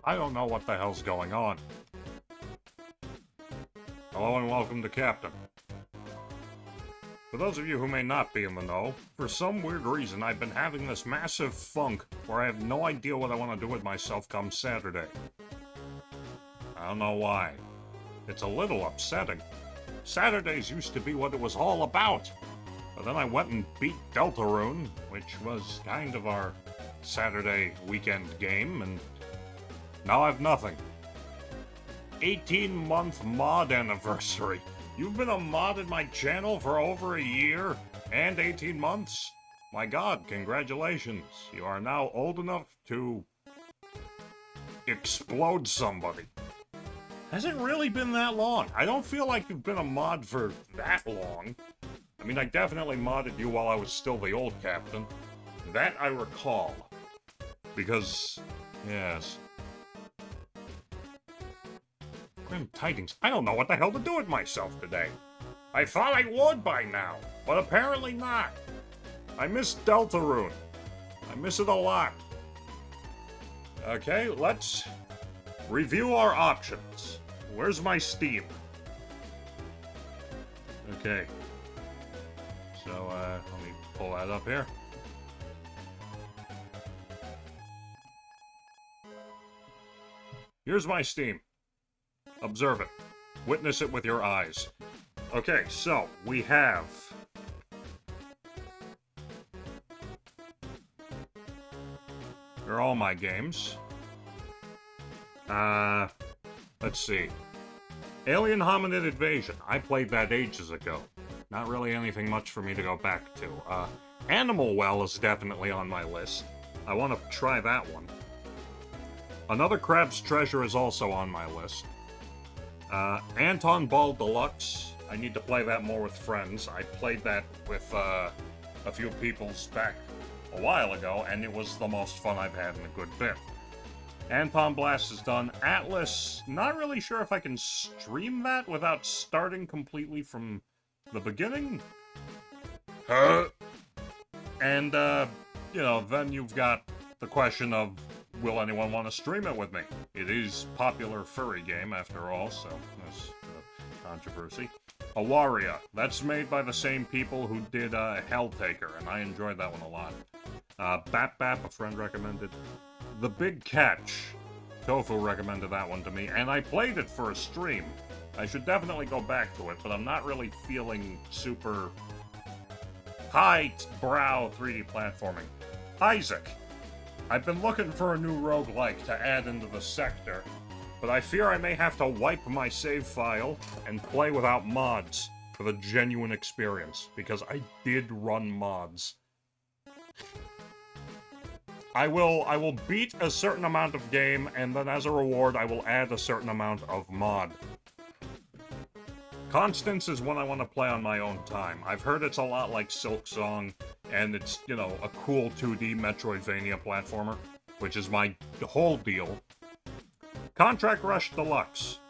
I don't know what the hell's going on. Hello and welcome to Captain. For those of you who may not be in the know, for some weird reason I've been having this massive funk where I have no idea what I want to do with myself come Saturday. I don't know why. It's a little upsetting. Saturdays used to be what it was all about. But then I went and beat Deltarune, which was kind of our Saturday weekend game, and now I've nothing. 18-month mod anniversary. You've been a mod in my channel for over a year and 18 months? My god, congratulations. You are now old enough to explode somebody. Has it really been that long? I don't feel like you've been a mod for that long. I mean, I definitely modded you while I was still the old captain. That I recall. Because, yes. Grim tidings. I don't know what the hell to do with myself today. I thought I would by now, but apparently not. I miss Deltarune. I miss it a lot. Okay, let's review our options. Where's my Steam? Okay. So, let me pull that up here. Here's my Steam. Observe it. Witness it with your eyes. Okay, so, we have... They're all my games. Let's see. Alien Hominid Invasion. I played that ages ago. Not really anything much for me to go back to. Animal Well is definitely on my list. I want to try that one. Another Crab's Treasure is also on my list. Anton Ball Deluxe. I need to play that more with friends. I played that with a few people's back a while ago, and it was the most fun I've had in a good bit. Anton Blast is done. Atlas, not really sure if I can stream that without starting completely from the beginning. And, you know, then you've got the question of, will anyone want to stream it with me? It is a popular furry game, after all, so that's controversy. Awaria, that's made by the same people who did Helltaker, and I enjoyed that one a lot. Bap Bap, a friend recommended. The Big Catch, Tofu recommended that one to me, and I played it for a stream. I should definitely go back to it, but I'm not really feeling super high-brow 3D platforming. Isaac. I've been looking for a new roguelike to add into the sector, but I fear I may have to wipe my save file and play without mods for the genuine experience, because I did run mods. I will beat a certain amount of game, and then as a reward, I will add a certain amount of mod. Constance is one I want to play on my own time. I've heard it's a lot like Silksong, and it's, you know, a cool 2D Metroidvania platformer, which is my whole deal. Contract Rush Deluxe.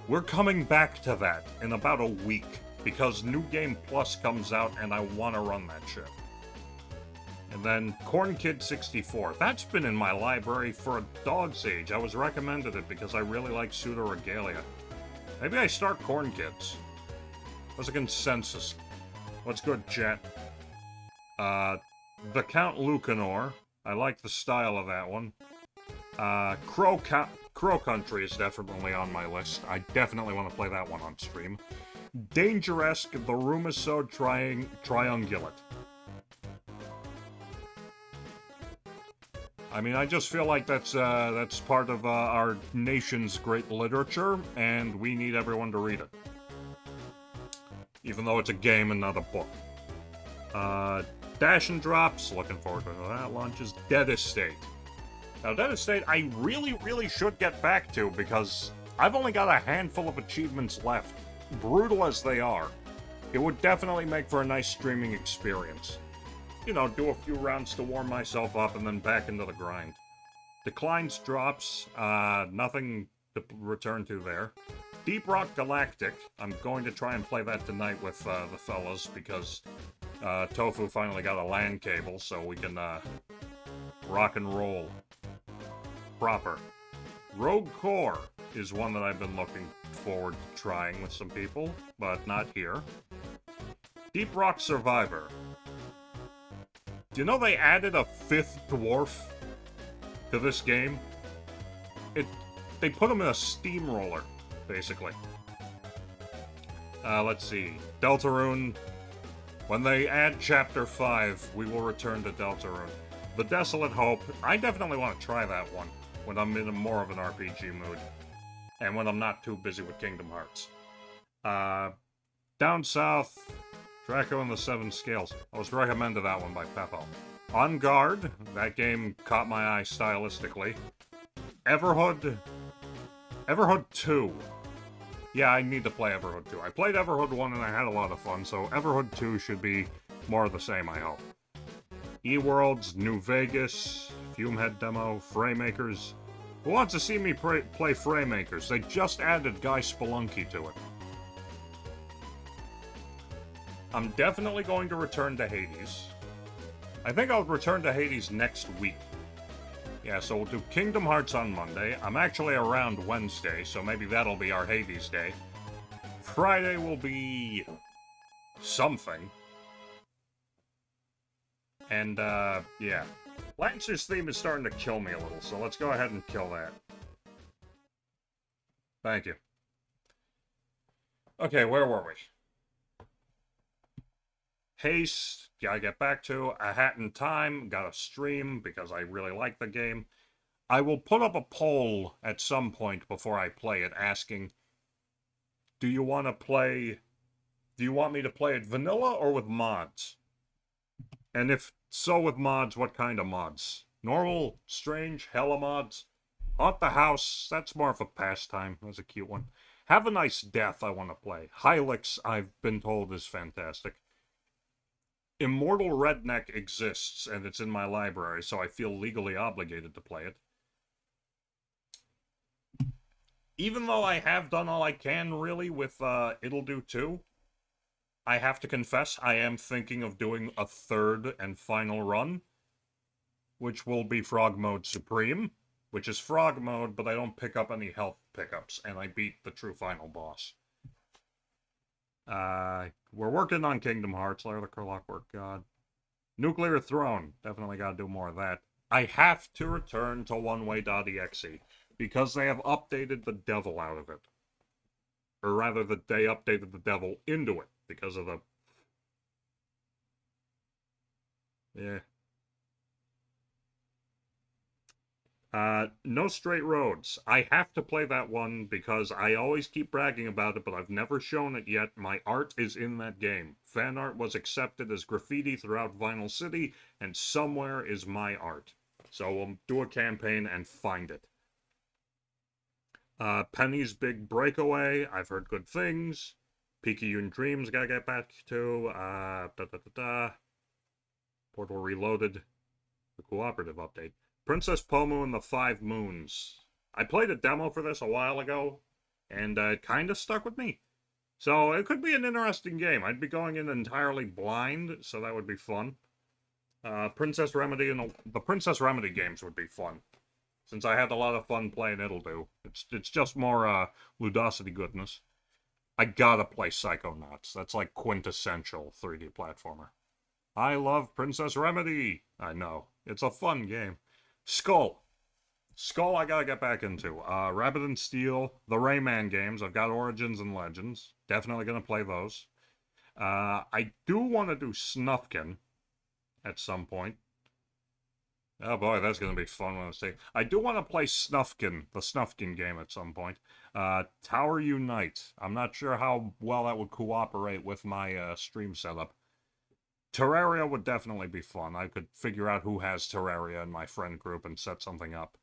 We're coming back to that in about a week, because New Game Plus comes out, and I want to run that shit. And then Corn Kid 64. That's been in my library for a dog's age. I was recommended it because I really like Pseudo-Regalia. Maybe I start Corn Kids. What's a consensus? What's good, chat? The Count Lucanor. I like the style of that one. Crow Country is definitely on my list. I definitely want to play that one on stream. Dangeresque, The Room is So Triungulate. I mean, I just feel like that's part of our nation's great literature, and we need everyone to read it. Even though it's a game and not a book. Dash and Drops, looking forward to that launches. Dead Estate. Now, Dead Estate, I really, really should get back to, because I've only got a handful of achievements left. Brutal as they are. It would definitely make for a nice streaming experience. You know, do a few rounds to warm myself up and then back into the grind. Declines Drops, nothing to return to there. Deep Rock Galactic, I'm going to try and play that tonight with the fellas, because Tofu finally got a LAN cable, so we can rock and roll. proper. Rogue Core is one that I've been looking forward to trying with some people, but not here. Deep Rock Survivor. Do you know they added a 5th dwarf to this game? They put him in a steamroller, basically. Let's see. Deltarune. When they add Chapter 5, we will return to Deltarune. The Desolate Hope. I definitely want to try that one when I'm in more of an RPG mood. And when I'm not too busy with Kingdom Hearts. Down South, Draco and the Seven Scales. I was recommended that one by Peppo. On Guard, that game caught my eye stylistically. Everhood 2. Yeah, I need to play Everhood 2. I played Everhood 1 and I had a lot of fun, so Everhood 2 should be more of the same, I hope. eWorlds, New Vegas, Fumehead demo, Fraymakers. Who wants to see me play Fraymakers? They just added Guy Spelunky to it. I'm definitely going to return to Hades. I think I'll return to Hades next week. Yeah, so we'll do Kingdom Hearts on Monday. I'm actually around Wednesday, so maybe that'll be our Hades day. Friday will be something. And, yeah. Lancer's theme is starting to kill me a little, so let's go ahead and kill that. Thank you. Okay, where were we? Haste, gotta get back to. A Hat in Time, gotta stream because I really like the game. I will put up a poll at some point before I play it asking, do you want me to play it vanilla or with mods? And if so with mods, what kind of mods? Normal, strange, hella mods? Haunt the House, that's more of a pastime. That's a cute one. Have a Nice Death I want to play. Hylix, I've been told, is fantastic. Immortal Redneck exists, and it's in my library, so I feel legally obligated to play it. Even though I have done all I can, really, with It'll Do Too, I have to confess I am thinking of doing a 3rd and final run, which will be Frog Mode Supreme, which is Frog Mode, but I don't pick up any health pickups, and I beat the true final boss. We're working on Kingdom Hearts, Lair of the Clockwork God. Nuclear Throne, definitely gotta do more of that. I have to return to oneway.exe, because they have updated the devil out of it. Or rather, that they updated the devil into it, because of the... Yeah. No Straight Roads. I have to play that one because I always keep bragging about it, but I've never shown it yet. My art is in that game. Fan art was accepted as graffiti throughout Vinyl City, and somewhere is my art. So we'll do a campaign and find it. Penny's Big Breakaway. I've heard good things. Picayune Dreams, gotta get back to. Portal Reloaded. The cooperative update. Princess Pomu and the Five Moons. I played a demo for this a while ago, and it kind of stuck with me. So it could be an interesting game. I'd be going in entirely blind, so that would be fun. Princess Remedy and the Princess Remedy games would be fun, since I had a lot of fun playing It'll Do. It's just more ludosity goodness. I gotta play Psychonauts. That's like quintessential 3D platformer. I love Princess Remedy. I know. It's a fun game. Skull. Skull I gotta get back into. Rabbit and Steel, the Rayman games. I've got Origins and Legends. Definitely gonna play those. I do want to do Snufkin at some point. Oh boy, that's gonna be fun when I say. I do want to play Snufkin, the Snufkin game at some point. Tower Unite. I'm not sure how well that would cooperate with my stream setup. Terraria would definitely be fun. I could figure out who has Terraria in my friend group and set something up.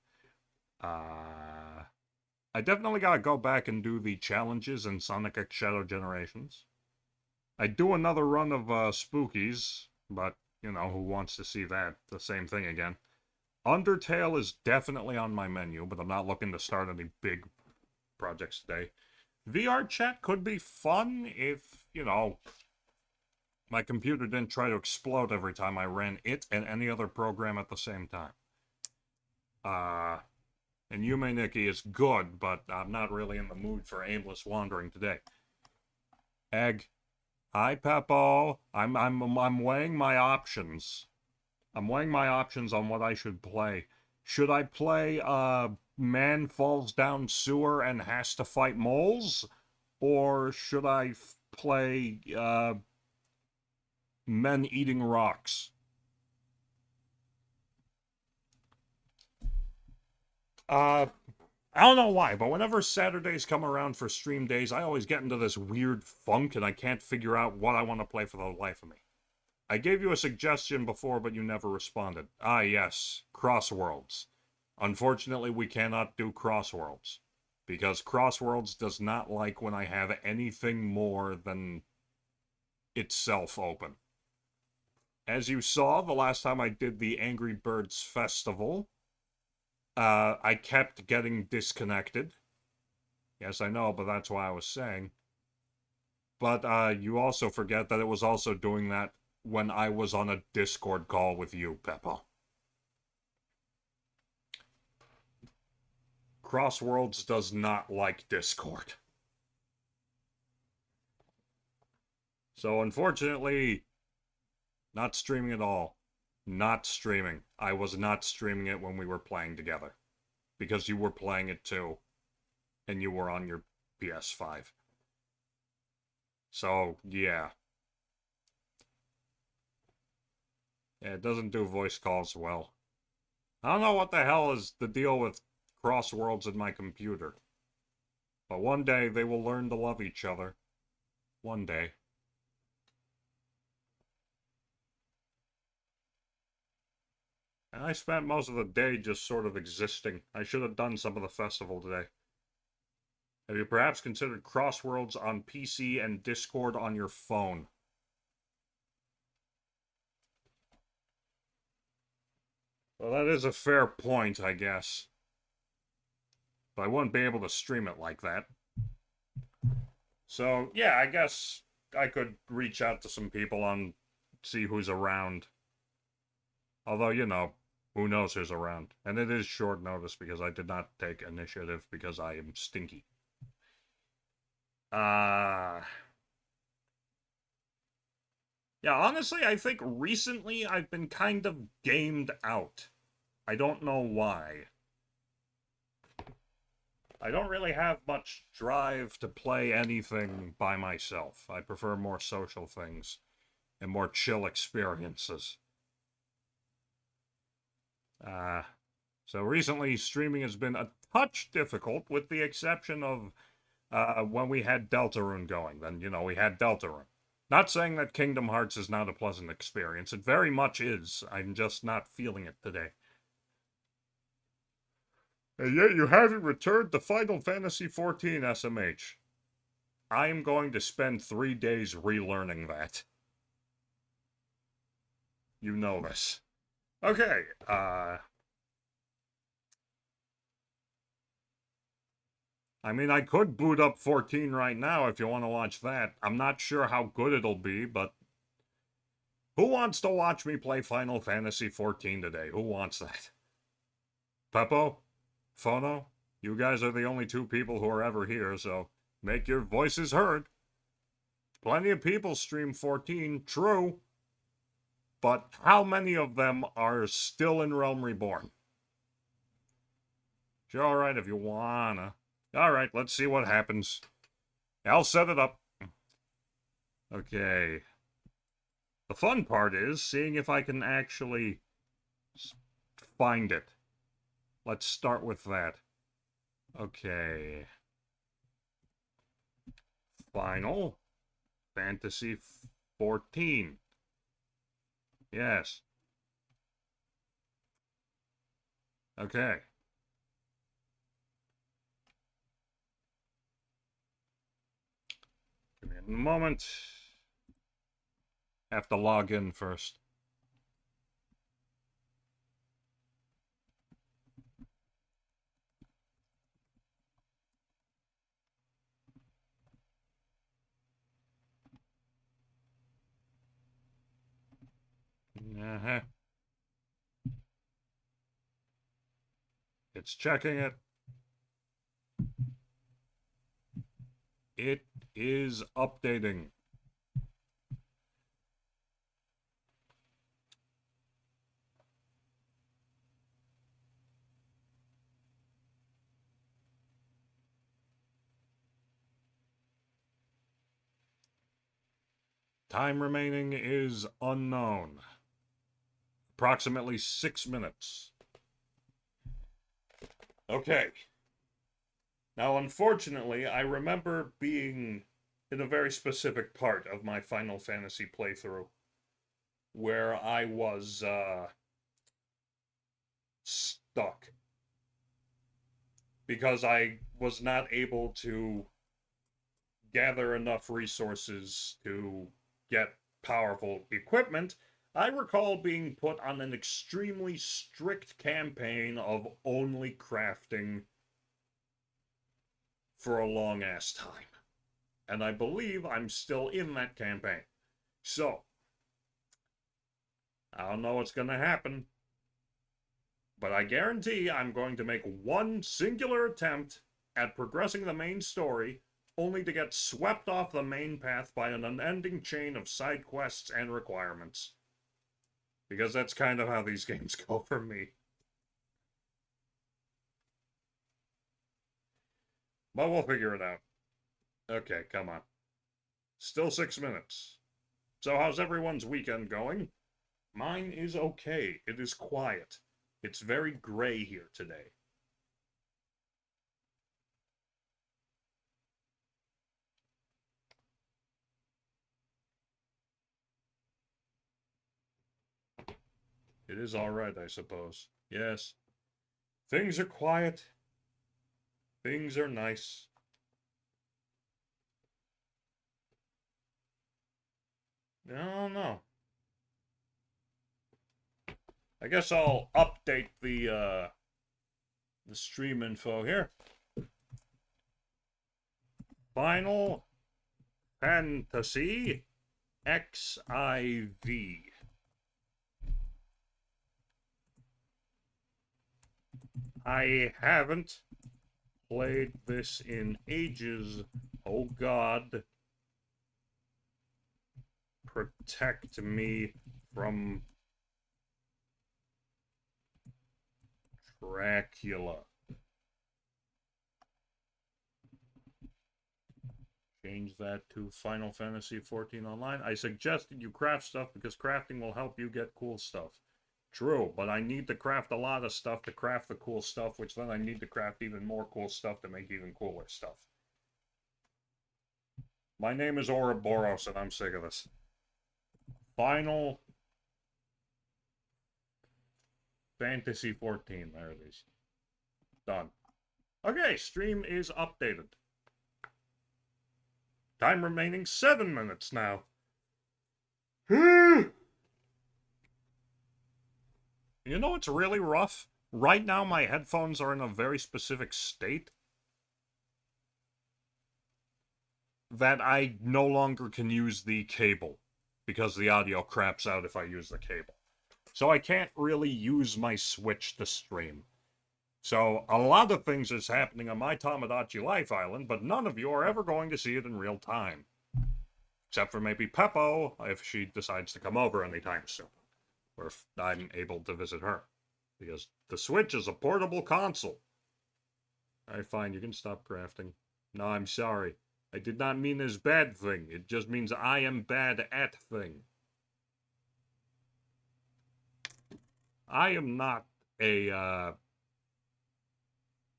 I definitely gotta go back and do the challenges in Sonic X Shadow Generations. I'd do another run of Spookies, but, you know, who wants to see that? The same thing again. Undertale is definitely on my menu, but I'm not looking to start any big projects today. VR chat could be fun if, you know, my computer didn't try to explode every time I ran it and any other program at the same time. And Yume Nikki is good, but I'm not really in the mood for aimless wandering today. Egg. Hi, Peppo. I'm weighing my options. I'm weighing my options on what I should play. Should I play, Man Falls Down Sewer and has to fight moles? Or should I play, Men Eating Rocks? I don't know why, but whenever Saturdays come around for stream days, I always get into this weird funk and I can't figure out what I want to play for the life of me. I gave you a suggestion before, but you never responded. Ah, yes, Crossworlds. Unfortunately, we cannot do Crossworlds. Because Crossworlds does not like when I have anything more than itself open. As you saw, the last time I did the Angry Birds Festival, I kept getting disconnected. Yes, I know, but that's why I was saying. But you also forget that it was also doing that when I was on a Discord call with you, Peppo. Crossworlds does not like Discord. So unfortunately, not streaming at all. Not streaming. I was not streaming it when we were playing together. Because you were playing it too. And you were on your PS5. So, yeah. Yeah, it doesn't do voice calls well. I don't know what the hell is the deal with Crossworlds in my computer. But one day they will learn to love each other. One day. And I spent most of the day just sort of existing. I should have done some of the festival today. Have you perhaps considered Crossworlds on PC and Discord on your phone? Well, that is a fair point, I guess. But I wouldn't be able to stream it like that. So, yeah, I guess I could reach out to some people and see who's around. Although, you know, who knows who's around. And it is short notice because I did not take initiative because I am stinky. Yeah, honestly, I think recently I've been kind of gamed out. I don't know why. I don't really have much drive to play anything by myself. I prefer more social things and more chill experiences. So recently streaming has been a touch difficult, with the exception of when we had Deltarune going. Then, you know, we had Deltarune. Not saying that Kingdom Hearts is not a pleasant experience. It very much is. I'm just not feeling it today. And yet you haven't returned to Final Fantasy XIV, SMH. I'm going to spend 3 days relearning that. You know this. Okay, I mean, I could boot up 14 right now if you want to watch that. I'm not sure how good it'll be, but who wants to watch me play Final Fantasy XIV today? Who wants that? Peppo? Phono? You guys are the only two people who are ever here, so make your voices heard. Plenty of people stream 14, true. But how many of them are still in Realm Reborn? You're alright if you wanna. Alright, let's see what happens. I'll set it up. Okay. The fun part is seeing if I can actually find it. Let's start with that. Okay. Final Fantasy 14. Yes. Okay. Give me a moment. Have to log in first. It's It's checking it. It is updating. Time remaining is unknown. Approximately 6 minutes. Okay. Now, unfortunately, I remember being in a very specific part of my Final Fantasy playthrough where I was, stuck. Because I was not able to gather enough resources to get powerful equipment. I recall being put on an extremely strict campaign of only crafting for a long ass time. And I believe I'm still in that campaign. So, I don't know what's gonna happen, but I guarantee I'm going to make one singular attempt at progressing the main story, only to get swept off the main path by an unending chain of side quests and requirements. Because that's kind of how these games go for me. But we'll figure it out. Okay, come on. Still 6 minutes. So how's everyone's weekend going? Mine is okay. It is quiet. It's very gray here today. It is alright, I suppose. Yes. Things are quiet. Things are nice. I don't know. I guess I'll update the stream info here. Final Fantasy XIV. I haven't played this in ages. Oh God. Protect me from Dracula. Change that to Final Fantasy XIV Online. I suggested you craft stuff because crafting will help you get cool stuff. True, but I need to craft a lot of stuff to craft the cool stuff, which then I need to craft even more cool stuff to make even cooler stuff. My name is Ouroboros, and I'm sick of this. Final Fantasy XIV. There it is. Done. Okay, stream is updated. Time remaining 7 minutes now. You know what's really rough? Right now my headphones are in a very specific state that I no longer can use the cable because the audio craps out if I use the cable. So I can't really use my Switch to stream. So a lot of things is happening on my Tamagotchi Life Island, but none of you are ever going to see it in real time. Except for maybe Peppo, if she decides to come over anytime soon. Or if I'm able to visit her. Because the Switch is a portable console. Alright, fine, you can stop crafting. No, I'm sorry. I did not mean this bad thing. It just means I am bad at thing. I am not a,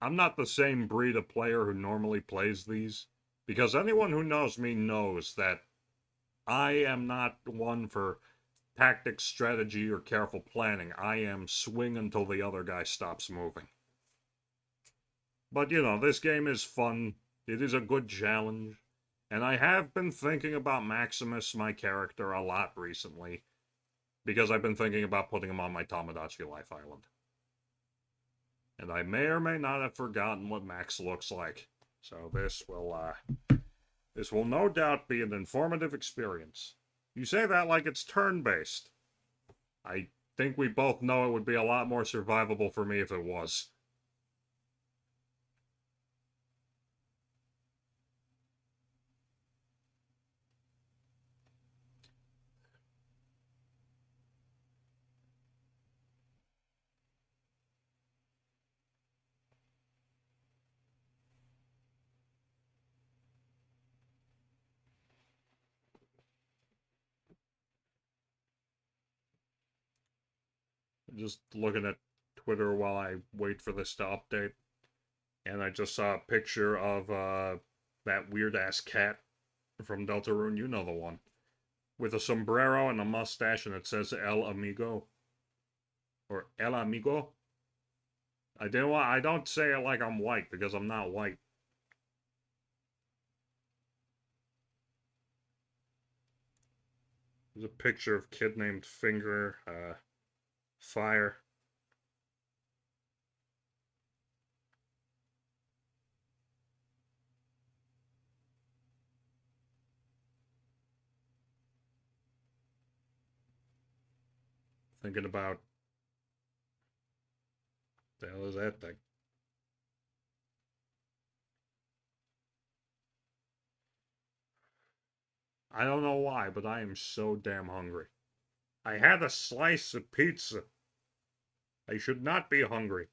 I'm not the same breed of player who normally plays these. Because anyone who knows me knows that I am not one for tactics, strategy, or careful planning. I am swing until the other guy stops moving. But, you know, this game is fun. It is a good challenge. And I have been thinking about Maximus, my character, a lot recently. Because I've been thinking about putting him on my Tamagotchi Life Island. And I may or may not have forgotten what Max looks like. So this will no doubt be an informative experience. You say that like it's turn-based. I think we both know it would be a lot more survivable for me if it was. Just looking at Twitter while I wait for this to update, and I just saw a picture of that weird ass cat from Deltarune. You know the one with a sombrero and a mustache, and it says El Amigo or El Amigo. I don't say it like I'm white because I'm not white. There's a picture of kid named Finger Fire. Thinking about the hell is that thing? I don't know why, but I am so damn hungry. I had a slice of pizza. I should not be hungry.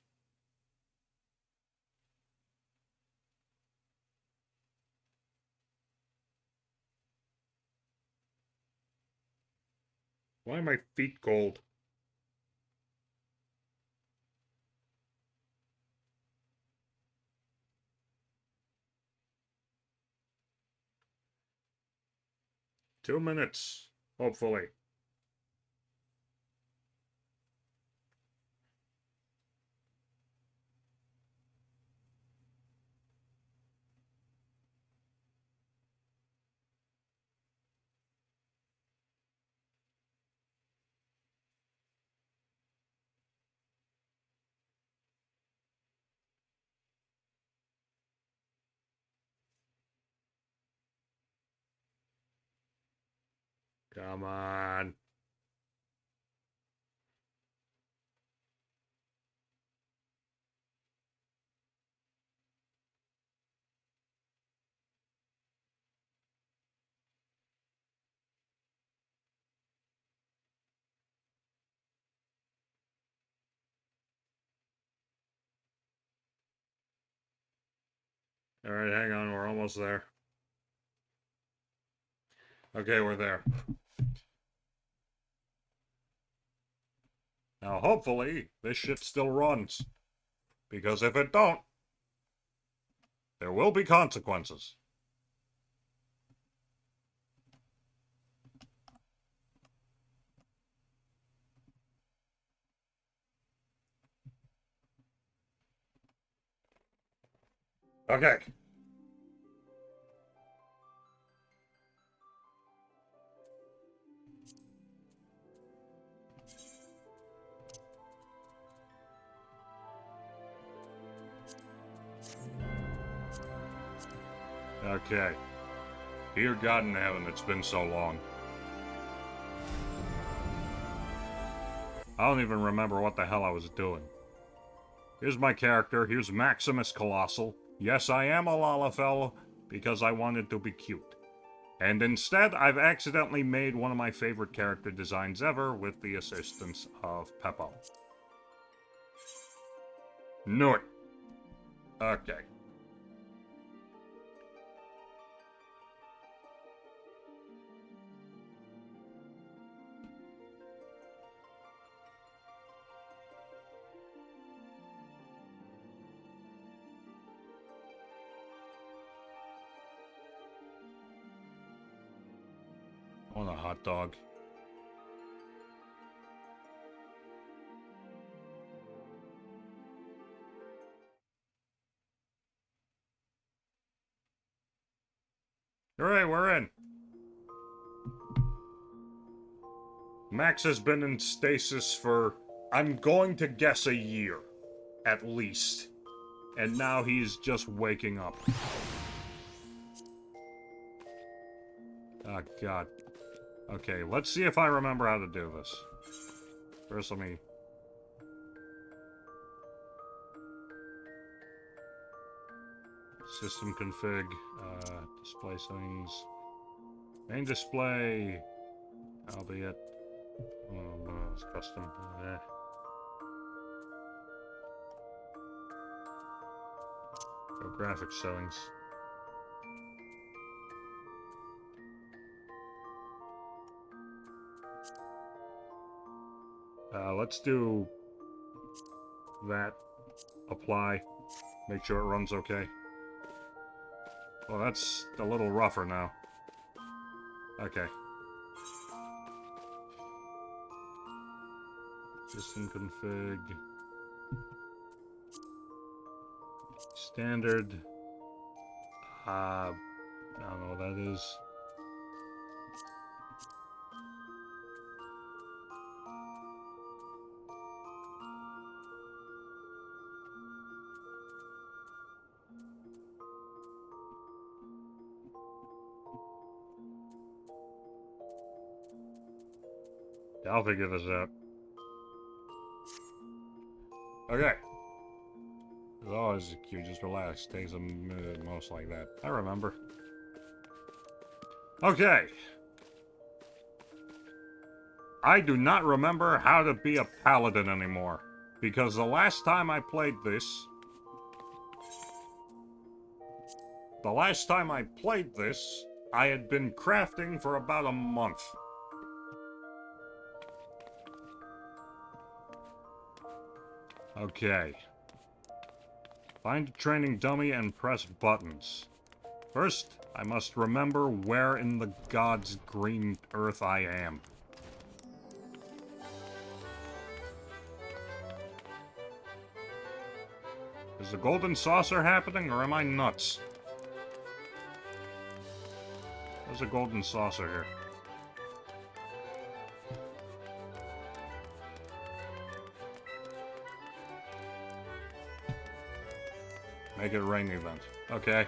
Why are my feet cold? Two minutes, hopefully. Come on. Alright, hang on, we're almost there. Okay, we're there. Now, hopefully, this shit still runs. Because if it don't, there will be consequences. Okay. Okay. Dear God in heaven, it's been so long. I don't even remember what the hell I was doing. Here's my character. Here's Maximus Colossal. Yes, I am a Lalafell because I wanted to be cute. And instead, I've accidentally made one of my favorite character designs ever with the assistance of Peppo. Knew it. Okay. I want a hot dog. Alright, we're in. Max has been in stasis for, I'm going to guess, a year. At least. And now he's just waking up. Oh, God. Okay, let's see if I remember how to do this. First, let me... System config, display settings, main display, albeit, it's custom, go graphics settings. Let's do that. Apply. Make sure it runs okay. Well, that's a little rougher now. Okay. System config. Standard. I don't know what that is. I'll figure this out. Okay. As always, you just relax. Takes a minute, most like that. I remember. Okay. I do not remember how to be a paladin anymore. Because the last time I played this... I had been crafting for about a month. Okay. Find a training dummy and press buttons. First, I must remember where in the God's green earth I am. Is the golden saucer happening, or am I nuts? There's a golden saucer here. Make it a rain event. Okay.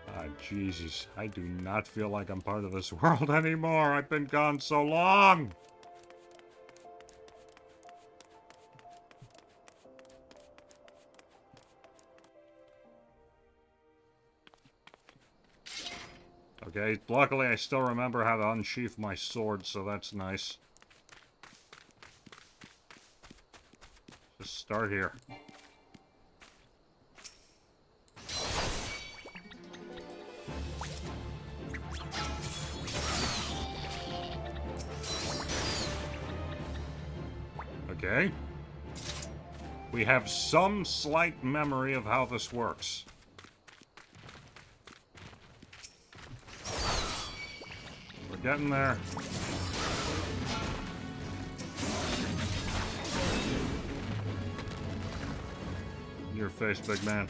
Ah, Jesus. I do not feel like I'm part of this world anymore. I've been gone so long. Okay, luckily I still remember how to unsheath my sword, so that's nice. Just start here. Okay. We have some slight memory of how this works. We're getting there. Your face, big man.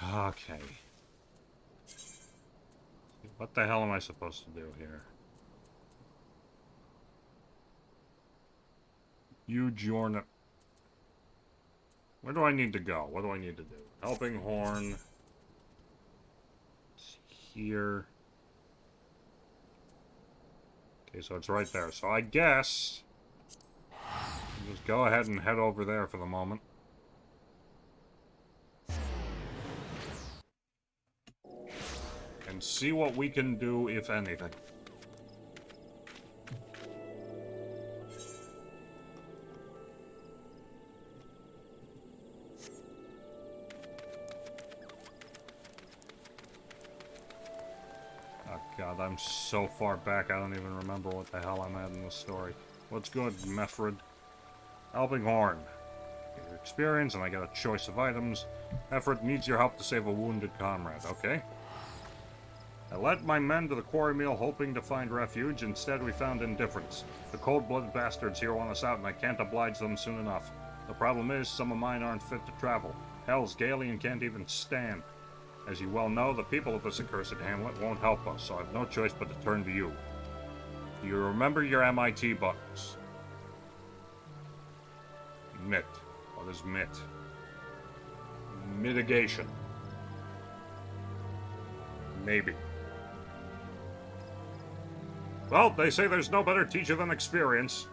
Okay. What the hell am I supposed to do here? Huge Yorn. Where do I need to go? What do I need to do? Helping Horn. It's here. Okay, so it's right there. So I guess... just go ahead and head over there for the moment. And see what we can do, if anything. Oh god, I'm so far back I don't even remember what the hell I'm at in the story. What's good, Mefred? Helping Horn. Get your experience, and I get a choice of items. Mefred needs your help to save a wounded comrade, okay? I led my men to the quarry mill hoping to find refuge. Instead, we found indifference. The cold-blooded bastards here want us out, and I can't oblige them soon enough. The problem is, some of mine aren't fit to travel. Hell's Galen can't even stand. As you well know, the people of this accursed hamlet won't help us, so I've no choice but to turn to you. Do you remember your MIT buttons? MIT. What is MIT? Mitigation. Maybe. Well, they say there's no better teacher than experience.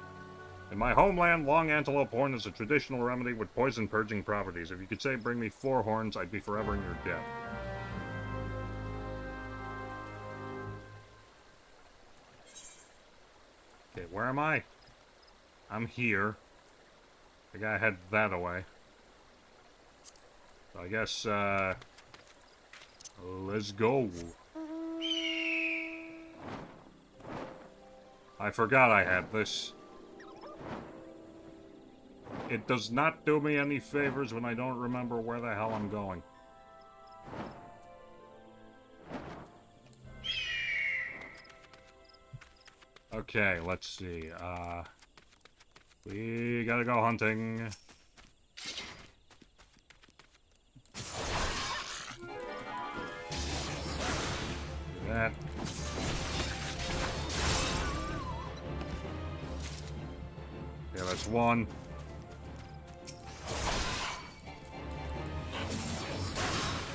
In my homeland, long antelope horn is a traditional remedy with poison purging properties. If you could say bring me 4 horns, I'd be forever in your debt. Okay, where am I? I'm here. I gotta head that away. So I guess, Let's go. I forgot I had this. It does not do me any favors when I don't remember where the hell I'm going. Okay, let's see. We gotta go hunting. Do that. Yeah, that's one.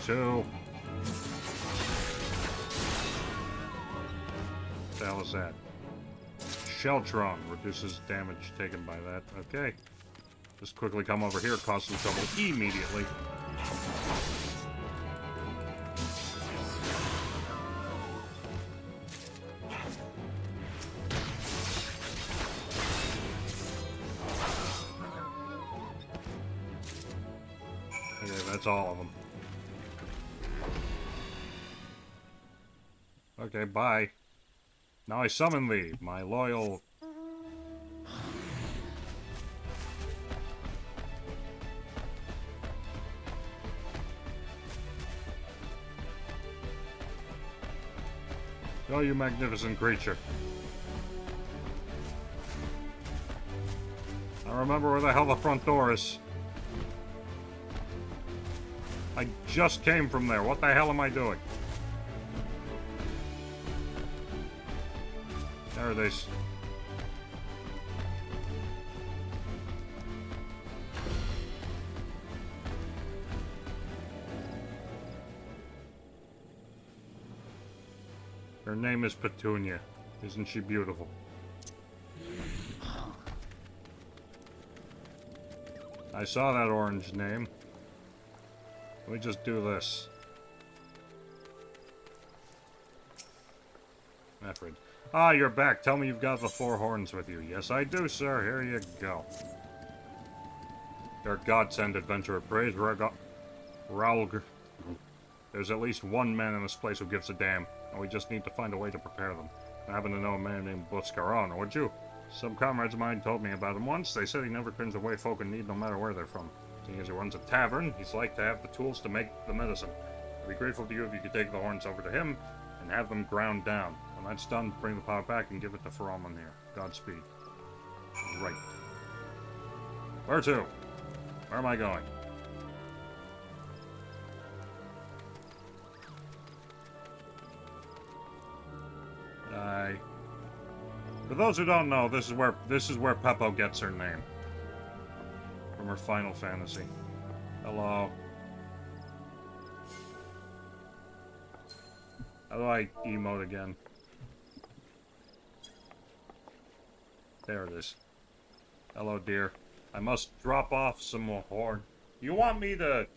Two. What the hell is that? Sheltron reduces damage taken by that. Okay. Just quickly come over here, cause some trouble immediately. Okay, that's all of them. Okay, bye. Now I summon thee, my loyal... Oh, you magnificent creature. I remember where the hell the front door is. I just came from there. What the hell am I doing? There it is. Her name is Petunia. Isn't she beautiful? I saw that orange name. Let me just do this. Meffred. Ah, you're back. Tell me you've got the 4 horns with you. Yes, I do, sir. Here you go. Your godsend adventurer. Praise Raulg. There's at least one man in this place who gives a damn, and we just need to find a way to prepare them. I happen to know a man named Buscaron, would you? Some comrades of mine told me about him once. They said he never turns away folk in need no matter where they're from. Seeing as he runs a tavern, he's like to have the tools to make the medicine. I'd be grateful to you if you could take the horns over to him and have them ground down. When that's done, bring the power back and give it to Faralman here. Godspeed. Right. Where to? Where am I going? For those who don't know, this is where Peppo gets her name. From her Final Fantasy. Hello. How do I emote again? There it is. Hello, dear. I must drop off some more horn. You want me to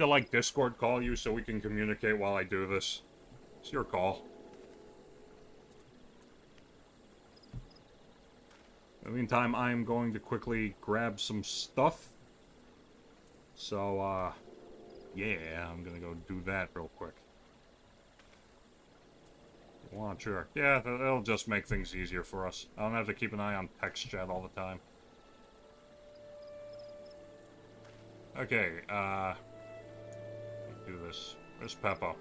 like Discord call you so we can communicate while I do this? It's your call. In the meantime, I am going to quickly grab some stuff. So, yeah, I'm gonna go do that real quick. Launcher. Yeah, it'll just make things easier for us. I don't have to keep an eye on text chat all the time. Okay, do this. Where's Peppo?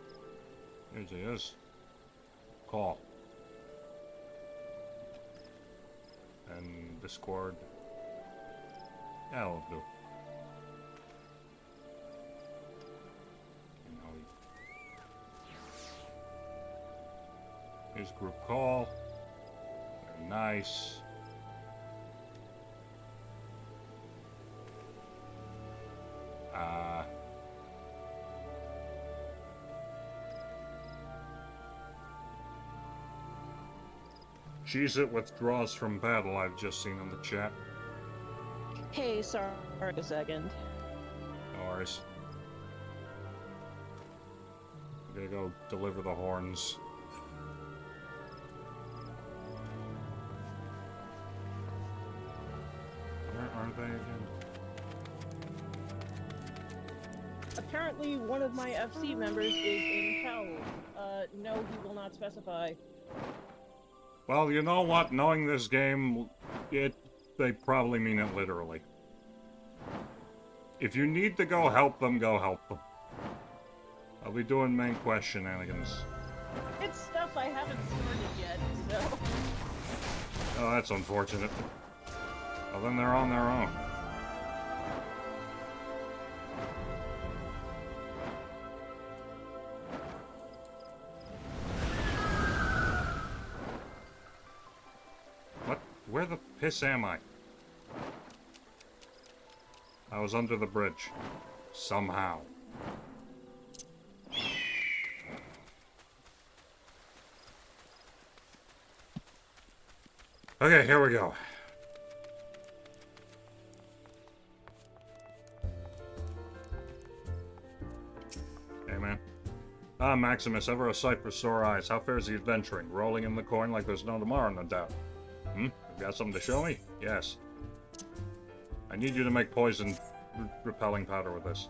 Here he is. Call. And Discord. Yeah, it'll do. Here's group call. Very nice. Cheez-It withdraws from battle, I've just seen in the chat. Hey, sorry a second. No worries. I'm gonna go deliver the horns. Where are they again? Apparently, one of my FC members is in hell. No, he will not specify. Well, you know what? Knowing this game, they probably mean it literally. If you need to go help them, go help them. I'll be doing main quest shenanigans. It's stuff I haven't started yet, so... Oh, that's unfortunate. Well, then they're on their own. What? Where the piss am I? I was under the bridge. Somehow. Okay, here we go. Hey, man. Ah, Maximus, ever a sight for sore eyes. How fares the adventuring? Rolling in the coin like there's no tomorrow, no doubt. You got something to show me? Yes. I need you to make poison repelling powder with this.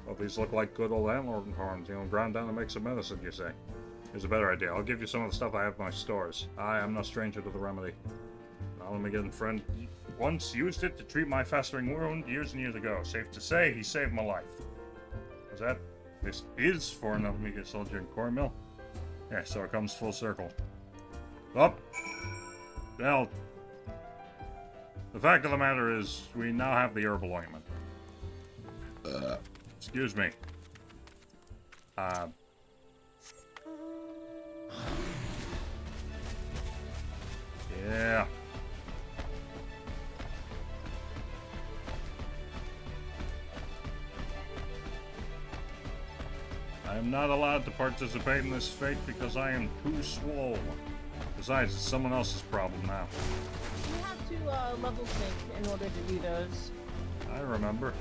Well, these look like good old antler horns, you know, ground down to make some medicine, you say. Here's a better idea. I'll give you some of the stuff I have in my stores. I am no stranger to the remedy. Now let me get in, friend. Once used it to treat my festering wound years and years ago. Safe to say, he saved my life. Is that? This is for an Omega soldier in Cornmill? Yeah, so it comes full circle. Up. Well, the fact of the matter is, we now have the herbal ointment. Excuse me. Yeah. I am not allowed to participate in this fate because I am too swole. Besides, it's someone else's problem now. You have to level sync in order to do those. I remember.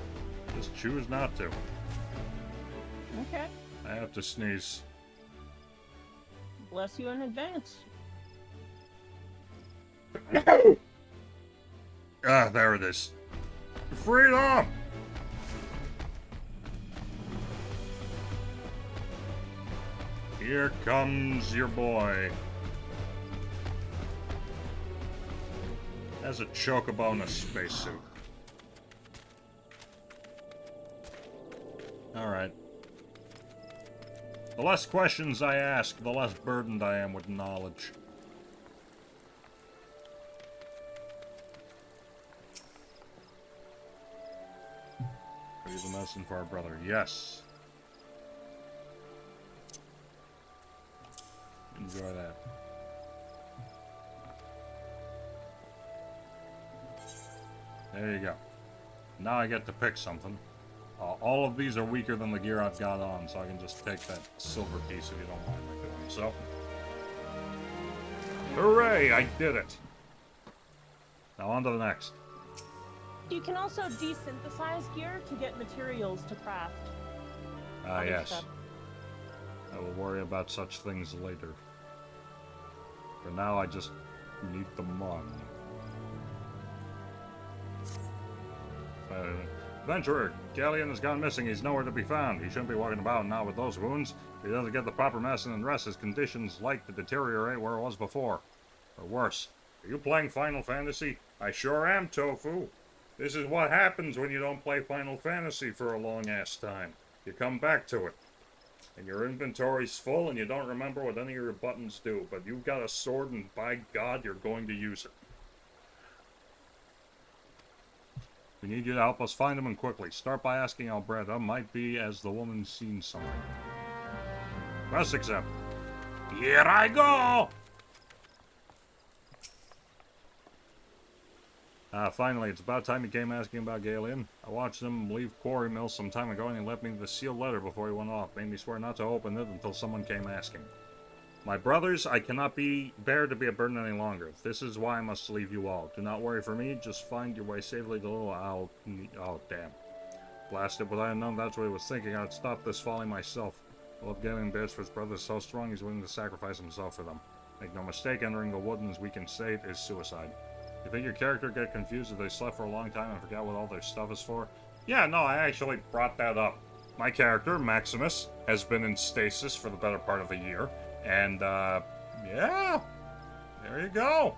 Just choose not to. Okay. I have to sneeze. Bless you in advance. Ah, there it is. Freedom! Here comes your boy. Has a chocobo in a spacesuit. Alright. The less questions I ask, the less burdened I am with knowledge. Leave a medicine for our brother. Yes. Enjoy that. There you go. Now I get to pick something. All of these are weaker than the gear I've got on, so I can just take that silver piece if you don't mind me doing so. Hooray! I did it! Now on to the next. You can also desynthesize gear to get materials to craft. Ah, other yes. stuff. I will worry about such things later. For now, I just need the money. Adventurer, Galleon has gone missing. He's nowhere to be found. He shouldn't be walking about now with those wounds. If he doesn't get the proper medicine and rest, his condition's like to deteriorate where it was before. Or worse. Are you playing Final Fantasy? I sure am, Tofu. This is what happens when you don't play Final Fantasy for a long-ass time. You come back to it. And your inventory's full and you don't remember what any of your buttons do. But you've got a sword and by God, you're going to use it. We need you to help us find him and quickly. Start by asking Alberta. Might be as the woman's seen something. Press accept. Here I go! Finally, it's about time he came asking about Galen. I watched him leave Quarry Mill some time ago and he left me the sealed letter before he went off. Made me swear not to open it until someone came asking. My brothers, I cannot bear to be a burden any longer. This is why I must leave you all. Do not worry for me, just find your way safely to little oh, damn. Blasted, but I had known that's what he was thinking. I'd stop this folly myself. I love Galen bears for his brothers so strong he's willing to sacrifice himself for them. Make no mistake, entering the woodlands weakened state is suicide. You think your character get confused if they slept for a long time and forgot what all their stuff is for? Yeah, no, I actually brought that up. my character, Maximus, has been in stasis for the better part of a year. And, yeah. There you go.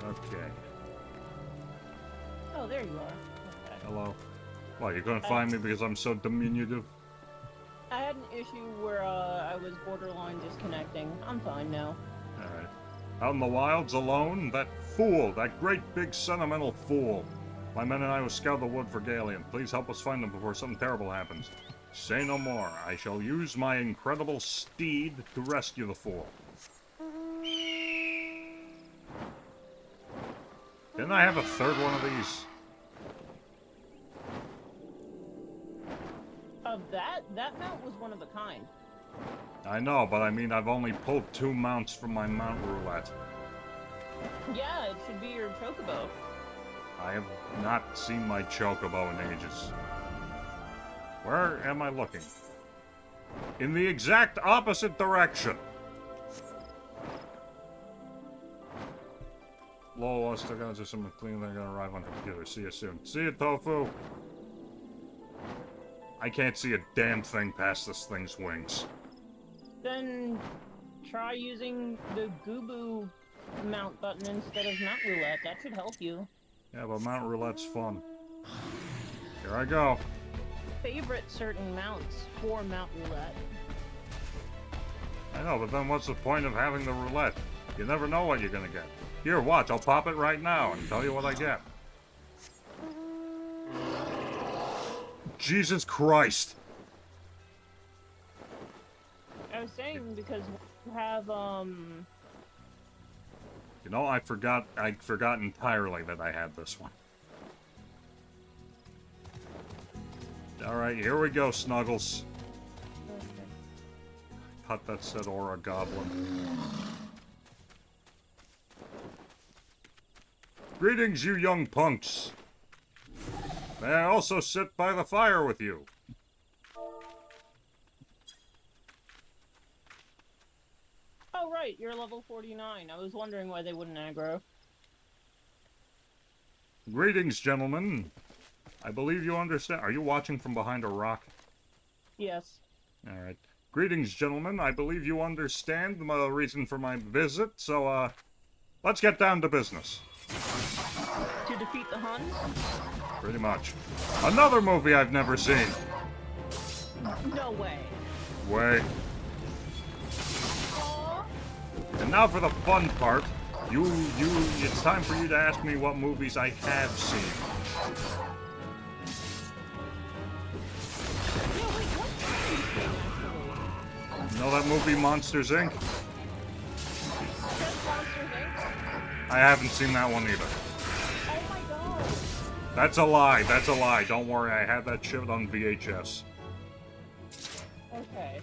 Okay. Oh, there you are. Okay. Hello. What, you're gonna find me because I'm so diminutive? I had an issue where I was borderline disconnecting. I'm fine now. Alright. Out in the wilds alone? That fool! That great big sentimental fool! My men and I will scout the wood for Galeon. Please help us find them before something terrible happens. Say no more. I shall use my incredible steed to rescue the fool. Didn't I have a third one of these? That mount was one of a kind. I know, but I mean, I've only pulled 2 mounts from my mount roulette. Yeah, it should be your chocobo. I have not seen my chocobo in ages. Where am I looking? In the exact opposite direction! Lol, still gonna do some cleaning, they're gonna arrive on the computer. See you soon. See you, Tofu! I can't see a damn thing past this thing's wings. Then try using the Goobu mount button instead of mount roulette. That should help you. Yeah, but mount roulette's fun. Here I go. Favorite certain mounts for mount roulette. I know, but then what's the point of having the roulette? You never know what you're gonna get. Here, watch, I'll pop it right now and tell you what I get. Jesus Christ! I was saying because you have, You know, I forgot entirely that I had this one. Alright, here we go, Snuggles. I thought that said Aura Goblin. Greetings, you young punks! May I also sit by the fire with you? Oh, right, you're level 49. I was wondering why they wouldn't aggro. Greetings, gentlemen. I believe you understand. Are you watching from behind a rock? Yes. Alright. Greetings, gentlemen. I believe you understand the reason for my visit, so, let's get down to business. To defeat the Huns? Pretty much. Another movie I've never seen. No way. Wait. And now for the fun part. It's time for you to ask me what movies I have seen. You know that movie Monsters, Inc.? I haven't seen that one either. Oh my god. That's a lie. That's a lie. Don't worry. I had that shit on VHS. Okay.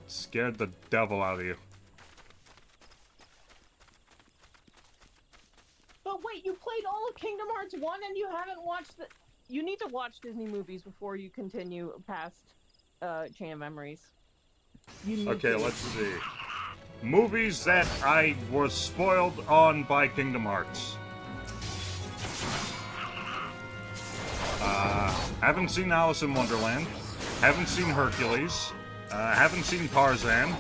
Scared the devil out of you. But wait, you played all of Kingdom Hearts 1 and you haven't watched the... You need to watch Disney movies before you continue past Chain of Memories. You need Okay, to. let's see. Movies that I was spoiled on by Kingdom Hearts. Haven't seen Alice in Wonderland. Haven't seen Hercules. Haven't seen Tarzan.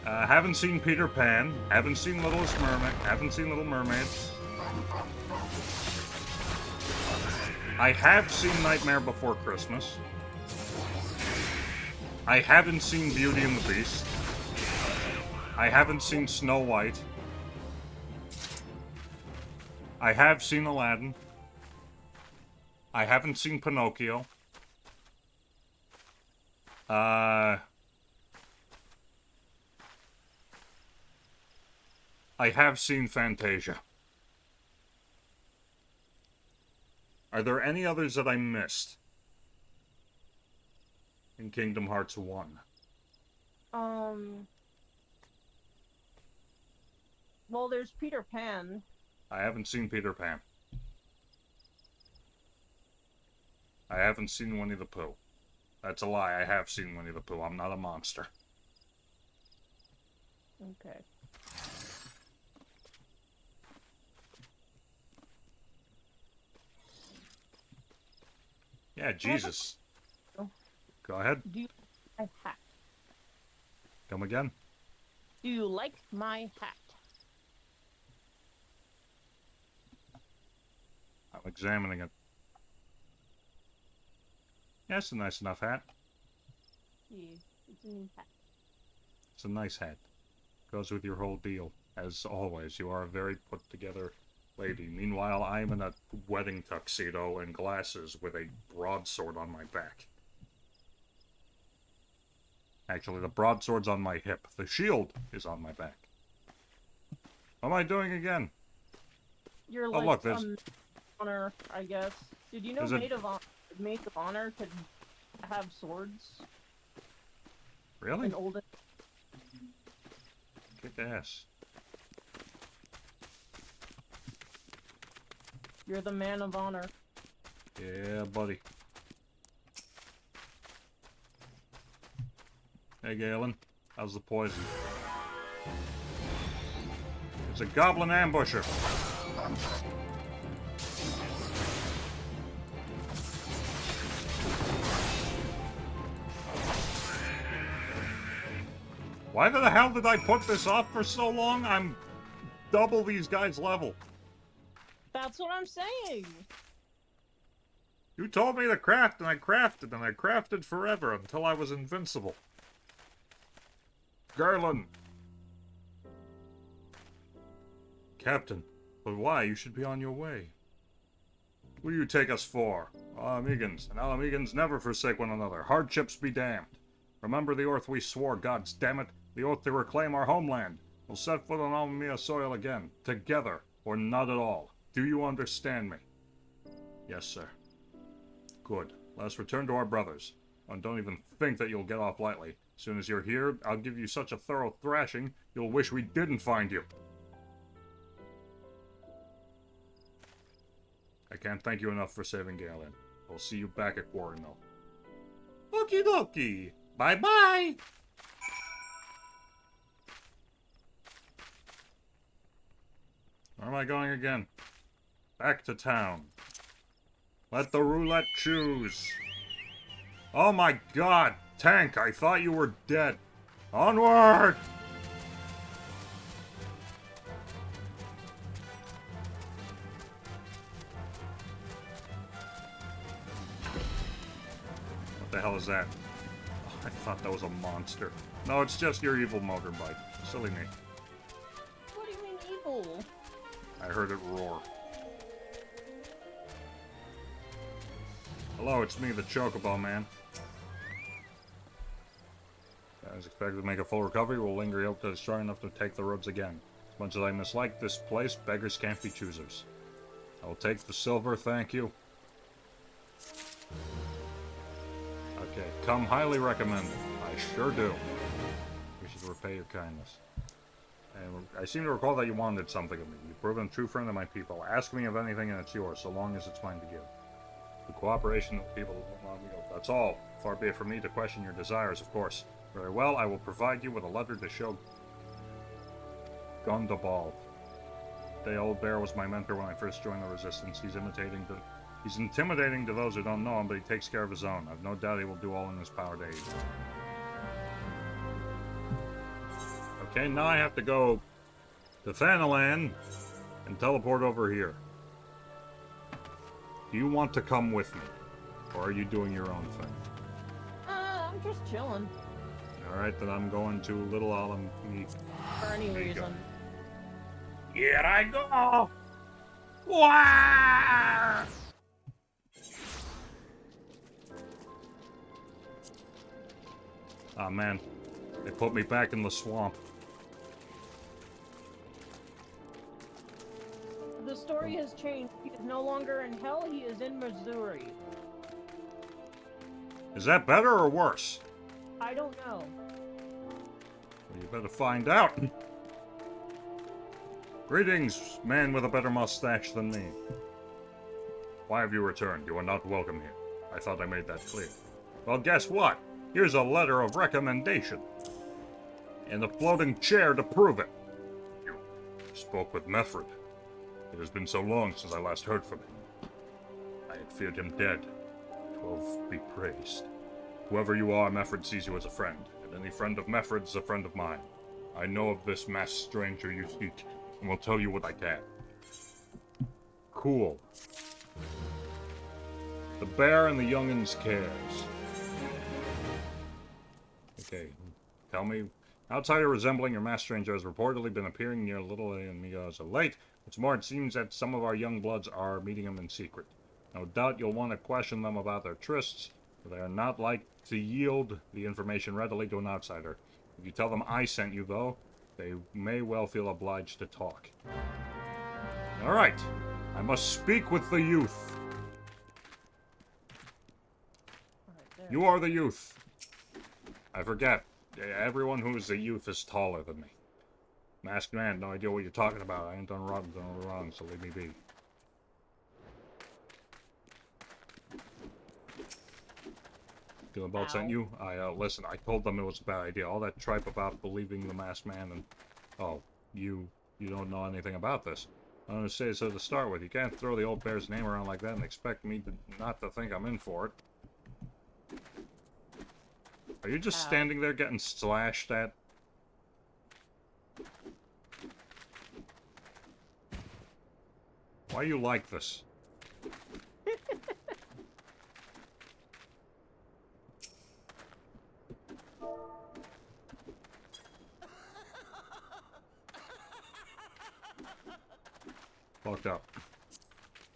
Haven't seen Peter Pan. Haven't seen Littlest Mermaid. Haven't seen Little Mermaid. I have seen Nightmare Before Christmas. I haven't seen Beauty and the Beast. I haven't seen Snow White. I have seen Aladdin. I haven't seen Pinocchio. I have seen Fantasia. Are there any others that I missed in Kingdom Hearts 1? Well, there's Peter Pan. I haven't seen Peter Pan. I haven't seen Winnie the Pooh. That's a lie. I have seen Winnie the Pooh. I'm not a monster. Okay. Yeah, Jesus. Oh. Go ahead. Do you like my hat? Come again? Do you like my hat? I'm examining it. Yeah, it's a nice enough hat. Yeah, it's a new hat. It's a nice hat. Goes with your whole deal. As always, you are a very put-together lady. Meanwhile, I'm in a wedding tuxedo and glasses with a broadsword on my back. Actually, the broadsword's on my hip. The shield is on my back. What am I doing again? You're Oh, like look, there's... honor, I guess. Did you know maids of honor could have swords Really? in olden? Kick ass. You're the man of honor. Yeah, buddy. Hey, Galen. How's the poison? It's a goblin ambusher. Why the hell did I put this off for so long? I'm double these guys' level. That's what I'm saying. You told me to craft, and I crafted forever until I was invincible. Garland! Captain, but why? You should be on your way. Who do you take us for? Alamegans, and Alamegans never forsake one another. Hardships be damned. Remember the oath we swore, gods damn it, the oath to reclaim our homeland. We'll set foot on Almamia soil again, together, or not at all. Do you understand me? Yes, sir. Good. Let us return to our brothers. And don't even think that you'll get off lightly. As soon as you're here, I'll give you such a thorough thrashing, you'll wish we didn't find you. I can't thank you enough for saving Galen. I'll see you back at Quarry Mill. Okie dokie. Bye-bye. Where am I going again? Back to town. Let the roulette choose. Oh my god! Tank, I thought you were dead. Onward! What the hell is that? Oh, I thought that was a monster. No, it's just your evil motorbike. Silly me. What do you mean evil? I heard it roar. Hello, it's me, the Chocobo Man. I was expected to make a full recovery. We'll linger out till it's strong enough to take the roads again. As much as I mislike this place, beggars can't be choosers. I will take the silver, thank you. Okay, come highly recommended. I sure do. We should repay your kindness. And I seem to recall that you wanted something of me. You've proven a true friend of my people. Ask me of anything and it's yours, so long as it's mine to give. The cooperation of the people will not yield. That's all. Far be it from me to question your desires, of course. Very well, I will provide you with a letter to show Gundabal. The old bear was my mentor when I first joined the resistance. He's intimidating to those who don't know him, but he takes care of his own. I've no doubt he will do all in his power to aid you. Okay, now I have to go to Thanalan and teleport over here. Do you want to come with me? Or are you doing your own thing? I'm just chilling. Alright, then I'm going to Little Alam. For any reason. Here I go! Wah! Ah, man. They put me back in the swamp. The story has changed. He is no longer in hell, he is in Missouri. Is that better or worse? I don't know. Well, you better find out. Greetings, man with a better mustache than me. Why have you returned? You are not welcome here. I thought I made that clear. Well, guess what? Here's a letter of recommendation. And a floating chair to prove it. You spoke with Method. It has been so long since I last heard from him. I had feared him dead. XIV be praised. Whoever you are, Mefford sees you as a friend, and any friend of Mefford's is a friend of mine. I know of this masked stranger you seek, and will tell you what I can. Cool. The bear and the young'un's cares. Okay, tell me. Outsider resembling your masked stranger has reportedly been appearing near Little and me as of late. What's more, it seems that some of our young bloods are meeting him in secret. No doubt you'll want to question them about their trysts, but they are not like to yield the information readily to an outsider. If you tell them I sent you, though, they may well feel obliged to talk. Alright, I must speak with the youth. You are the youth. I forget. Everyone who is a youth is taller than me. Masked man, no idea what you're talking about. I ain't done wrong, so leave me be. Gillenbelt sent you? Listen, I told them it was a bad idea. All that tripe about believing the masked man and... Oh, you don't know anything about this. I'm gonna say so to start with. You can't throw the old bear's name around like that and expect me to not to think I'm in for it. Are you just standing there getting slashed at? Why you like this? Fucked up.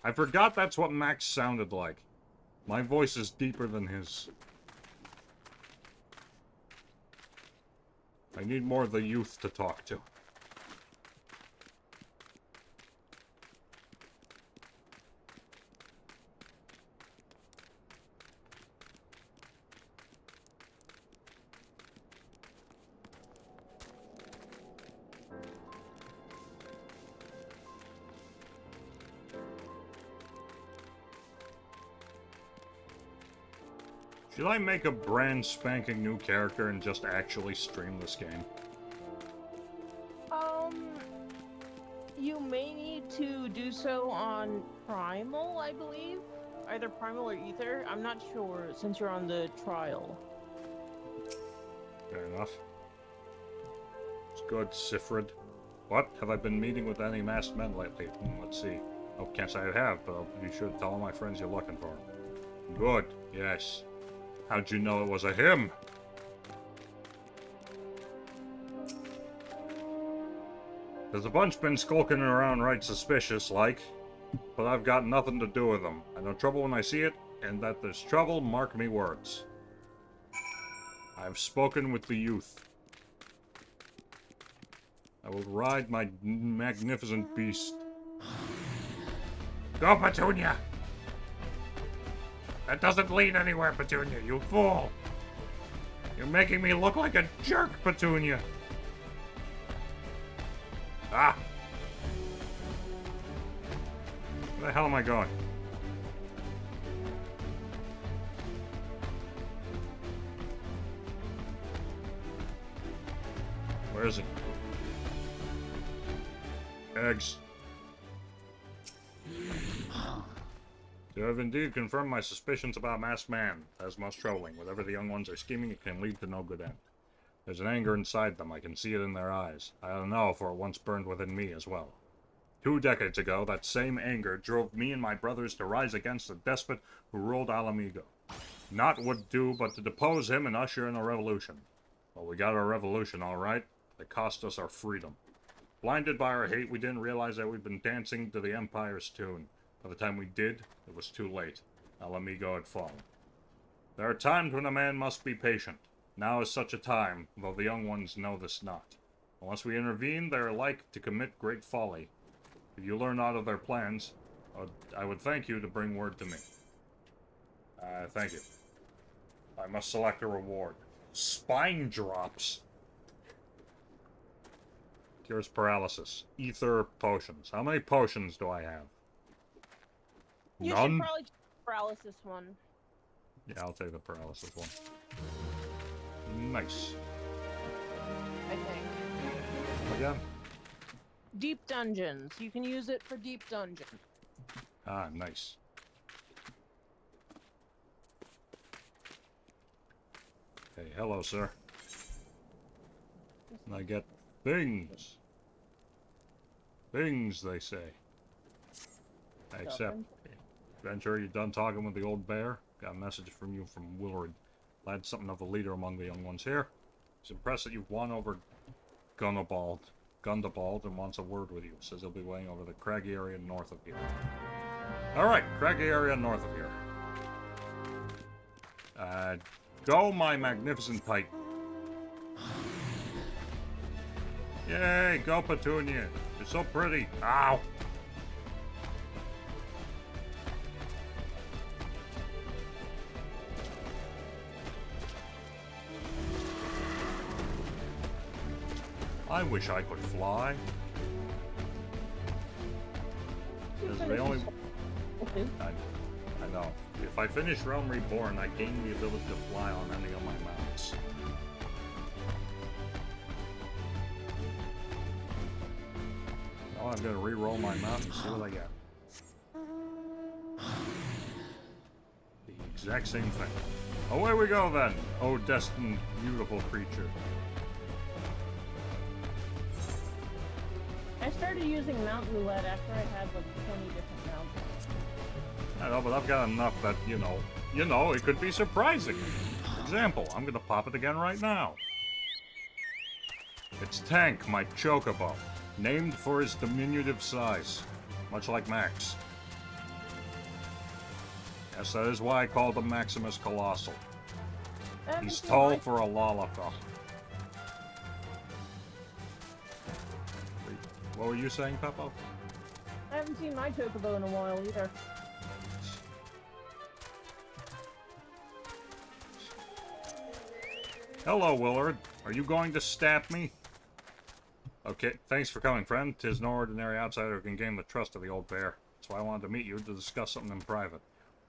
I forgot that's what Max sounded like. My voice is deeper than his. I need more of the youth to talk to. Should I make a brand spanking new character and just actually stream this game? You may need to do so on Primal, I believe. Either Primal or Ether. I'm not sure, since you're on the trial. Fair enough. It's good, Sifrid. What? Have I been meeting with any masked men lately? Let's see. Oh, can't say I have, but I'll be sure to tell all my friends you're looking for him. Good, yes. How'd you know it was a him? There's a bunch been skulking around right suspicious-like, but I've got nothing to do with them. I know trouble when I see it, and that there's trouble, mark me words. I've spoken with the youth. I will ride my magnificent beast. Go, Petunia! That doesn't lead anywhere, Petunia, you fool! You're making me look like a jerk, Petunia! Ah! Where the hell am I going? Where is he? Eggs. You have indeed confirmed my suspicions about Masked Man. That is most troubling. Whatever the young ones are scheming, it can lead to no good end. There's an anger inside them. I can see it in their eyes. I don't know, for it once burned within me as well. 2 decades ago, that same anger drove me and my brothers to rise against the despot who ruled Alamigo. Naught would do but to depose him and usher in a revolution. Well, we got our revolution, all right. It cost us our freedom. Blinded by our hate, we didn't realize that we'd been dancing to the Empire's tune. By the time we did, it was too late. Alamigo had fallen. There are times when a man must be patient. Now is such a time, though the young ones know this not. Unless we intervene, they are like to commit great folly. If you learn aught of their plans, I would thank you to bring word to me. Thank you. I must select a reward. Spine drops. Cures paralysis. Ether potions. How many potions do I have? You None? should probably take the paralysis one. Yeah, I'll take the paralysis one. Nice. I think. Again? Deep dungeons. You can use it for deep dungeons. Ah, nice. Hey, hello, sir. And I get things. Things, they say. I accept. Venture, you done talking with the old bear? Got a message from you from Willard. Lad, something of a leader among the young ones here. He's impressed that you've won over Gundabald, and wants a word with you. Says he'll be waiting over the craggy area north of here. Alright, craggy area north of here. Go, my magnificent Titan. Yay, go, Petunia. You're so pretty. Ow! I wish I could fly. This is the only... I know. If I finish Realm Reborn, I gain the ability to fly on any of my mounts. Now I'm gonna re-roll my mount and see what I get. The exact same thing. Away we go then, oh destined beautiful creature. I started using Mount Roulette after I had like 20 different mounts. I know, but I've got enough that, you know, it could be surprising. For example, I'm gonna pop it again right now. It's Tank, my chocobo, named for his diminutive size, much like Max. Yes, that is why I called him Maximus Colossal. He's tall for a lollipop. What were you saying, Peppo? I haven't seen my chocobo in a while either. Hello, Willard. Are you going to stab me? Okay, thanks for coming, friend. 'Tis no ordinary outsider who can gain the trust of the old bear. That's why I wanted to meet you to discuss something in private.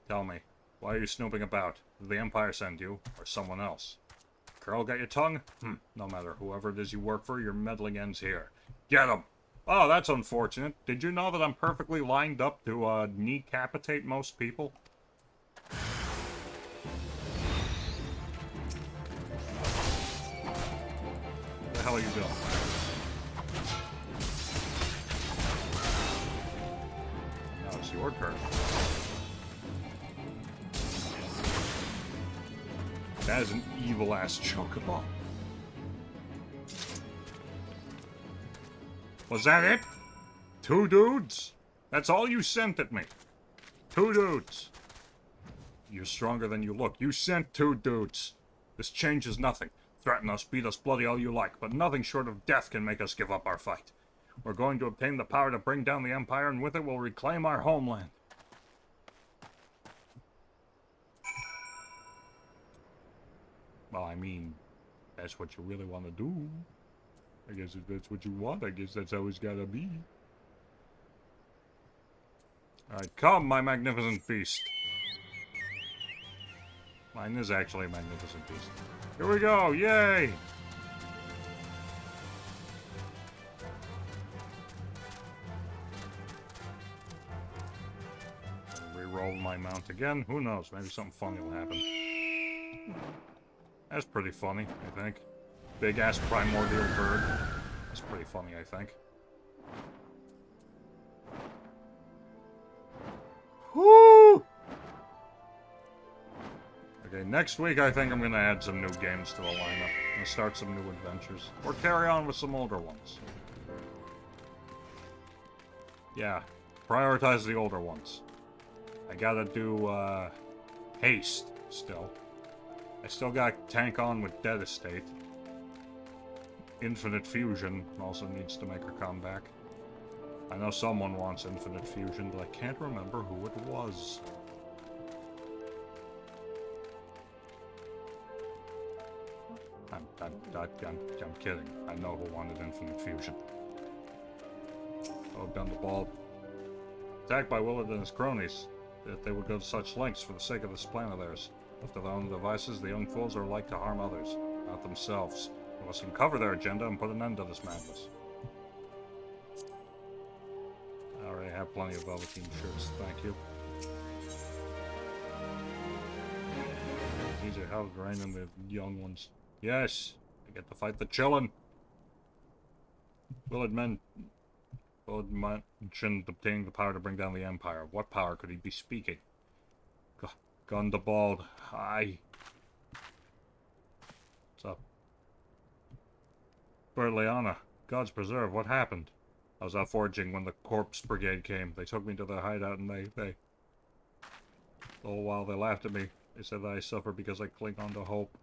Tell me, why are you snooping about? Did the Empire send you, or someone else? Curl got your tongue? No matter, whoever it is you work for, your meddling ends here. Get him! Oh, that's unfortunate. Did you know that I'm perfectly lined up to, kneecapitate most people? What the hell are you doing? Now it's your turn. That is an evil-ass chocobo. Was that it? 2 dudes? That's all you sent at me. 2 dudes. You're stronger than you look. You sent 2 dudes. This changes nothing. Threaten us, beat us bloody all you like, but nothing short of death can make us give up our fight. We're going to obtain the power to bring down the Empire, and with it we'll reclaim our homeland. Well, I mean, that's what you really want to do. I guess if that's what you want, I guess that's how it's gotta be. Alright, come, my magnificent beast. Mine is actually a magnificent beast. Here we go, yay! Reroll my mount again. Who knows, maybe something funny will happen. That's pretty funny, I think. Big-ass primordial bird. That's pretty funny, I think. Whoo! Okay, next week I think I'm gonna add some new games to the lineup. And start some new adventures. Or carry on with some older ones. Yeah, prioritize the older ones. I gotta do, Haste, still. I still got Tank on with Dead Estate. Infinite Fusion also needs to make her comeback. I know someone wants Infinite Fusion, but I can't remember who it was. I'm kidding. I know who wanted Infinite Fusion. Oh, Gundabald. Attacked by Willard and his cronies. That they would go to such lengths for the sake of this plan of theirs. Left to their own devices, the young fools are like to harm others, not themselves. We must uncover their agenda and put an end to this madness. I already have plenty of Velveteen shirts, thank you. Easier help raining the young ones. Yes, I get to fight the chillin'. Willard mentioned obtaining the power to bring down the Empire. What power could he be speaking? Gundabald. Hi. What's up? Berliana. God's preserve. What happened? I was out foraging when the corpse brigade came. They took me to their hideout and they... A little while they laughed at me. They said that I suffer because I cling on to hope.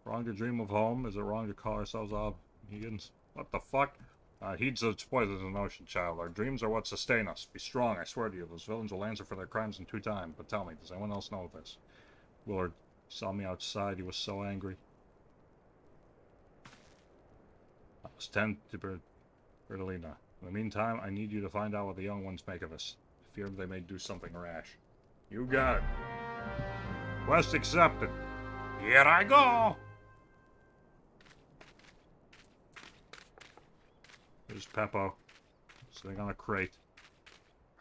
Wrong to dream of home? Is it wrong to call ourselves Higgins? What the fuck? Heeds of poison in the ocean, child. Our dreams are what sustain us. Be strong, I swear to you. Those villains will answer for their crimes in due time. But tell me, does anyone else know this? Willard saw me outside. He was so angry. I was 10 to Bertolina. In the meantime, I need you to find out what the young ones make of us. I fear they may do something rash. You got it. Quest accepted. Here I go! Here's Peppo, sitting on a crate,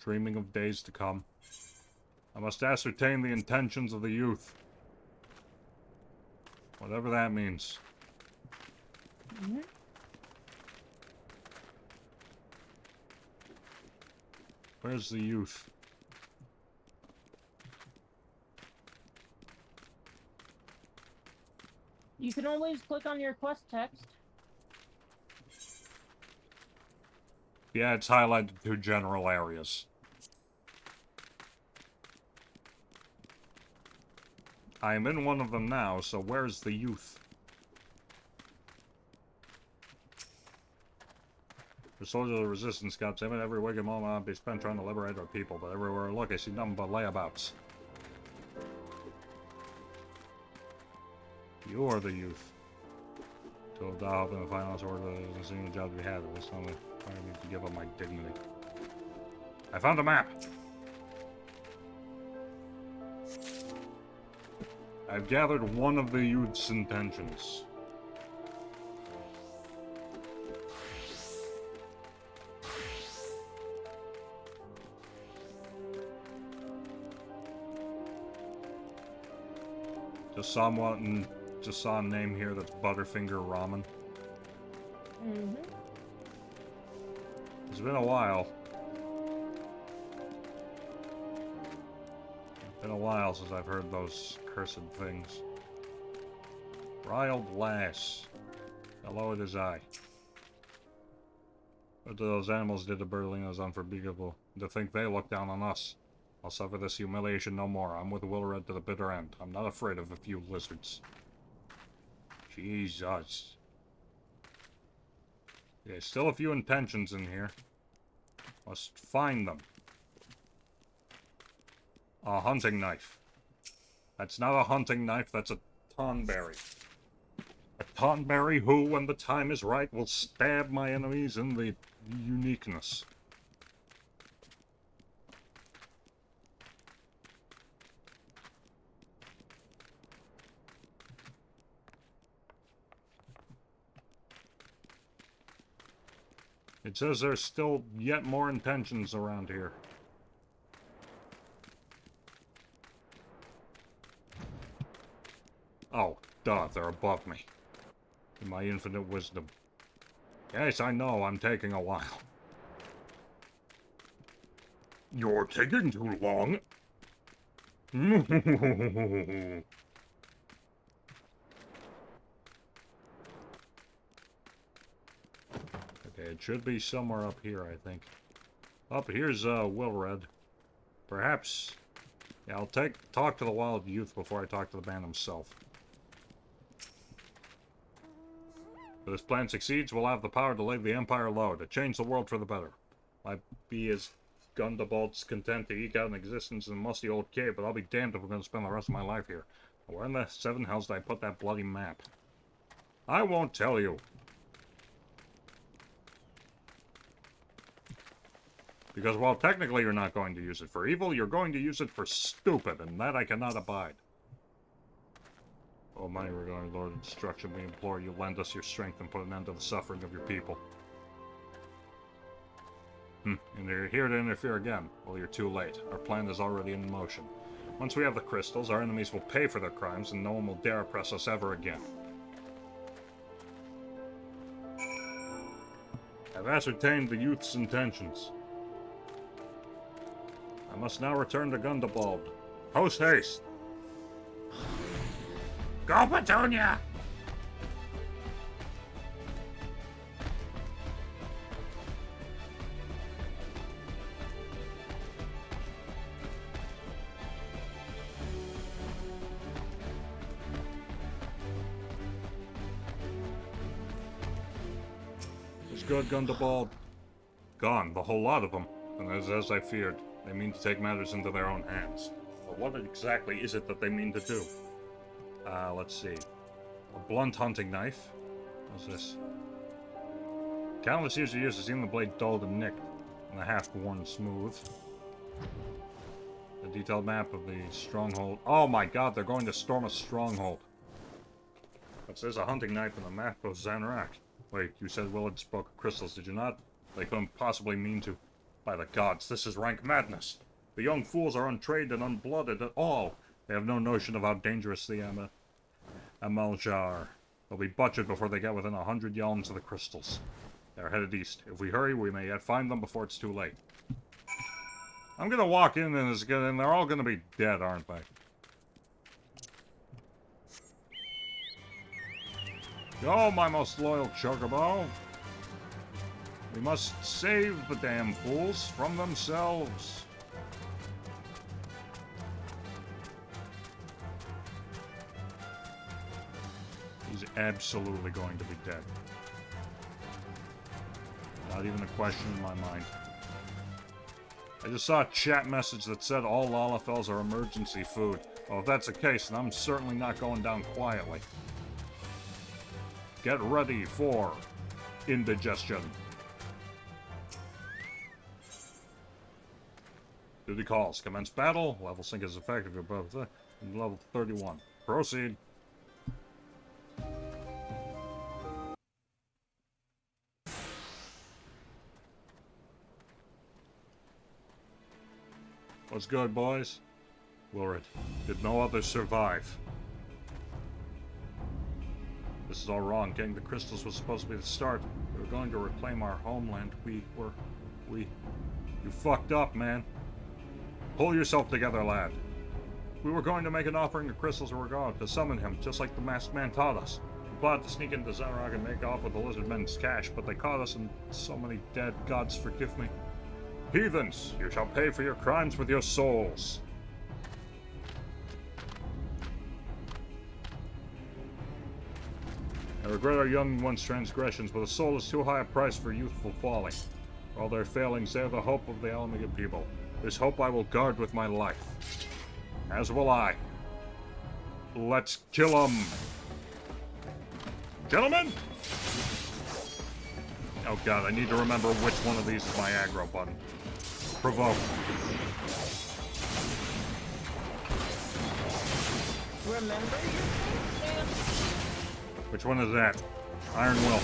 dreaming of days to come. I must ascertain the intentions of the youth. Whatever that means. Mm-hmm. Where's the youth? You can always click on your quest text. Yeah, it's highlighted to general areas. I am in one of them now, so where's the youth? The soldiers of the resistance, goddammit, every wicked moment I'll be spent trying to liberate our people, but everywhere I look I see nothing but layabouts. You are the youth. To die hoping to find out where the single job to be had. At this moment, I need to give up my dignity. I found a map! I've gathered one of the youth's intentions. Just saw a name here that's Butterfinger Ramen. Mm-hmm. It's been a while. Been a while since I've heard those cursed things. Riled lass. Hello, it is I. What those animals did to Berlin is unforgivable. To think they look down on us. I'll suffer this humiliation no more. I'm with Willred to the bitter end. I'm not afraid of a few lizards. Jesus. Okay, still a few intentions in here. Must find them. A hunting knife. That's not a hunting knife, that's a tonberry. A tonberry who, when the time is right, will stab my enemies in the uniqueness. It says there's still yet more intentions around here. Oh, duh, they're above me. In my infinite wisdom. Yes, I know, I'm taking a while. You're taking too long. Okay, it should be somewhere up here, I think. Up here's, Willred. Perhaps... Yeah, I'll talk to the wild youth before I talk to the man himself. If this plan succeeds, we'll have the power to lay the Empire low, to change the world for the better. Might be as Gundabald's content to eke out an existence in a musty old cave, but I'll be damned if we're going to spend the rest of my life here. Where in the seven hells did I put that bloody map? I won't tell you. Because while technically you're not going to use it for evil, you're going to use it for stupid, and that I cannot abide. Almighty regarding Lord of Destruction, we implore you, lend us your strength and put an end to the suffering of your people. And you're here to interfere again. Well, you're too late. Our plan is already in motion. Once we have the crystals, our enemies will pay for their crimes and no one will dare oppress us ever again. I've ascertained the youth's intentions. I must now return to Gundobald. Post haste! Go, Petunia! It's good, Gundobald. Gone, the whole lot of them. And as I feared, they mean to take matters into their own hands. But what exactly is it that they mean to do? Let's see. A blunt hunting knife. What's this? Countless years of use has seen the blade dulled and nicked, and the haft worn smooth. A detailed map of the stronghold. Oh my god, they're going to storm a stronghold. What's this? A hunting knife and a map of Zanrak. Wait, you said Willard spoke of crystals, did you not? They couldn't possibly mean to. By the gods, this is rank madness. The young fools are untrained and unblooded at all. They have no notion of how dangerous the Amaljar are. They'll be butchered before they get within 100 yalms of the crystals. They're headed east. If we hurry, we may yet find them before it's too late. I'm gonna walk in and they're all gonna be dead, aren't they? Go, my most loyal Chocobo! We must save the damn fools from themselves. He's absolutely going to be dead. Not even a question in my mind. I just saw a chat message that said all Lalafels are emergency food. Well, if that's the case, then I'm certainly not going down quietly. Get ready for indigestion. Duty calls. Commence battle. Level sync is effective above level 31. Proceed. What's good, boys? Willard, did no others survive? This is all wrong. Getting the crystals was supposed to be the start. We were going to reclaim our homeland. You fucked up, man. Pull yourself together, lad. We were going to make an offering of crystals to Regard to summon him, just like the masked man taught us. We plotted to sneak into Zanrak and make off with the lizard men's cash, but they caught us and so many dead. Gods forgive me. Heathens, you shall pay for your crimes with your souls. I regret our young ones' transgressions, but a soul is too high a price for youthful folly. For all their failings, they are the hope of the Alamiga people. This hope I will guard with my life. As will I. Let's kill 'em. Gentlemen! Oh god, I need to remember which one of these is my aggro button. Provoke. Remember your Sam? Which one is that? Iron Will.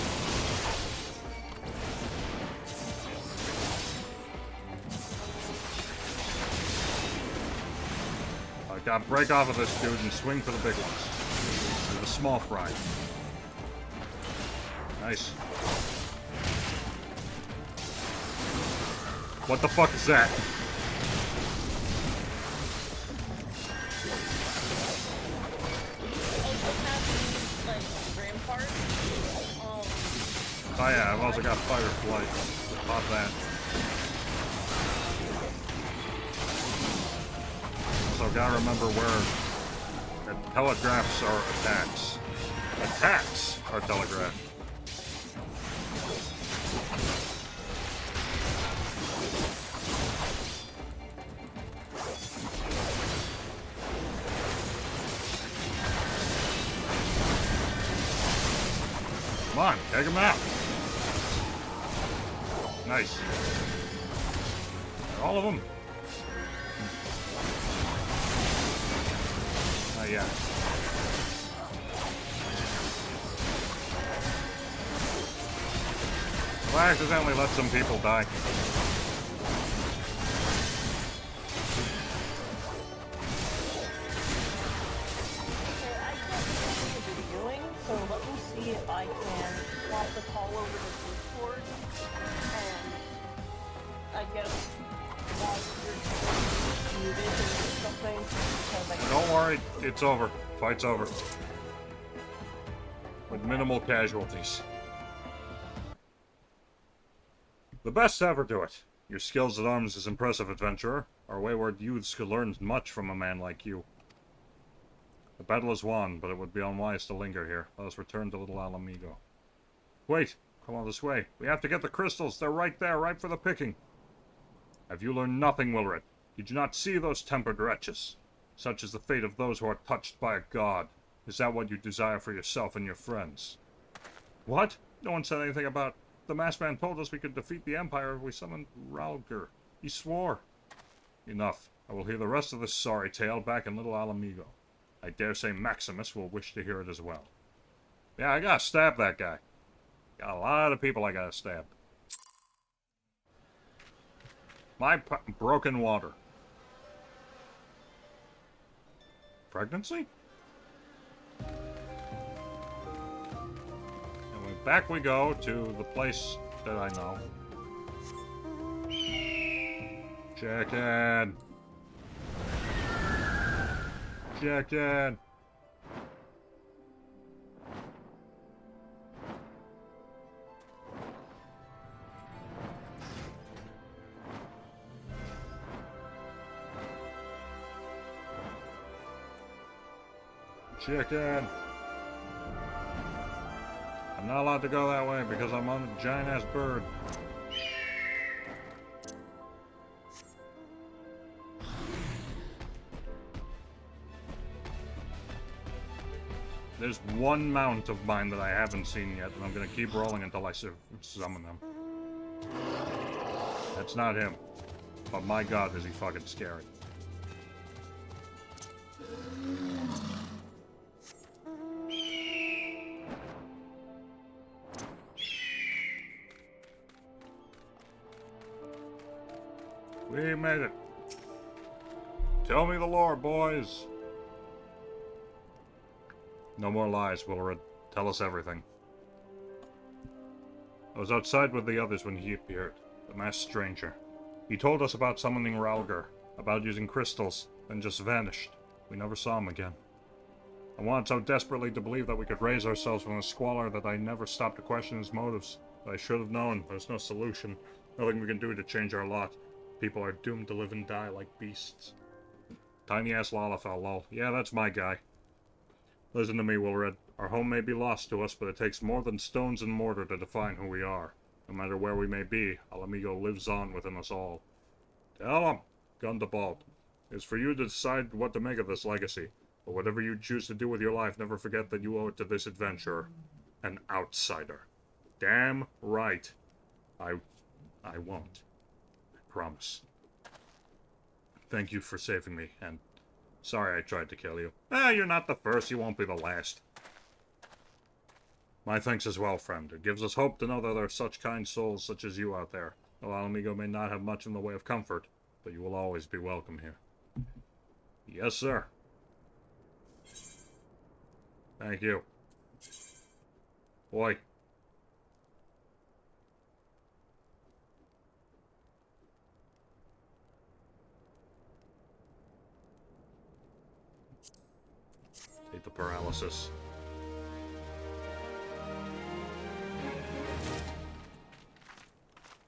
I gotta break off of this dude and swing for the big ones. Or the small fry. Nice. What the fuck is that? Oh yeah, I've also got Fireflight. Pop that. Also gotta remember where telegraphs are attacks. Attacks are telegraph. Come on, take him out. Nice. All of them? Not yet. Well, I accidentally let some people die. I guess, while you're muted or something, because I Don't worry, it's over. Fight's over. With minimal casualties. The best ever do it. Your skills at arms is impressive, adventurer. Our wayward youths could learn much from a man like you. The battle is won, but it would be unwise to linger here. Let us return to Little Alamigo. Wait! Come on this way. We have to get the crystals. They're right there, ripe for the picking. Have you learned nothing, Wilred? Did you not see those tempered wretches? Such is the fate of those who are touched by a god. Is that what you desire for yourself and your friends? What? No one said anything about... The masked man told us we could defeat the Empire if we summoned Ralger. He swore. Enough. I will hear the rest of this sorry tale back in Little Alamigo. I dare say Maximus will wish to hear it as well. Yeah, I gotta stab that guy. Got a lot of people I gotta stab. My broken water. Pregnancy? Anyway, back we go to the place that I know. Check in. Check in. Chicken. I'm not allowed to go that way because I'm on a giant-ass bird. There's one mount of mine that I haven't seen yet, and I'm gonna keep rolling until I summon them. That's not him. But my god, is he fucking scary. We made it. Tell me the lore, boys. No more lies, Wilred. Tell us everything. I was outside with the others when he appeared, the masked stranger. He told us about summoning Ralger, about using crystals, then just vanished. We never saw him again. I wanted so desperately to believe that we could raise ourselves from the squalor that I never stopped to question his motives. But I should have known. There's no solution. Nothing we can do to change our lot. People are doomed to live and die like beasts. Tiny-ass Lalafell, lol. Yeah, that's my guy. Listen to me, Wilred. Our home may be lost to us, but it takes more than stones and mortar to define who we are. No matter where we may be, Alamigo lives on within us all. Tell him, Gundabald. It's for you to decide what to make of this legacy. But whatever you choose to do with your life, never forget that you owe it to this adventurer. An outsider. Damn right. I won't. I promise. Thank you for saving me, and sorry I tried to kill you. You're not the first, you won't be the last. My thanks as well, friend. It gives us hope to know that there are such kind souls such as you out there. El Alamigo may not have much in the way of comfort, but you will always be welcome here. Yes, sir. Thank you. Boy. Take the paralysis.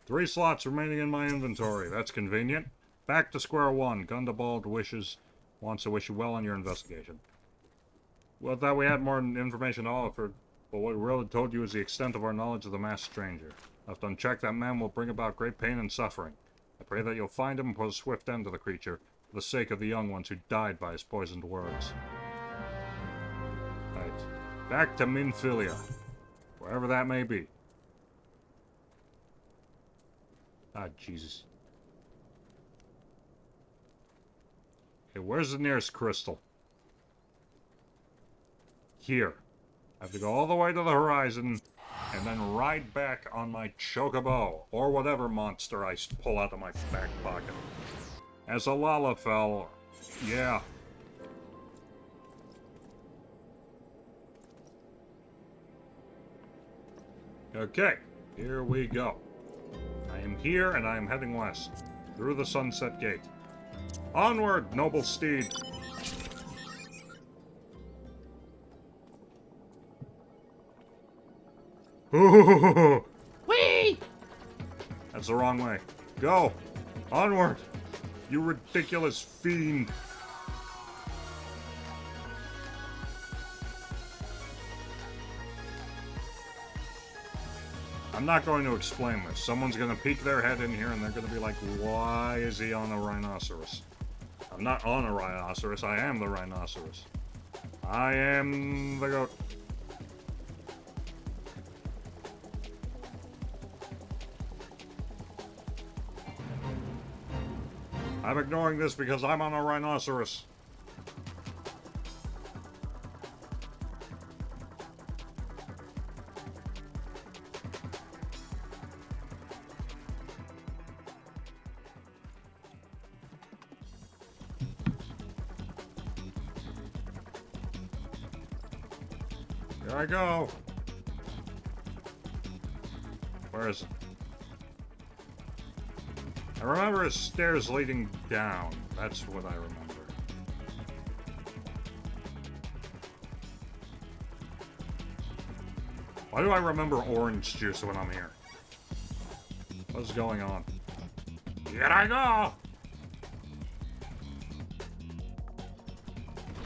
Three slots remaining in my inventory. That's convenient. Back to square one. Gundabald wants to wish you well on your investigation. Well, thought we had more information to offer, but what we really told you is the extent of our knowledge of the masked stranger. Left unchecked, that man will bring about great pain and suffering. I pray that you'll find him and put a swift end to the creature, for the sake of the young ones who died by his poisoned words. Right. Back to Minfilia. Wherever that may be. Ah, Jesus. Okay, where's the nearest crystal? Here. I have to go all the way to the horizon, and then ride back on my chocobo, or whatever monster I pull out of my back pocket. As a Lalafell, yeah. Okay, here we go. I am here, and I am heading west, through the Sunset Gate. Onward, noble steed! Ooh, Whee! that's the wrong way. Go! Onward! You ridiculous fiend! I'm not going to explain this. Someone's gonna peek their head in here and they're gonna be like, why is he on a rhinoceros? I'm not on a rhinoceros, I am the rhinoceros. I am the goat. I'm ignoring this because I'm on a rhinoceros. Here I go. Where is it? I remember his stairs leading down. That's what I remember. Why do I remember orange juice when I'm here? What's going on? Here I go!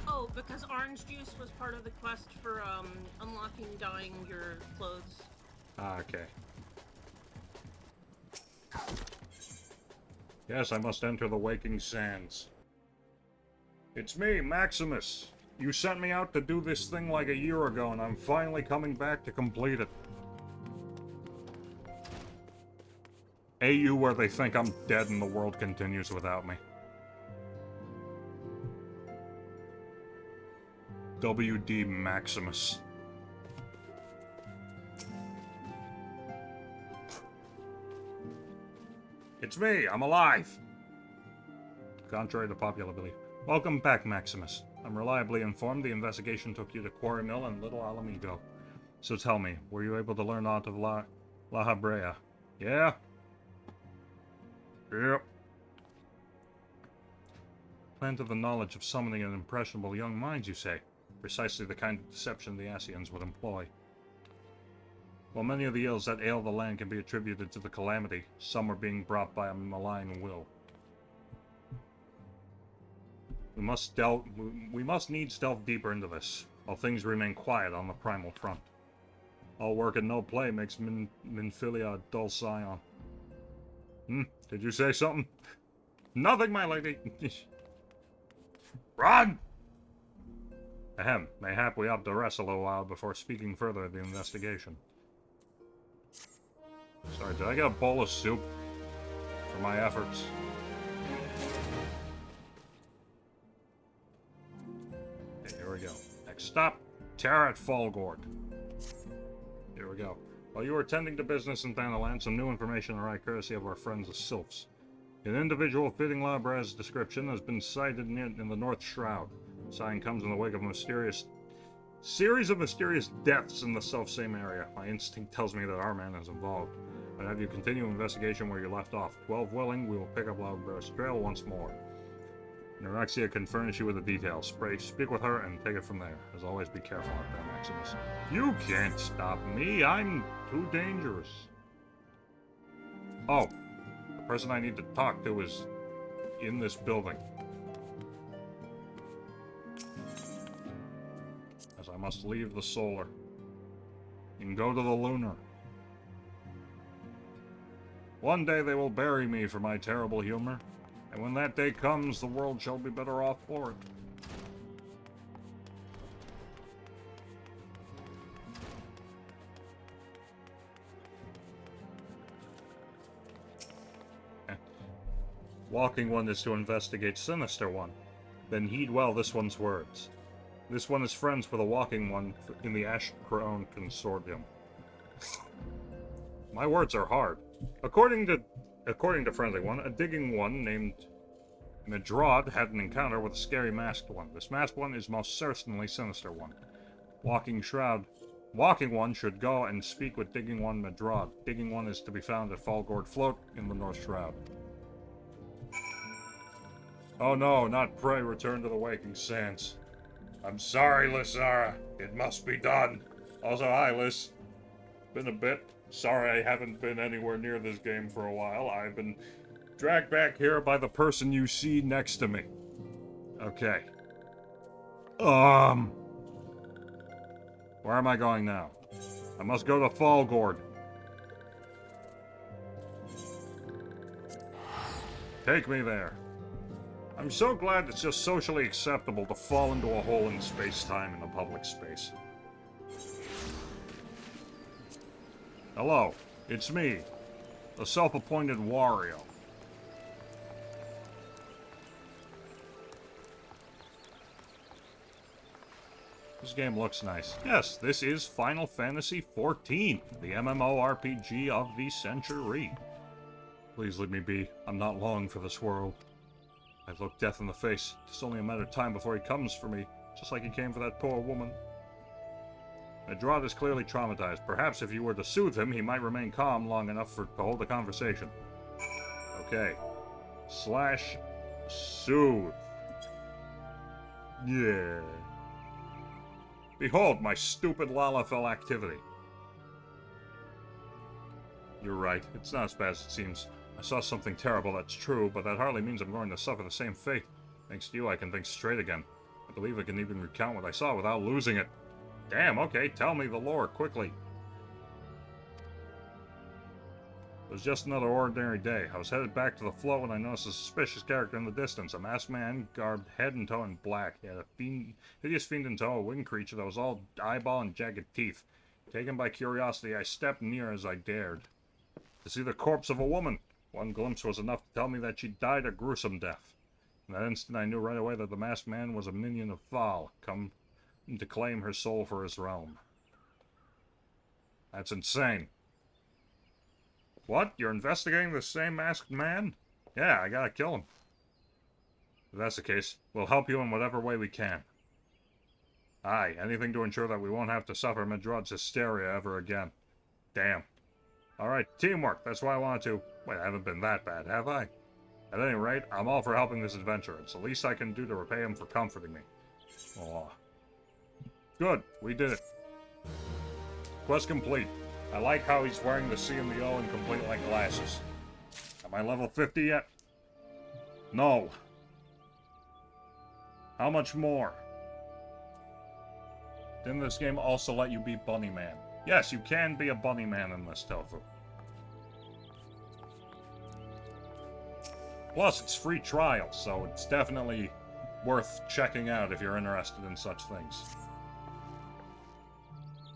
Oh, because orange juice was part of the quest for unlocking dyeing your clothes. Ah, okay. Yes, I must enter the waking sands. It's me, Maximus. You sent me out to do this thing like a year ago, and I'm finally coming back to complete it. AU where they think I'm dead and the world continues without me. WD Maximus. It's me, I'm alive! Contrary to popular belief. Welcome back, Maximus. I'm reliably informed the investigation took you to Quarry Mill and Little Alamego. So tell me, were you able to learn aught of La Habrea? Yeah? Yep. Plan to the knowledge of summoning an impressionable young minds, you say? Precisely the kind of deception the Asians would employ. While many of the ills that ail the land can be attributed to the calamity, some are being brought by a malign will. We must needs delve deeper into this, while things remain quiet on the primal front. All work and no play makes Minfilia a dull scion. Did you say something? Nothing, my lady! Run! Ahem, mayhap we ought to rest a little while before speaking further of the investigation. Sorry, did I get a bowl of soup for my efforts? Okay, here we go. Next stop, Terra at Falgord. Here we go. While you were attending to business in Thanalan, some new information arrived courtesy of our friends the Sylphs. An individual fitting Labra's description has been sighted in the North Shroud. The sign comes in the wake of a series of mysterious deaths in the self-same area. My instinct tells me that our man is involved. I'd have you continue investigation where you left off. 12 willing, we will pick up Labra's trail once more. Neurexia can furnish you with the details. Speak with her and take it from there. As always, be careful out there, Maximus. You can't stop me. I'm too dangerous. Oh, the person I need to talk to is in this building. As I must leave the solar and go to the lunar. One day they will bury me for my terrible humor, and when that day comes, the world shall be better off for it. Walking One is to investigate Sinister One. Then heed well this one's words. This one is friends with a Walking One in the Ashcrone Consortium. My words are hard. According to Friendly One, a digging one named Midrad had an encounter with a scary masked one. This masked one is most certainly Sinister One. Walking Shroud Walking One should go and speak with Digging One Medrad. Digging One is to be found at Fallgourd Float in the North Shroud. Oh no, not pray, return to the waking sands. I'm sorry, Lysara. It must be done. Also, hi, Lys. Been a bit. Sorry I haven't been anywhere near this game for a while. I've been dragged back here by the person you see next to me. Okay. Where am I going now? I must go to Fallgourd. Take me there. I'm so glad it's just socially acceptable to fall into a hole in space-time in a public space. Hello, it's me, the self-appointed Wario. This game looks nice. Yes, this is Final Fantasy XIV, the MMORPG of the century. Please let me be. I'm not long for this world. I've looked death in the face. It's only a matter of time before he comes for me, just like he came for that poor woman. Medrad is clearly traumatized. Perhaps if you were to soothe him, he might remain calm long enough to hold a conversation. Okay. /soothe. Yeah. Behold, my stupid Lalafell activity. You're right. It's not as bad as it seems. I saw something terrible, that's true, but that hardly means I'm going to suffer the same fate. Thanks to you, I can think straight again. I believe I can even recount what I saw without losing it. Damn, okay, tell me the lore, quickly. It was just another ordinary day. I was headed back to the float when I noticed a suspicious character in the distance. A masked man, garbed head and toe in black. He had a hideous fiend in tow, a winged creature that was all eyeball and jagged teeth. Taken by curiosity, I stepped near as I dared. To see the corpse of a woman. One glimpse was enough to tell me that she died a gruesome death. In that instant, I knew right away that the masked man was a minion of Thal, come to claim her soul for his realm. That's insane. What? You're investigating the same masked man? Yeah, I gotta kill him. If that's the case, we'll help you in whatever way we can. Aye, anything to ensure that we won't have to suffer Medrad's hysteria ever again. Damn. Alright, teamwork, that's why I wanted to... Wait, I haven't been that bad, have I? At any rate, I'm all for helping this adventurer. It's the least I can do to repay him for comforting me. Aw. Good, we did it. Quest complete. I like how he's wearing the C and the O in complete-like glasses. Am I level 50 yet? No. How much more? Didn't this game also let you be Bunny Man? Yes, you can be a Bunny Man in this, Tofu. Plus, it's free trial, so it's definitely worth checking out if you're interested in such things.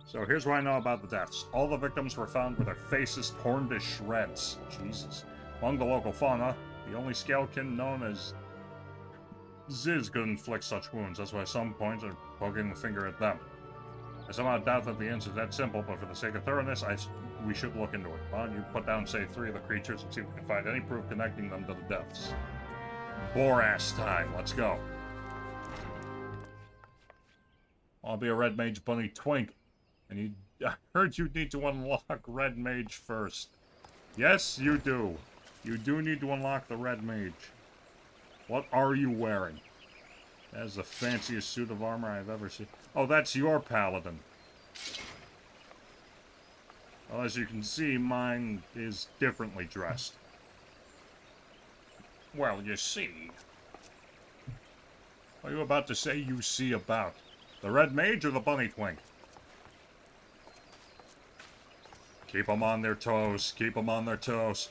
So here's what I know about the deaths. All the victims were found with their faces torn to shreds. Jesus. Among the local fauna, the only scalekin known as Ziz could inflict such wounds. That's why some points are poking the finger at them. I somehow doubt that the answer is that simple, but for the sake of thoroughness, we should look into it. Why don't you put down, say, 3 of the creatures and see if we can find any proof connecting them to the deaths. Bore-ass time. Let's go. I'll be a Red Mage Bunny Twink. And I heard you need to unlock Red Mage first. Yes, you do. You do need to unlock the Red Mage. What are you wearing? That is the fanciest suit of armor I've ever seen. Oh, that's your paladin. Well, as you can see, mine is differently dressed. Well, you see. What are you about to say you see about? The Red Mage or the Bunny Twink? Keep them on their toes. Keep them on their toes.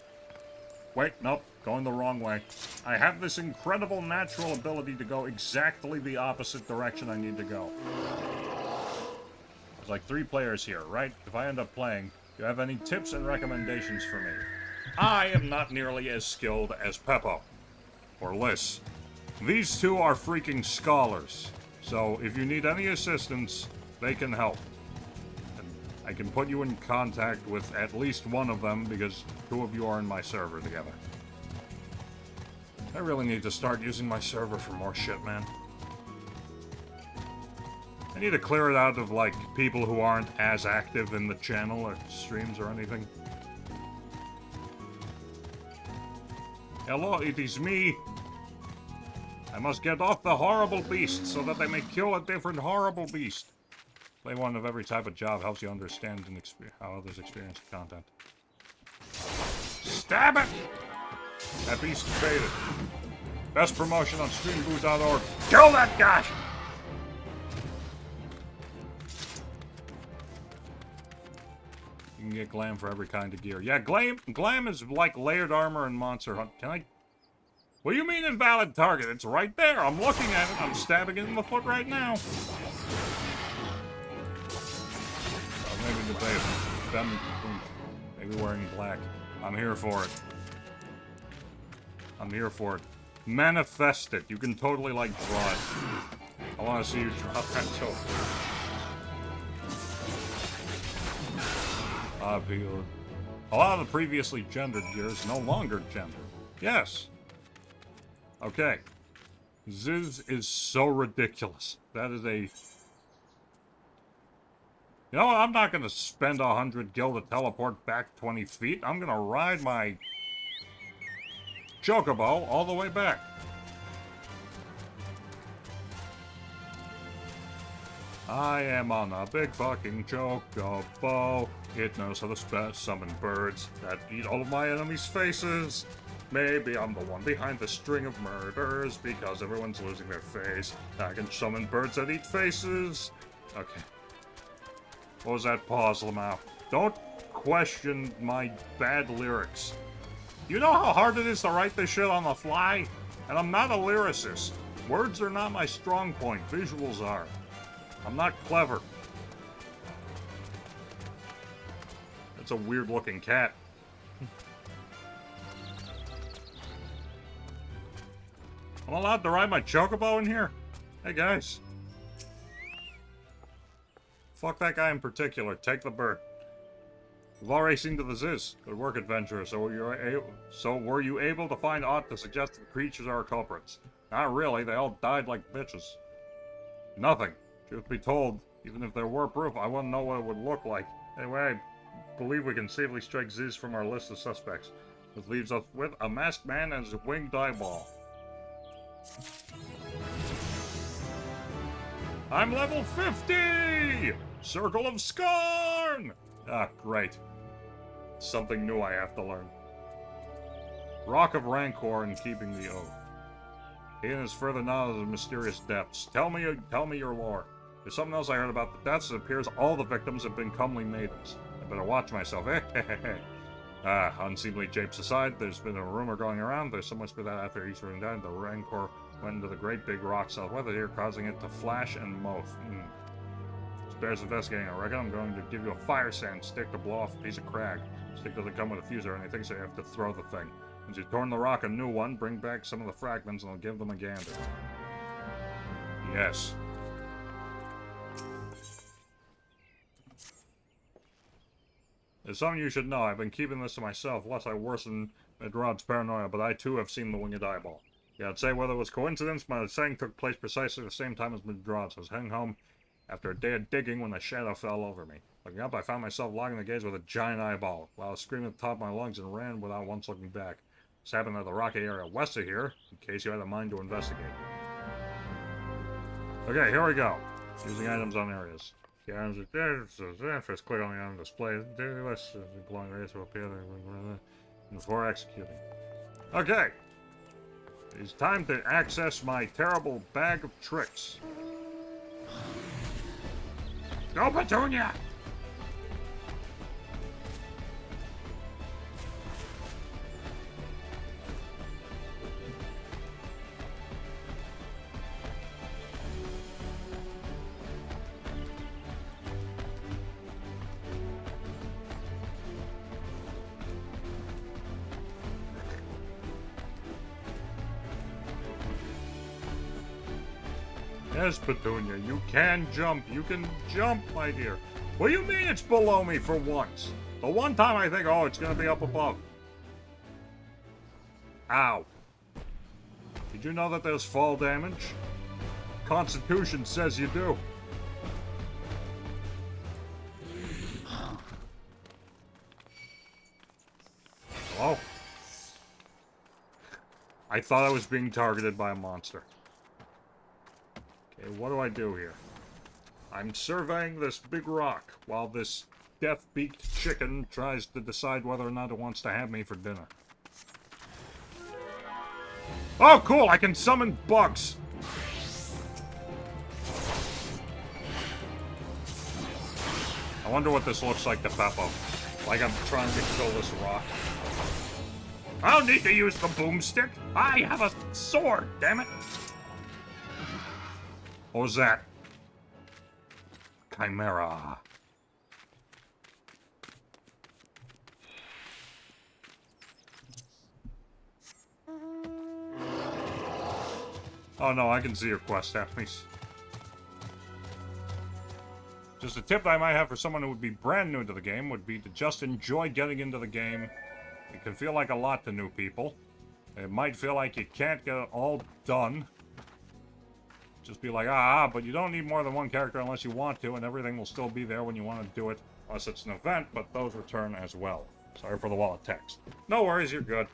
Wait, nope. Going the wrong way. I have this incredible natural ability to go exactly the opposite direction I need to go. There's like 3 players here, right? If I end up playing, do you have any tips and recommendations for me? I am not nearly as skilled as Peppo. Or Lys. These 2 are freaking scholars. So if you need any assistance, they can help. I can put you in contact with at least one of them because 2 of you are in my server together. I really need to start using my server for more shit, man. I need to clear it out of, like, people who aren't as active in the channel or streams or anything. Hello, it is me. I must get off the horrible beast so that I may kill a different horrible beast. Play one of every type of job helps you understand and how others experience the content. Stab it! That beast faded. Best promotion on streamboo.org. Kill that guy! You can get glam for every kind of gear. Yeah, glam is like layered armor and Monster Hunt. Can I... What do you mean invalid target? It's right there. I'm looking at it. I'm stabbing it in the foot right now. Oh, maybe the babe. Maybe wearing black. I'm here for it. I'm here for it. Manifest it. You can totally, like, draw it. I want to see you drop that toe. A lot of the previously gendered gear is no longer gendered. Yes. Okay. Ziz is so ridiculous. That is a... You know what? I'm not going to spend 100 gil to teleport back 20 feet. I'm going to ride my chocobo all the way back. I am on a big fucking chocobo. It knows how to summon birds that eat all of my enemies' faces. Maybe I'm the one behind the string of murders because everyone's losing their face. I can summon birds that eat faces. Okay. What was that pause, Lamau? Don't question my bad lyrics. You know how hard it is to write this shit on the fly? And I'm not a lyricist. Words are not my strong point. Visuals are. I'm not clever. That's a weird-looking cat. I'm allowed to ride my chocobo in here? Hey, guys. Fuck that guy in particular. Take the bird. We've already seen to the Ziz. Good work, adventurer. So were you able to find aught to suggest that the creatures are culprits? Not really. They all died like bitches. Nothing. Truth be told, even if there were proof, I wouldn't know what it would look like. Anyway, I believe we can safely strike Ziz from our list of suspects. This leaves us with a masked man and his winged eyeball. I'm level 50! Circle of Scorn! Ah, great. Something new I have to learn. Rock of Rancor and keeping the oath. Ian is further knowledge of the mysterious depths. Tell me your lore. There's something else I heard about the deaths. It appears all the victims have been comely maidens. I better watch myself. Unseemly japes aside, there's been a rumor going around. There's so much for that after Eastern died. The Rancor went into the great big rock southwest here, causing it to flash and moth. It bears investigating. I reckon I'm going to give you a fire sand stick to blow off a piece of crag. Stick doesn't come with a fuse or anything, so you have to throw the thing. Once you've torn the rock a new one, bring back some of the fragments and I'll give them a gander. Yes. There's something you should know. I've been keeping this to myself, lest I worsen Medrod's paranoia, but I too have seen the winged eyeball. Yeah, I'd say whether it was coincidence, but the saying took place precisely the same time as Medrod's. I was heading home after a day of digging when a shadow fell over me. Looking up, I found myself logging the gaze with a giant eyeball, while I was screaming at the top of my lungs and ran without once looking back. This happened at the rocky area west of here, in case you had a mind to investigate. Okay, here we go. Using items on areas. The items are there. First click on the item display. Let's glowing rays will appear before executing. Okay. It's time to access my terrible bag of tricks. Go, Petunia! Yes, Petunia, you can jump. You can jump, my dear. What do you mean it's below me for once? The one time I think, oh, it's going to be up above. Ow. Did you know that there's fall damage? Constitution says you do. Hello? I thought I was being targeted by a monster. Okay, what do I do here? I'm surveying this big rock while this death-beaked chicken tries to decide whether or not it wants to have me for dinner. Oh, cool! I can summon bugs! I wonder what this looks like to Peppo. Like I'm trying to kill this rock. I don't need to use the boomstick. I have a sword, damn it. What was that? Chimera. Oh no, I can see your quest enemies. Just a tip I might have for someone who would be brand new to the game would be to just enjoy getting into the game. It can feel like a lot to new people. It might feel like you can't get it all done. Just be like, but you don't need more than one character unless you want to, and everything will still be there when you want to do it. Unless it's an event, but those return as well. Sorry for the wall of text. No worries, you're good.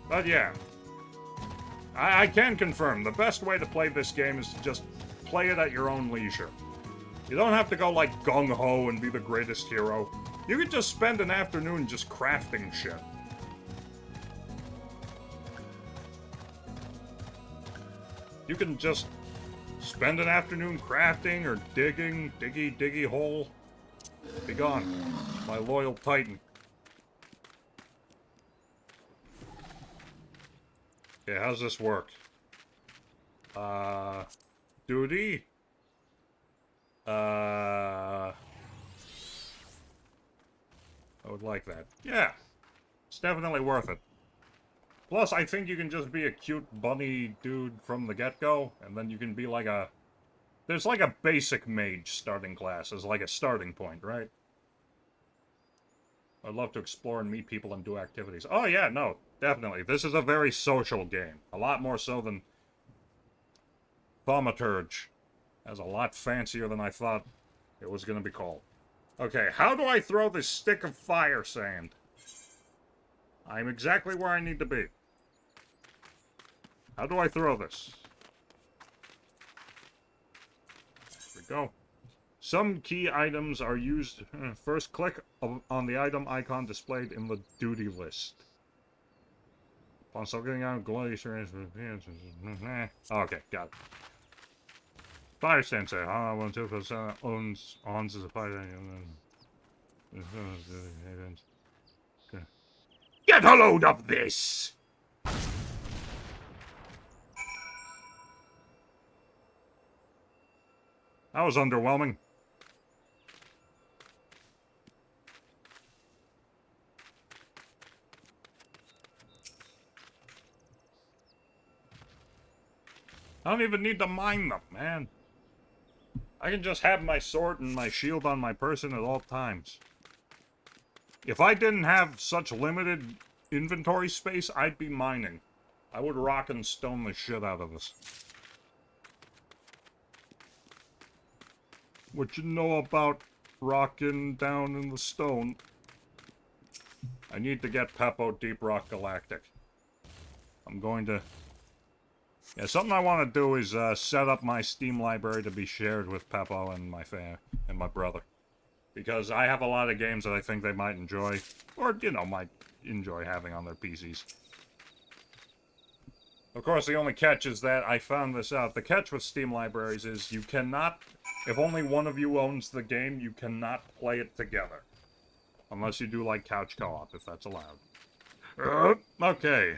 But yeah. I can confirm, the best way to play this game is to just play it at your own leisure. You don't have to go like gung-ho and be the greatest hero. You could just spend an afternoon just crafting shit. You can just spend an afternoon crafting or digging, diggy hole. Be gone, my loyal titan. Okay, how's this work? Duty? I would like that. Yeah. It's definitely worth it. Plus, I think you can just be a cute bunny dude from the get-go, and then you can be like a... There's like a basic mage starting class as like a starting point, right? I'd love to explore and meet people and do activities. Oh yeah, no, definitely. This is a very social game. A lot more so than Thaumaturge. That's a lot fancier than I thought it was going to be called. Okay, how do I throw this stick of fire sand? I'm exactly where I need to be. How do I throw this? There we go. Some key items are used... First, click on the item icon displayed in the duty list. Upon selecting out glacier... Okay, got it. Fire sensor. 1-2% owns as a fire... Get a load of this! That was underwhelming. I don't even need to mine them, man. I can just have my sword and my shield on my person at all times. If I didn't have such limited inventory space, I'd be mining. I would rock and stone the shit out of this. What you know about rocking down in the stone? I need to get Peppo Deep Rock Galactic. I'm going to... Yeah, something I want to do is set up my Steam library to be shared with Peppo and my brother. Because I have a lot of games that I think they might enjoy, or, you know, might enjoy having on their PCs. Of course, the only catch is that I found this out. The catch with Steam libraries is you cannot, if only one of you owns the game, you cannot play it together. Unless you do, like, couch co-op, if that's allowed. Okay.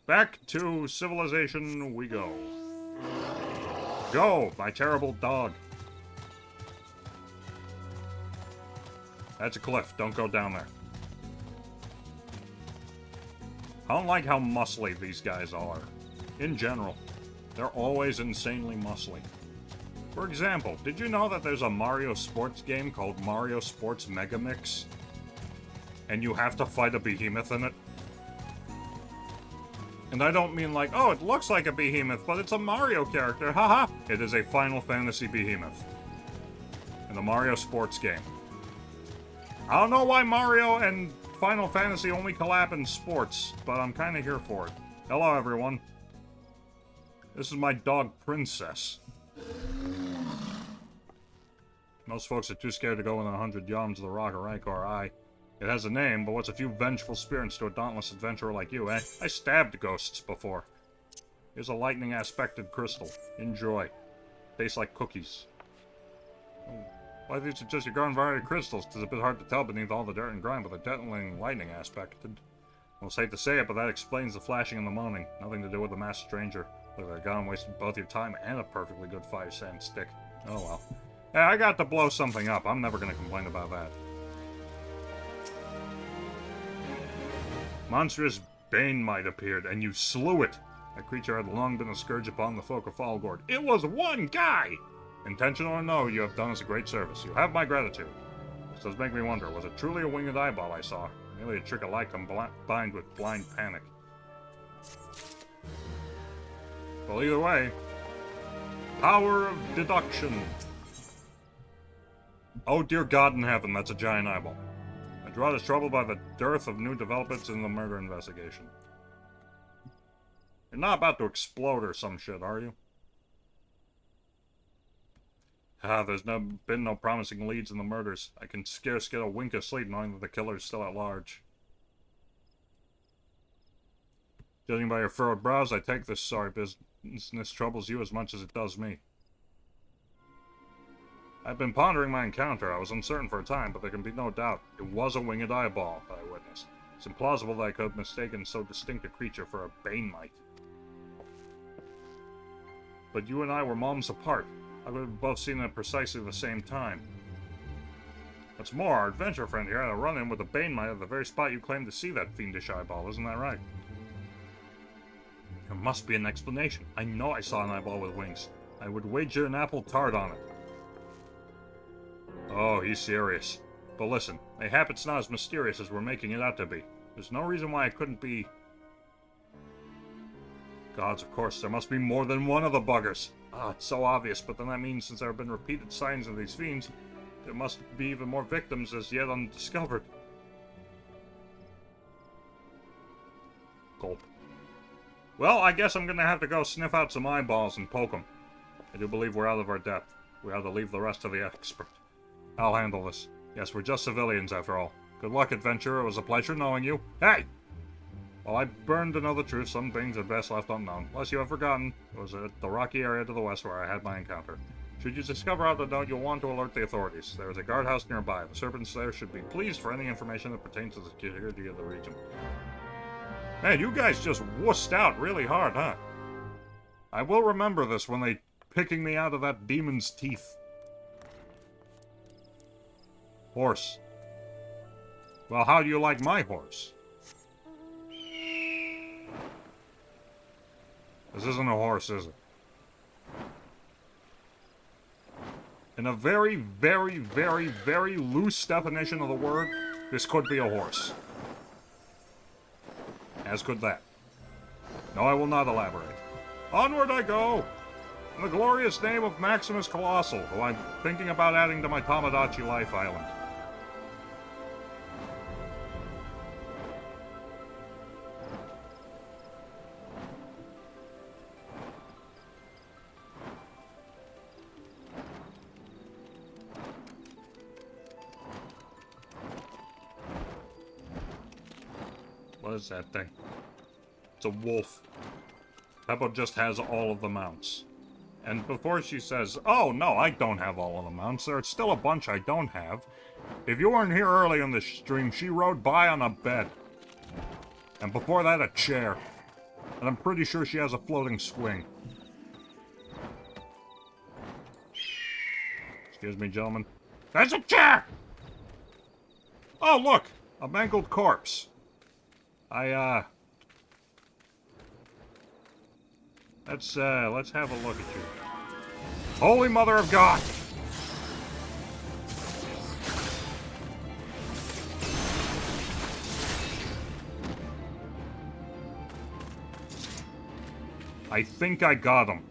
Back to civilization we go. Go, my terrible dog. That's a cliff. Don't go down there. I don't like how muscly these guys are. In general. They're always insanely muscly. For example, did you know that there's a Mario sports game called Mario Sports Mega Mix? And you have to fight a behemoth in it? And I don't mean like, oh, it looks like a behemoth, but it's a Mario character, haha! It is a Final Fantasy behemoth. In the Mario sports game. I don't know why Mario and Final Fantasy only collab in sports, but I'm kinda here for it. Hello, everyone. This is my dog, Princess. Most folks are too scared to go in 100 yards of the rock or Rancor Eye. It has a name, but what's a few vengeful spirits to a dauntless adventurer like you, eh? I stabbed ghosts before. Here's a lightning-aspected crystal. Enjoy. Tastes like cookies. Oh. Why these are just your garden variety crystals? It's a bit hard to tell beneath all the dirt and grime, but they're definitely lightning aspected. Well, it's hate to say it, but that explains the flashing and the moaning. Nothing to do with the masked stranger. Look, they're gone, wasted both your time and a perfectly good 5-cent stick. Oh well. Hey, I got to blow something up. I'm never gonna complain about that. Monstrous Banemite appeared, and you slew it. That creature had long been a scourge upon the folk of Falgord. It was one guy! Intentional or no, you have done us a great service. You have my gratitude. This does make me wonder, was it truly a winged eyeball I saw? Merely a trick of light combined with blind panic. Well, either way, power of deduction. Oh dear God in heaven, that's a giant eyeball. I draw as troubled by the dearth of new developments in the murder investigation. You're not about to explode or some shit, are you? There's been no promising leads in the murders. I can scarce get a wink of sleep knowing that the killer's still at large. Judging by your furrowed brows, I take this sorry business troubles you as much as it does me. I've been pondering my encounter. I was uncertain for a time, but there can be no doubt. It was a winged eyeball that I witnessed. It's implausible that I could have mistaken so distinct a creature for a Banemite. But you and I were moments apart. I would have both seen it at precisely the same time. What's more, our adventure friend here had a run-in with a Banemite at the very spot you claimed to see that fiendish eyeball, isn't that right? There must be an explanation. I know I saw an eyeball with wings. I would wager an apple tart on it. Oh, he's serious. But listen, mayhap it's not as mysterious as we're making it out to be. There's no reason why it couldn't be... Gods, of course, there must be more than one of the buggers. Ah, it's so obvious, but then that means since there have been repeated sightings of these fiends, there must be even more victims as yet undiscovered. Gulp. Well, I guess I'm gonna have to go sniff out some eyeballs and poke them. I do believe we're out of our depth. We ought to leave the rest to the expert. I'll handle this. Yes, we're just civilians after all. Good luck, adventurer. It was a pleasure knowing you. Hey! While I burn to know the truth, some things are best left unknown. Unless you have forgotten, it was at the rocky area to the west where I had my encounter. Should you discover out the note, you'll want to alert the authorities. There is a guardhouse nearby. The servants there should be pleased for any information that pertains to the security of the region. Man, you guys just wussed out really hard, huh? I will remember this when they picking me out of that demon's teeth. Horse. Well, how do you like my horse? This isn't a horse, is it? In a very, very, very, very loose definition of the word, this could be a horse. As could that. No, I will not elaborate. Onward I go! In the glorious name of Maximus Colossal, who I'm thinking about adding to my Tamagotchi Life Island. What is that thing? It's a wolf. Peppo just has all of the mounts. And before she says, oh, no, I don't have all of the mounts, there's still a bunch I don't have. If you weren't here early in the stream, she rode by on a bed. And before that, a chair. And I'm pretty sure she has a floating swing. Excuse me, gentlemen. There's a chair! Oh, look! A mangled corpse. Let's have a look at you. Holy Mother of God! I think I got him.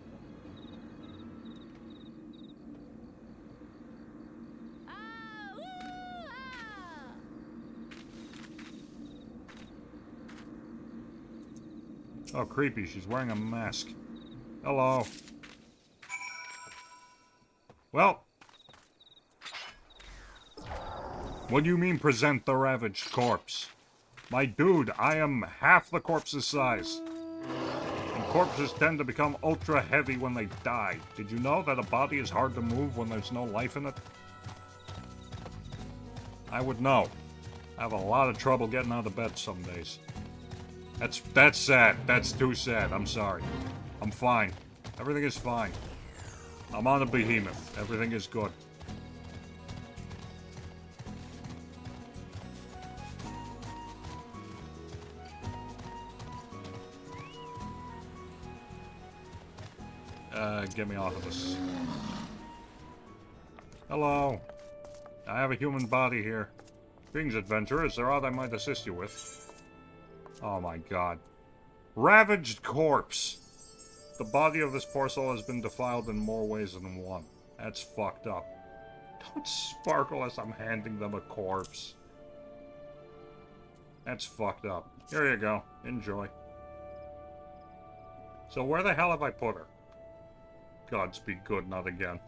Oh, creepy. She's wearing a mask. Hello. Well. What do you mean present the ravaged corpse? My dude, I am half the corpse's size. And corpses tend to become ultra heavy when they die. Did you know that a body is hard to move when there's no life in it? I would know. I have a lot of trouble getting out of bed some days. That's sad. That's too sad. I'm sorry. I'm fine. Everything is fine. I'm on a behemoth. Everything is good. Get me off of this. Hello. I have a human body here. Greetings, adventurer. Is there aught I might assist you with? Oh my god. Ravaged corpse. The body of this poor soul has been defiled in more ways than one. That's fucked up. Don't sparkle as I'm handing them a corpse. That's fucked up. Here you go. Enjoy. So where the hell have I put her? Godspeed good, not again.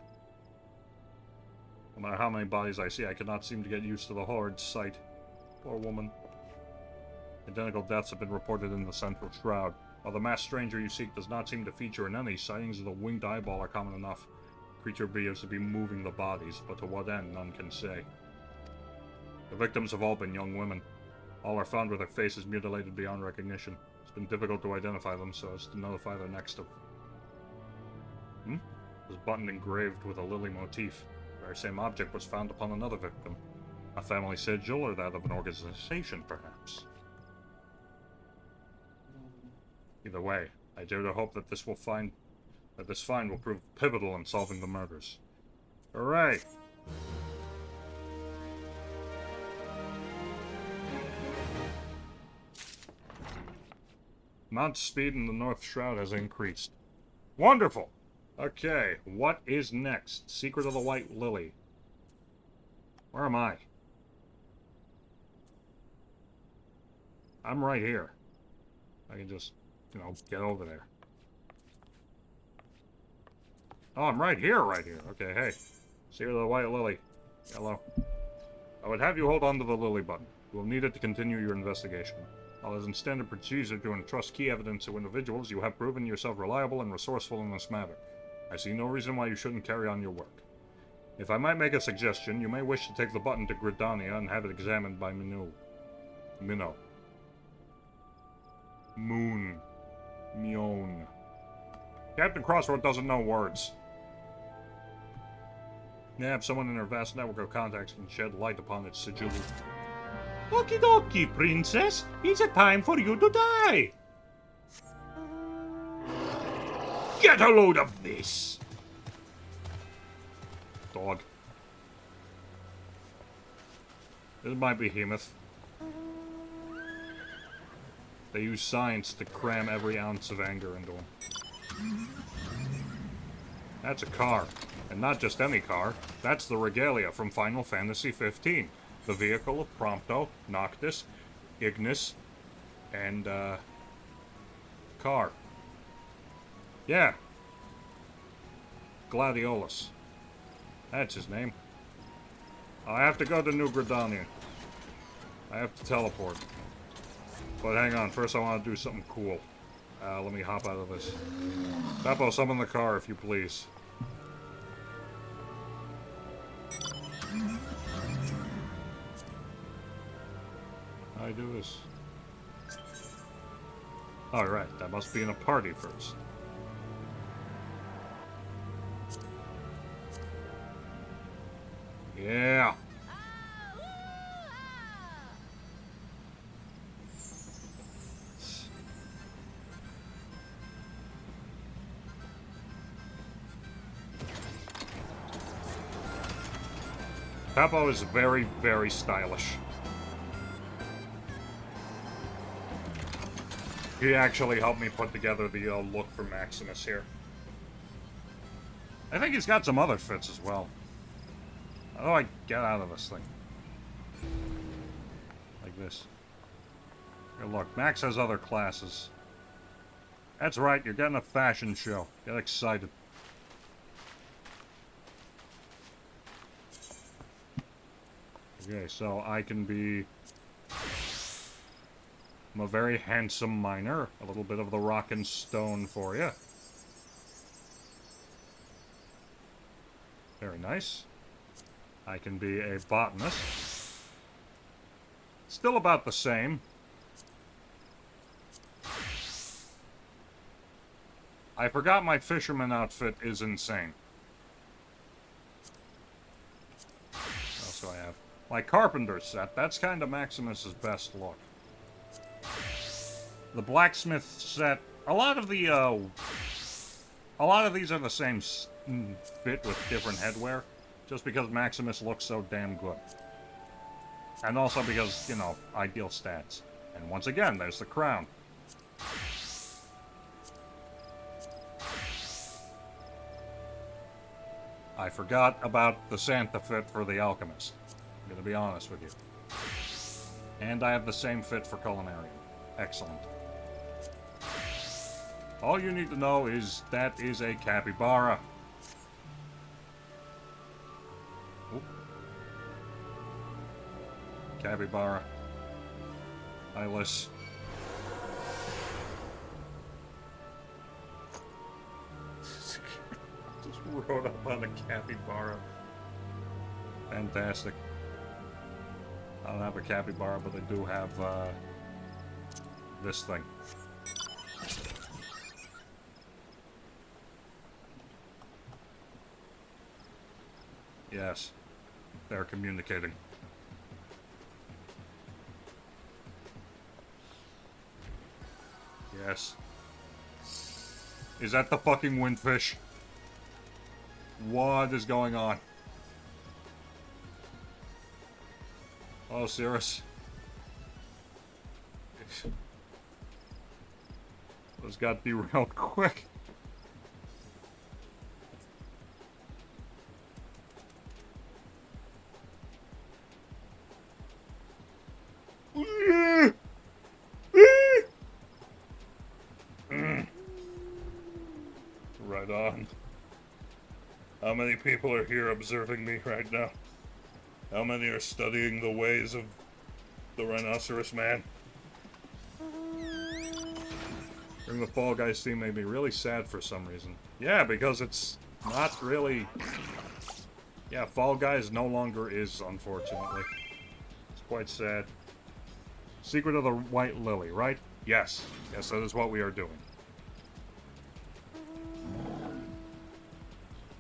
No matter how many bodies I see, I cannot seem to get used to the horrid sight. Poor woman. Identical deaths have been reported in the central shroud. While the masked stranger you seek does not seem to feature in any, sightings of the winged eyeball are common enough. The creature appears to be moving the bodies, but to what end, none can say. The victims have all been young women. All are found with their faces mutilated beyond recognition. It's been difficult to identify them so as to notify their next of. This button engraved with a lily motif. The very same object was found upon another victim. A family sigil, or that of an organization, perhaps. Either way, I dare to hope that this find will prove pivotal in solving the murders. Hooray! Mount speed in the North Shroud has increased. Wonderful! Okay, what is next? Secret of the White Lily. Where am I? I'm right here. I can just, get over there. Oh, I'm right here. Okay, hey. Secret of the White Lily. Hello. I would have you hold on to the lily button. You will need it to continue your investigation. While it is in standard procedure to entrust key evidence to individuals, you have proven yourself reliable and resourceful in this matter. I see no reason why you shouldn't carry on your work. If I might make a suggestion, you may wish to take the button to Gridania and have it examined by Minnow. Moon. Mion. Captain Crossroad doesn't know words. Yeah, if someone in her vast network of contacts can shed light upon its sigil. Okie dokie, princess. It's a time for you to die. Get a load of this! Dog. This is my behemoth. They use science to cram every ounce of anger into him. That's a car. And not just any car. That's the Regalia from Final Fantasy XV. The vehicle of Prompto, Noctis, Ignis, and, car. Yeah. Gladiolus. That's his name. I have to go to New Gridania. I have to teleport. But hang on, first I want to do something cool. Let me hop out of this. Beppo, summon the car, if you please. How do I do this? Alright, that must be in a party first. Yeah. Beppo is very, very stylish. He actually helped me put together the look for Maximus here. I think he's got some other fits as well. How do I get out of this thing? Like this. Here, look, Max has other classes. That's right, you're getting a fashion show. Get excited. Okay, so I can be... I'm a very handsome miner. A little bit of the rock and stone for you. Very nice. I can be a botanist. Still about the same. I forgot my fisherman outfit is insane. What else do I have? My carpenter set. That's kind of Maximus's best look. The blacksmith set. A lot of these are the same bit with different headwear, just because Maximus looks so damn good. And also because, you know, ideal stats. And once again, there's the crown. I forgot about the Santa fit for the alchemist. I'm gonna be honest with you. And I have the same fit for culinarian. Excellent. All you need to know is that is a capybara. Oop. Capybara. Eyeless. Just rode up on a capybara. Fantastic. I don't have a capybara, but I do have this thing. Yes, they're communicating. Yes. Is that the fucking windfish? What is going on? Oh, Cirrus. Those got derailed quick. Right on. How many people are here observing me right now? How many are studying the ways of the rhinoceros man? During the Fall Guys scene made me really sad for some reason. Yeah, because it's not really... Yeah, Fall Guys no longer is, unfortunately. It's quite sad. Secret of the White Lily, right? Yes. Yes, that is what we are doing.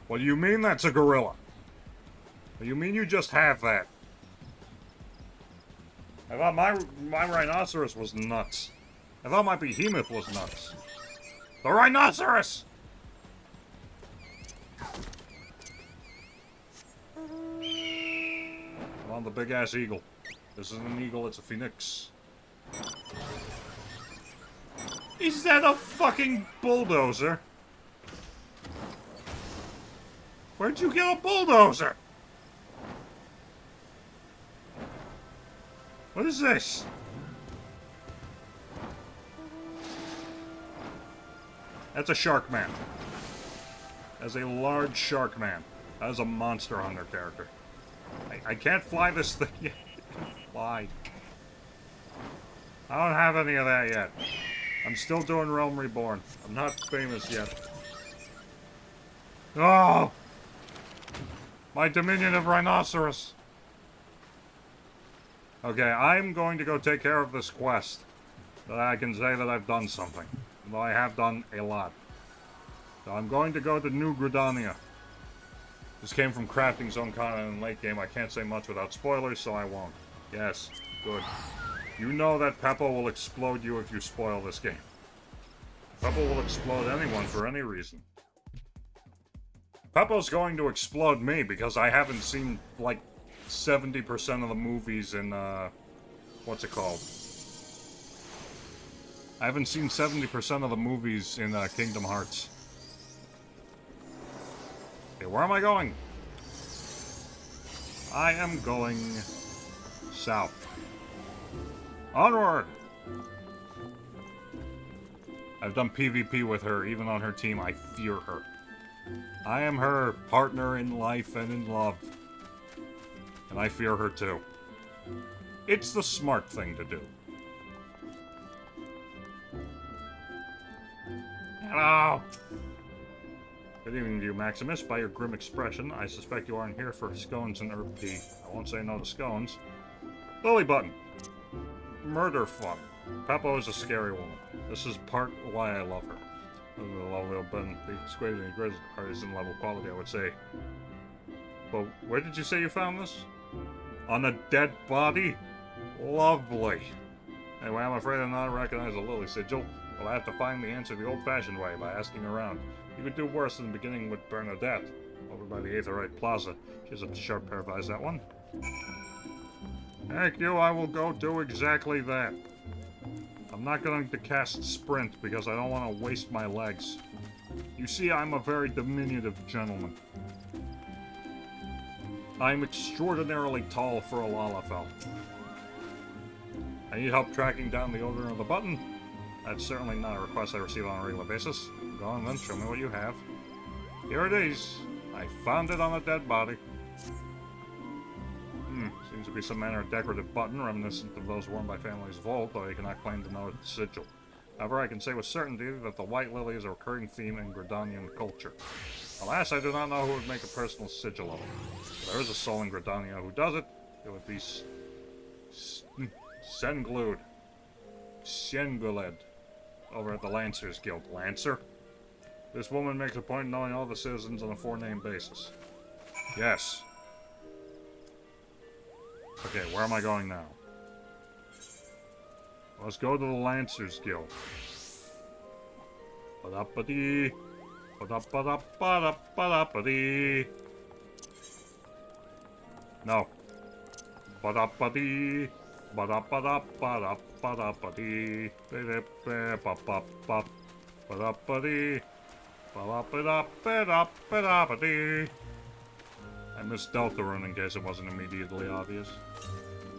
What do you mean that's a gorilla? What do you mean you just have that? I thought my rhinoceros was nuts. I thought my behemoth was nuts. The rhinoceros! Come on, the big-ass eagle. This isn't an eagle, it's a phoenix. Is that a fucking bulldozer? Where'd you get a bulldozer? What is this? That's a shark man. That's a large shark man. That is a Monster Hunter character. I can't fly this thing yet. Fly. I don't have any of that yet. I'm still doing Realm Reborn. I'm not famous yet. Oh! My diminutive rhinoceros. Okay, I'm going to go take care of this quest. That I can say that I've done something. Though I have done a lot. So I'm going to go to New Gridania. This came from Crafting Zone Content in late game. I can't say much without spoilers, so I won't. Yes, good. You know that Peppo will explode you if you spoil this game. Peppo will explode anyone for any reason. Peppo's going to explode me because I haven't seen, like, 70% of the movies in, what's it called? I haven't seen 70% of the movies in, Kingdom Hearts. Okay, where am I going? I am going south. Onward! I've done PvP with her, even on her team. I fear her. I am her partner in life and in love. And I fear her too. It's the smart thing to do. Hello! Good evening to you, Maximus. By your grim expression, I suspect you aren't here for scones and herb tea. I won't say no to scones. Lily Button. Murder fun. Peppo is a scary woman. This is part why I love her. Lily Button, the squid and the artist in level quality, I would say. But where did you say you found this? On a dead body? Lovely. Anyway, I'm afraid I'm not recognizing a Lily sigil. Well, I have to find the answer the old-fashioned way, by asking around. You could do worse than beginning with Bernadette, over by the Aetherite Plaza. She has a sharp pair of eyes, that one. Thank you, I will go do exactly that. I'm not going to cast Sprint, because I don't want to waste my legs. You see, I'm a very diminutive gentleman. I'm extraordinarily tall for a Lalafell. I need help tracking down the owner of the button. That's certainly not a request I receive on a regular basis. Go on then, show me what you have. Here it is. I found it on a dead body. Seems to be some manner of decorative button, reminiscent of those worn by families of old, though I cannot claim to know its sigil. However, I can say with certainty that the white lily is a recurring theme in Gridanian culture. Alas, I do not know who would make a personal sigil of it. If there is a soul in Gridania who does it, it would be Senglued. Senguled. Over at the Lancers Guild. Lancer? This woman makes a point of knowing all the citizens on a four-name basis. Yes. Okay, where am I going now? Let's go to the Lancers Guild. Ba-da-ba-dee. Ba-da-ba-da-ba-da-ba-da-ba-dee. No. Ba-da-ba-dee. Ba-da-ba-da-ba-da-ba-da-ba-dee. Ba-da-ba-ba-ba-ba. Ba-da-ba-dee. Ba-da-ba-da-ba-da-ba-da-ba-dee. I missed Deltarune in case it wasn't immediately obvious.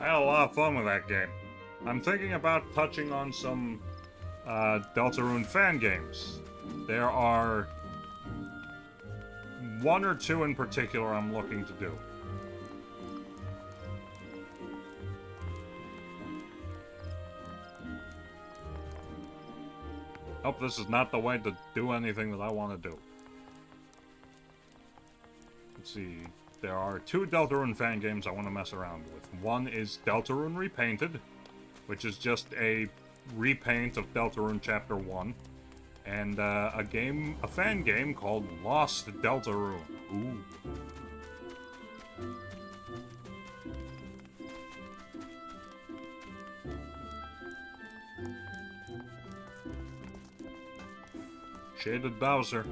I had a lot of fun with that game. I'm thinking about touching on some Deltarune fan games. There are one or two in particular I'm looking to do. Hope this is not the way to do anything that I want to do. Let's see. There are two Deltarune fan games I want to mess around with. One is Deltarune Repainted, which is just a repaint of Deltarune Chapter 1. And a fan game called Lost Deltarune. Ooh. Shaded Bowser.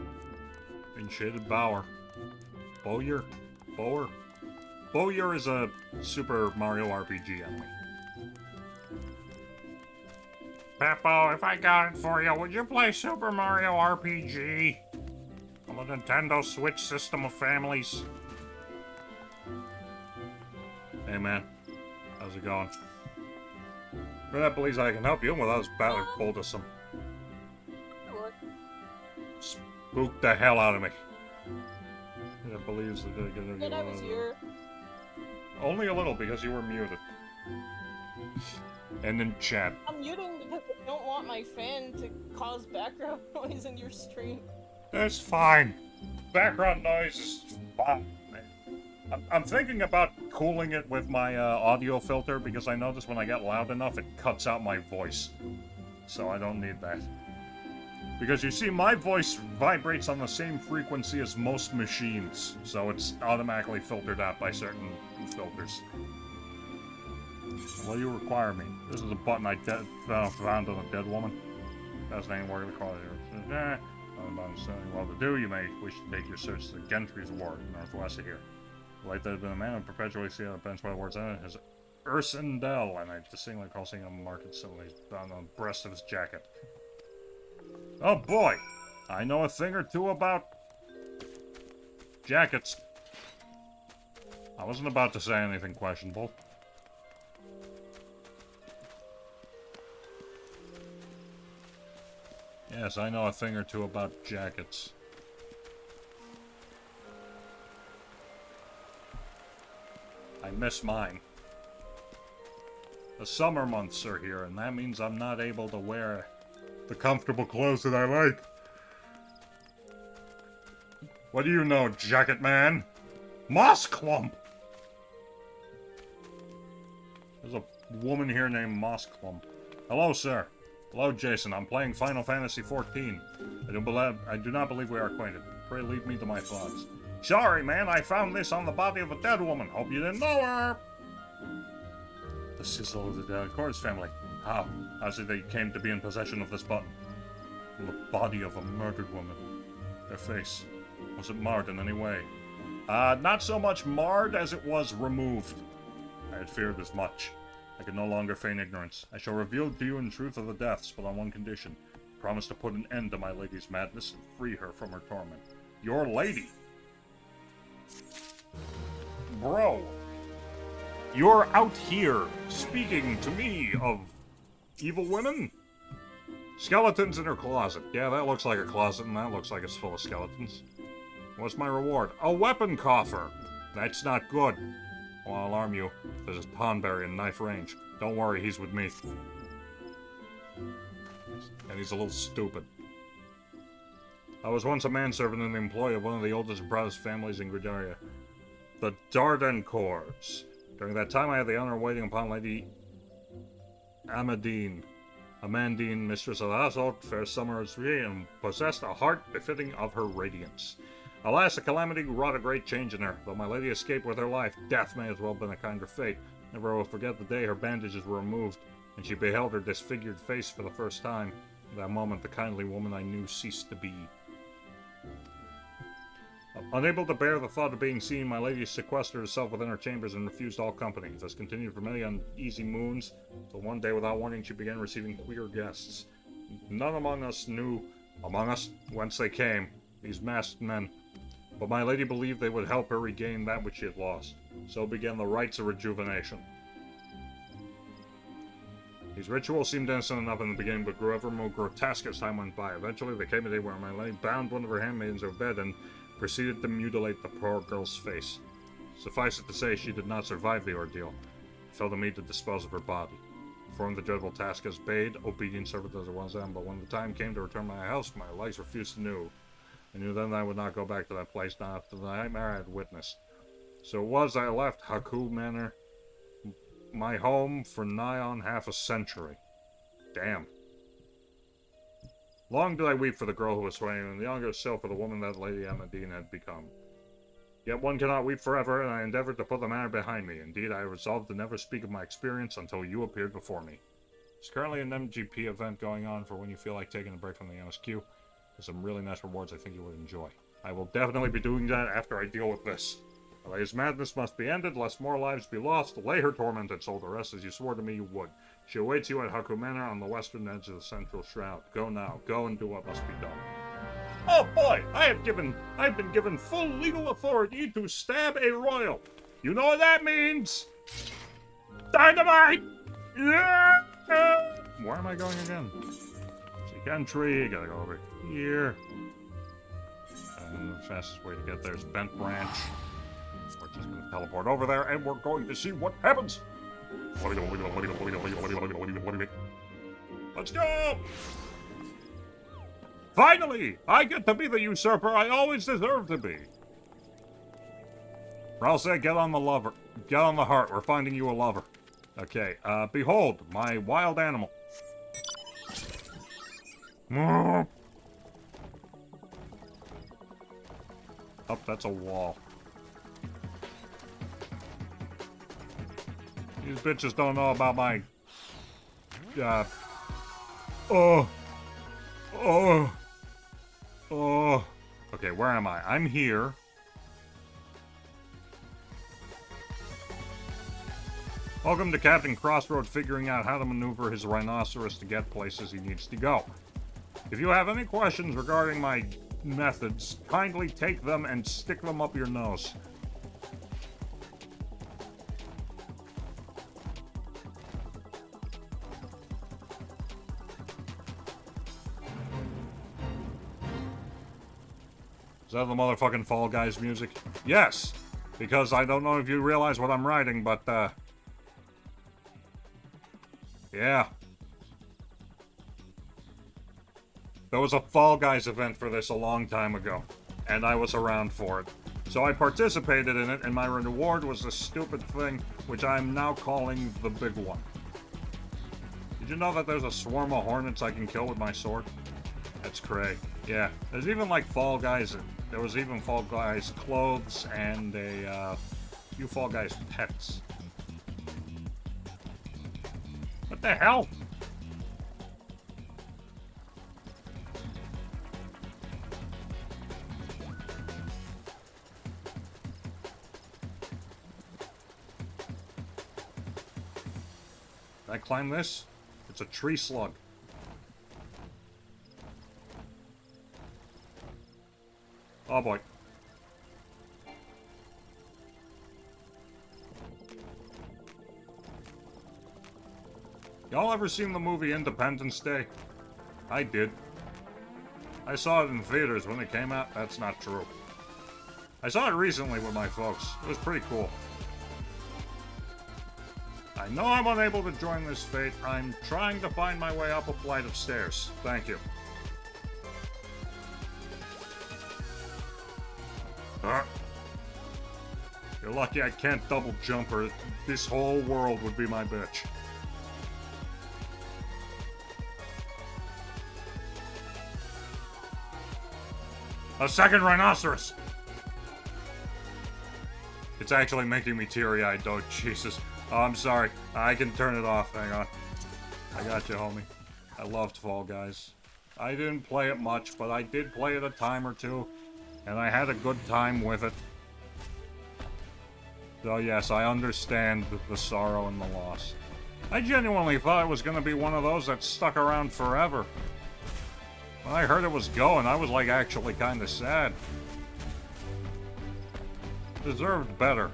And Shaded Bower. Bowyer? Bower? Bowyer is a Super Mario RPG enemy. Peppo, if I got it for you, would you play Super Mario RPG? On the Nintendo Switch system of families. Hey man, how's it going? That believes I can help you without us battling Bulldism. Spooked the hell out of me. That believes that they're gonna That I was here. Only a little because you were muted. And in chat. I'm muting because I don't want my fan to cause background noise in your stream. That's fine. Background noise is fine. I'm thinking about cooling it with my audio filter because I notice when I get loud enough it cuts out my voice. So I don't need that. Because you see, my voice vibrates on the same frequency as most machines, so it's automatically filtered out by certain filters. What do you require me? This is a button I found on a dead woman. Fascinating work of the quality. Well to do, you may wish to take your search to the Gentry's Ward, northwest of here. Like there had been a man who perpetually see on a bench by the ward's end is Ursendel, and I distinctly recall seeing a marked symbol on the breast of his jacket. Oh boy! I know a thing or two about jackets. I wasn't about to say anything questionable. Yeah, Yes, I know a thing or two about jackets. I miss mine. The summer months are here, and that means I'm not able to wear the comfortable clothes that I like. What do you know, jacket man? Moss Clump! There's a woman here named Moss Clump. Hello, sir. Hello, Jason. I'm playing Final Fantasy XIV. I do not believe we are acquainted. Pray leave me to my thoughts. Sorry, man. I found this on the body of a dead woman. Hope you didn't know her. The sizzle of the dead Cords family. How? How's it that you came to be in possession of this button? From the body of a murdered woman. Her face. Was it marred in any way? Not so much marred as it was removed. I had feared as much. I can no longer feign ignorance. I shall reveal to you in truth of the deaths, but on one condition. Promise to put an end to my lady's madness and free her from her torment. Your lady? Bro. You're out here speaking to me of evil women? Skeletons in her closet. Yeah, that looks like a closet, and that looks like it's full of skeletons. What's my reward? A weapon coffer! That's not good. Well, I'll alarm you. There's a tonberry in knife range. Don't worry, he's with me. And he's a little stupid. I was once a manservant in the employ of one of the oldest and proudest families in Gridaria. The Dardancourts. During that time, I had the honor of waiting upon Lady Amandine, mistress of the household, fair summer as we, and possessed a heart befitting of her radiance. Alas, the calamity wrought a great change in her. Though my lady escaped with her life, death may as well have been a kinder fate. Never will forget the day her bandages were removed, and she beheld her disfigured face for the first time. At that moment, the kindly woman I knew ceased to be. Unable to bear the thought of being seen, my lady sequestered herself within her chambers and refused all company. This continued for many uneasy moons, till one day, without warning, she began receiving queer guests. None among us knew, whence they came, these masked men. But my lady believed they would help her regain that which she had lost. So began the rites of rejuvenation. These rituals seemed innocent enough in the beginning, but grew ever more grotesque as time went by. Eventually, there came a day where my lady bound one of her handmaidens to her bed and proceeded to mutilate the poor girl's face. Suffice it to say, she did not survive the ordeal. It fell to me to dispose of her body. Performed the dreadful task as bade, obedient servant as it was then, but when the time came to return to my house, my legs refused anew. I knew then I would not go back to that place, not after the nightmare I had witnessed. So it was I left Haku Manor, my home, for nigh on half a century. Damn. Long did I weep for the girl who was slain, and younger still for the woman that Lady Amandine had become. Yet one cannot weep forever, and I endeavored to put the matter behind me. Indeed, I resolved to never speak of my experience until you appeared before me. There's currently an MGP event going on for when you feel like taking a break from the MSQ. There's some really nice rewards I think you would enjoy. I will definitely be doing that after I deal with this. The lady's madness must be ended, lest more lives be lost. Lay her tormented soul to rest as you swore to me you would. She awaits you at Haku Manor on the western edge of the Central Shroud. Go now. Go and do what must be done. Oh boy! I've been given full legal authority to stab a royal. You know what that means? Dynamite! Yeah! Where am I going again? Seek entry. Gotta go over here. And the fastest way to get there is Bent Branch. We're just gonna teleport over there, and we're going to see what happens. Let's go! Finally! I get to be the usurper I always deserve to be. Ralsei, get on the lover. Get on the heart. We're finding you a lover. Okay, behold, my wild animal. Oh, that's a wall. These bitches don't know about my... Okay, where am I? I'm here. Welcome to Captain Crossroad figuring out how to maneuver his rhinoceros to get places he needs to go. If you have any questions regarding my methods, kindly take them and stick them up your nose. that the motherfucking Fall Guys music? Yes! Because I don't know if you realize what I'm writing, but, yeah. There was a Fall Guys event for this a long time ago, and I was around for it. So I participated in it, and my reward was this stupid thing, which I'm now calling the big one. Did you know that there's a swarm of hornets I can kill with my sword? That's cray. Yeah, there's even like Fall Guys. There was even Fall Guys clothes and a few Fall Guys pets. What the hell? Can I climb this? It's a tree slug. Oh boy. Y'all ever seen the movie Independence Day? I did. I saw it in theaters when it came out. That's not true. I saw it recently with my folks. It was pretty cool. I know I'm unable to join this fate. I'm trying to find my way up a flight of stairs. Thank you. You're lucky I can't double jump or this whole world would be my bitch. A second rhinoceros! It's actually making me teary-eyed, though. Jesus. Oh, I'm sorry. I can turn it off. Hang on. I got you, homie. I loved Fall Guys. I didn't play it much, but I did play it a time or two, and I had a good time with it. So yes, I understand the sorrow and the loss. I genuinely thought it was going to be one of those that stuck around forever. When I heard it was going, I was like actually kind of sad. Deserved better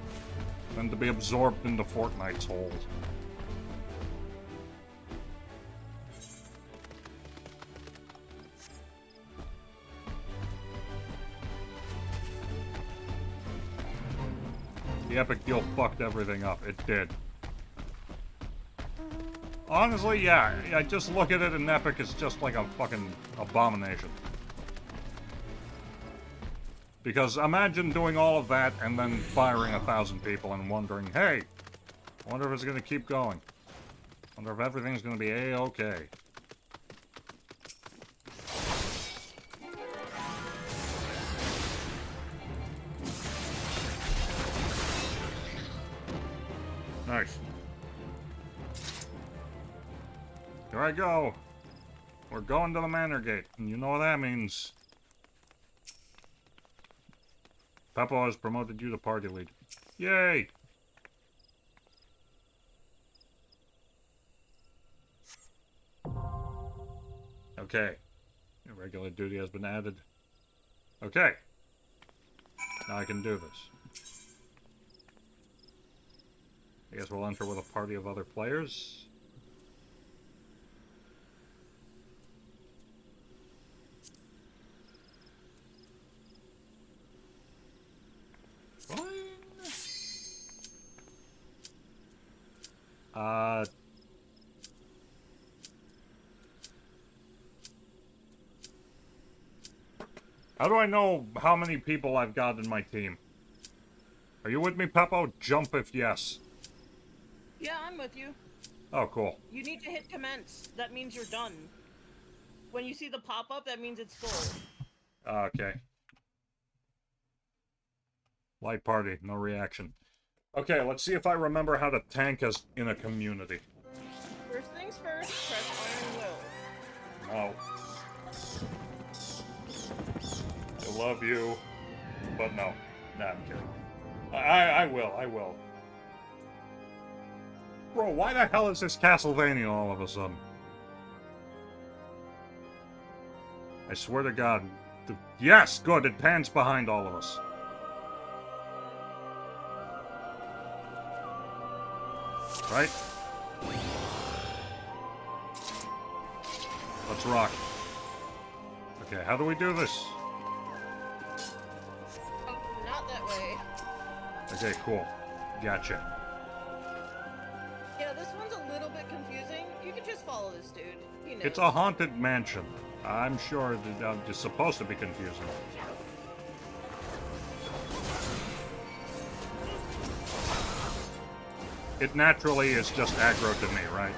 than to be absorbed into Fortnite's hold. The Epic Deal fucked everything up. It did. Honestly, yeah. I just look at it and Epic is just like a fucking abomination. Because imagine doing all of that and then firing 1,000 people and wondering, hey, I wonder if it's going to keep going. I wonder if everything's going to be A-okay. Nice. Here I go. We're going to the Manor Gate, and you know what that means. Peppo has promoted you to party lead. Yay! Okay. Regular duty has been added. Okay. Now I can do this. I guess we'll enter with a party of other players. Fine. How do I know how many people I've got in my team? Are you with me, Peppo? Jump if yes. Yeah, I'm with you. Oh, cool. You need to hit commence. That means you're done. When you see the pop-up, that means it's full. Okay. Light party, no reaction. Okay, let's see if I remember how to tank as in a community. First things first, press Iron Will. No. I love you, but no. Nah, I'm kidding. I will. Bro, why the hell is this Castlevania all of a sudden? I swear to God. Yes, good, it pans behind all of us. Right? Let's rock. Okay, how do we do this? Okay, cool. Gotcha. Yeah, this one's a little bit confusing. You can just follow this dude. He knows. It's a haunted mansion. I'm sure that it's supposed to be confusing. It naturally is just aggro to me, right?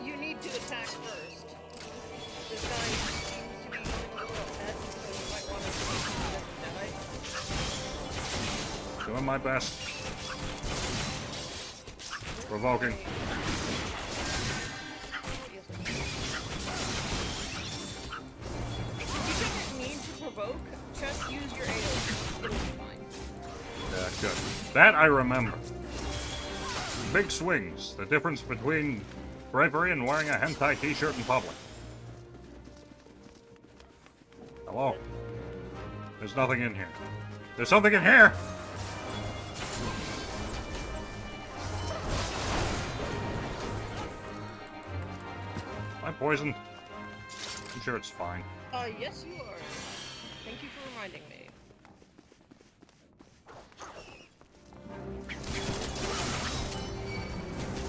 You need to attack first. This guy seems to be getting a little upset, so you might want to see if he doesn't die. Doing my best. Provoking. You shouldn't need to provoke. Just use your AoE. It'll be fine. Yeah, good. That I remember. Big swings. The difference between bravery and wearing a hentai t-shirt in public. Hello? There's nothing in here. There's something in here! Am I poisoned? I'm sure it's fine. Yes you are. Thank you for reminding me.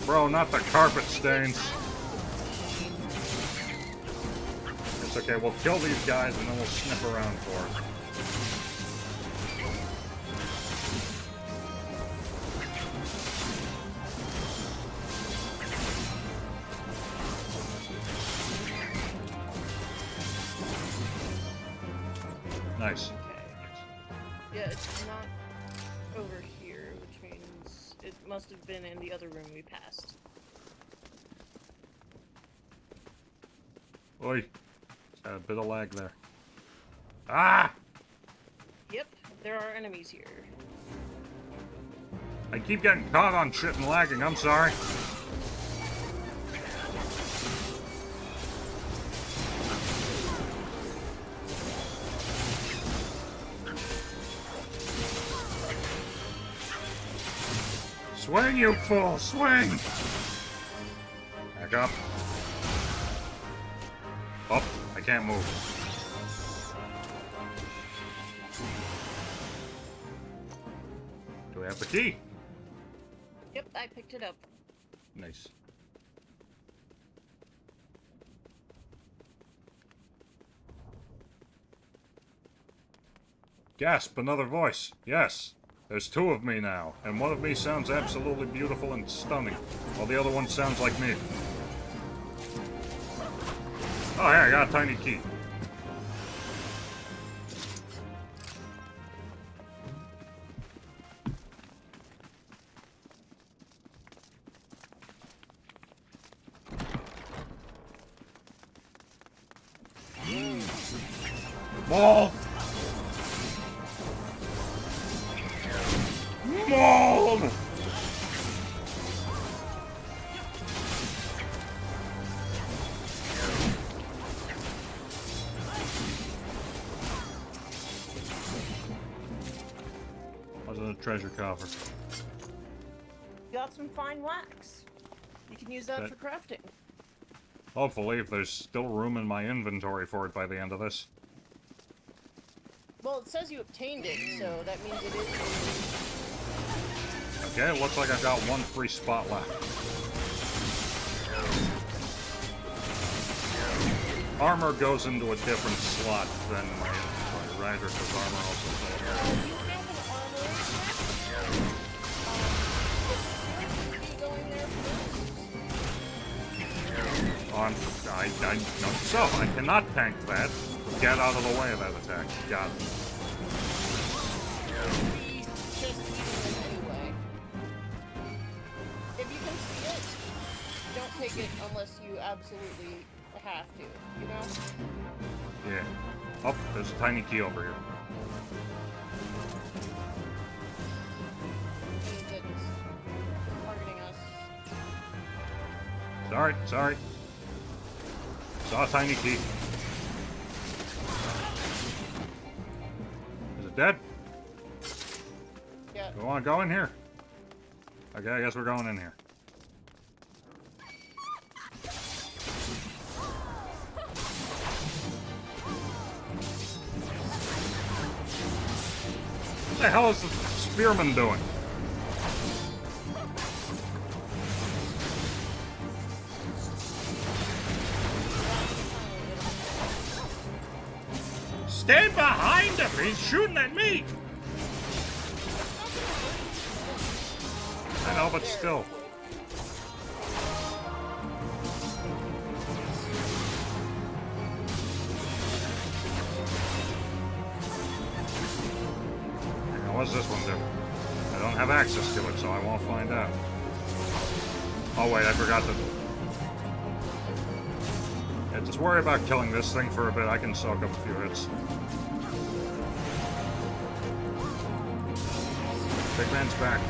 Bro, not the carpet stains. It's okay, we'll kill these guys and then we'll sniff around for it. Nice. Okay. Yeah, it's not over here, which means it must have been in the other room we passed. Oi. Had a bit of lag there. Ah! Yep, there are enemies here. I keep getting caught on shit and lagging, I'm sorry. Swing, you fool! Swing! Back up. Oh, I can't move. Do we have the key? Yep, I picked it up. Nice. Gasp, another voice. Yes. There's two of me now, and one of me sounds absolutely beautiful and stunning, while the other one sounds like me. Oh, hey, I got a tiny key. Ball! Mold! What's in the treasure coffer? Got some fine wax. You can use that for crafting. Hopefully, if there's still room in my inventory for it by the end of this. Well, it says you obtained it, so that means it is. Okay, it looks like I've got one free spot left. Armor goes into a different slot than my inventory, right? Or does armor also go here? I note so. I cannot tank that. Get out of the way of that attack. Got it. If you can see it, don't take it unless you absolutely have to, you know? Yeah. Oh, there's a tiny key over here. Targeting us. Sorry. Saw a tiny key. Is it dead? Yeah. Go on, go in here. Okay, I guess we're going in here. the hell is the spearman doing? Stay behind him! He's shooting at me! I know, but still. What's this one do? I don't have access to it, so I won't find out. Oh wait, I forgot to... Yeah, just worry about killing this thing for a bit. I can soak up a few hits. Big man's back.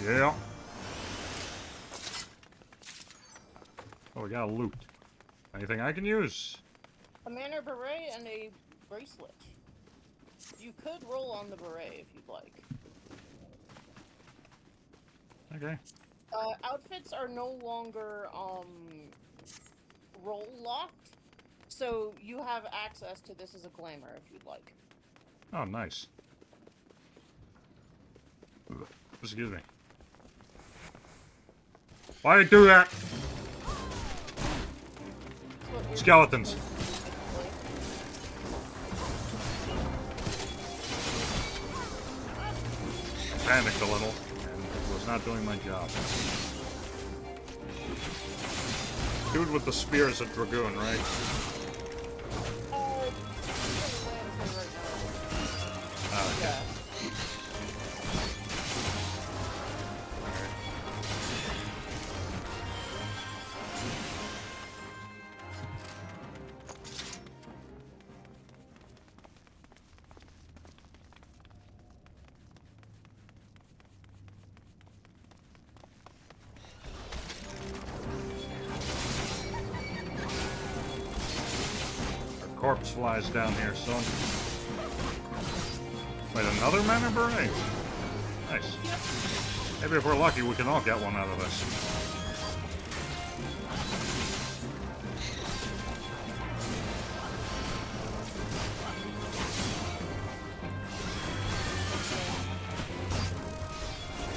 Yeah. Oh, we got a loot. Anything I can use? A manor beret and a bracelet. You could roll on the beret if you'd like. Okay. Outfits are no longer, roll locked, so you have access to this as a glamour if you'd like. Oh, nice. Excuse me. Why'd I do that? Skeletons. Panicked a little, and it was not doing my job. Dude with the spear is a dragoon, right? Oh, okay. Yeah. Corpse flies down here, son. Wait, another manor beret? Nice. Maybe if we're lucky, we can all get one out of this.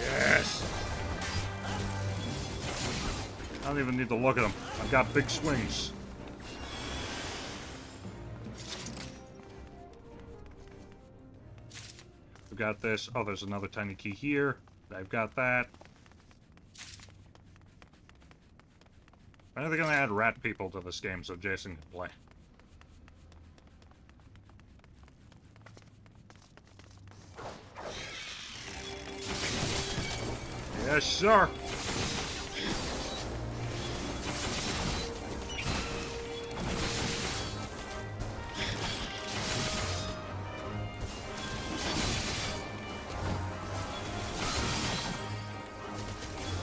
Yes! I don't even need to look at them. I've got big swings. We've got this. Oh, there's another tiny key here. I've got that. When are they gonna add rat people to this game so Jason can play? Yes, sir.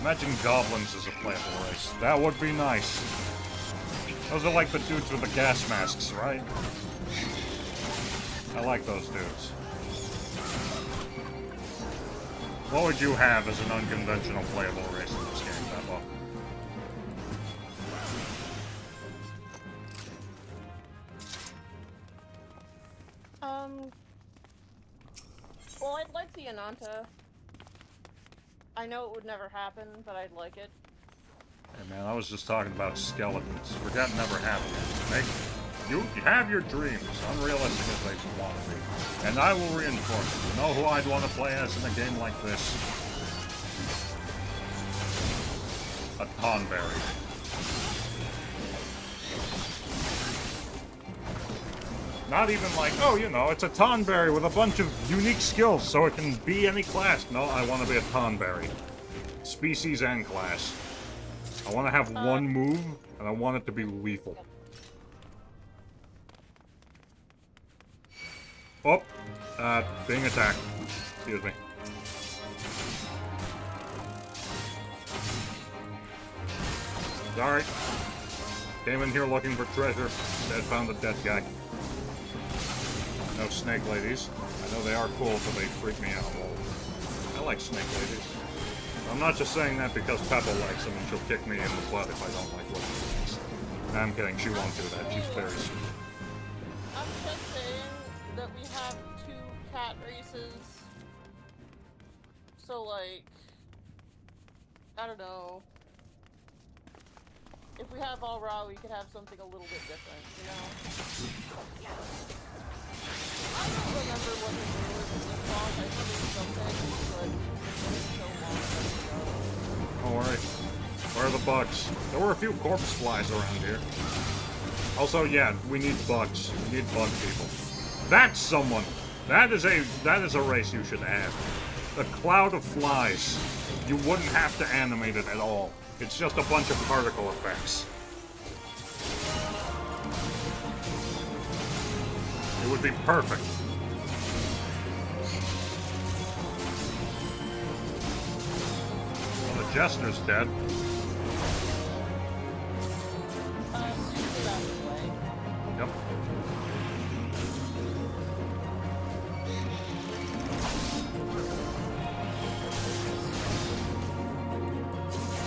Imagine goblins as a playable race. That would be nice. Those are like the dudes with the gas masks, right? I like those dudes. What would you have as an unconventional playable race in this game, Beppo? Well, I'd like the Ananta. I know it would never happen, but I'd like it. Hey man, I was just talking about skeletons. Forgot never happened. You have your dreams, unrealistic as they want to be. And I will reinforce it. You know who I'd want to play as in a game like this? A Tonberry. Not even like, oh, you know, it's a Tonberry with a bunch of unique skills, so it can be any class. No, I want to be a Tonberry. Species and class. I want to have one move, and I want it to be lethal. Oh, being attacked. Excuse me. Sorry. Came in here looking for treasure. Instead found a dead guy. No snake ladies. I know they are cool, but they freak me out. I like snake ladies. I'm not just saying that because Peppa likes him and she'll kick me in the butt if I don't like what she thinks. I'm kidding, she won't do that. She's very sweet. I'm just saying that we have 2 cat races. So, like, I don't know. If we have all raw, we could have something a little bit different, you know? I don't remember what the rule is in this song. I think it's something, but it's been so long ago. Alright. Where are the bugs? There were a few corpse flies around here. Also, yeah, we need bugs. We need bug people. That's someone! That is a race you should add. The cloud of flies. You wouldn't have to animate it at all. It's just a bunch of particle effects. It would be perfect. Well, the Jester's dead. Yep.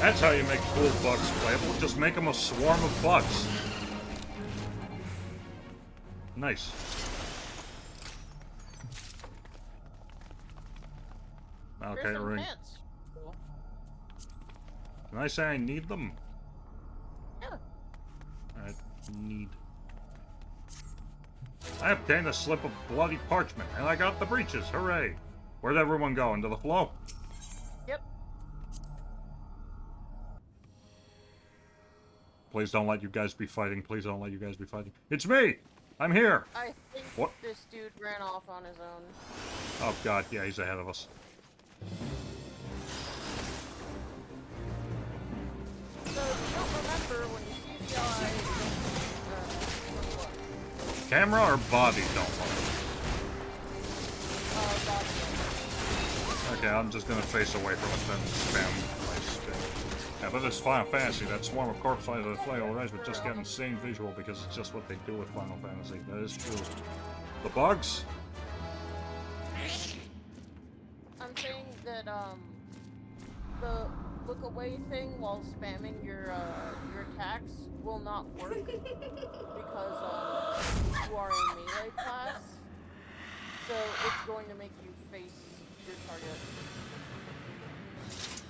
That's how you make cool bugs playable. Just make them a swarm of bugs. Nice. Okay, ring. Pants. Cool. Can I say I need them? Yeah. I need. I obtained a slip of bloody parchment, and I got the breeches. Hooray! Where'd everyone go? Into the flow? Yep. Please don't let you guys be fighting. Please don't let you guys be fighting. It's me! I'm here! I think What? this dude ran off on his own. Oh god, yeah, he's ahead of us. So, don't remember when you see the eye, don't look. Camera or body don't look? Body. Okay, I'm just gonna face away from it then spam my spin. Yeah, but it's Final Fantasy. That swarm of corpse flies that fly all rise would just get insane visual because it's just what they do with Final Fantasy. That is true. The bugs? I'm saying that, the look away thing while spamming your attacks will not work because, you are a melee class. So it's going to make you face your target.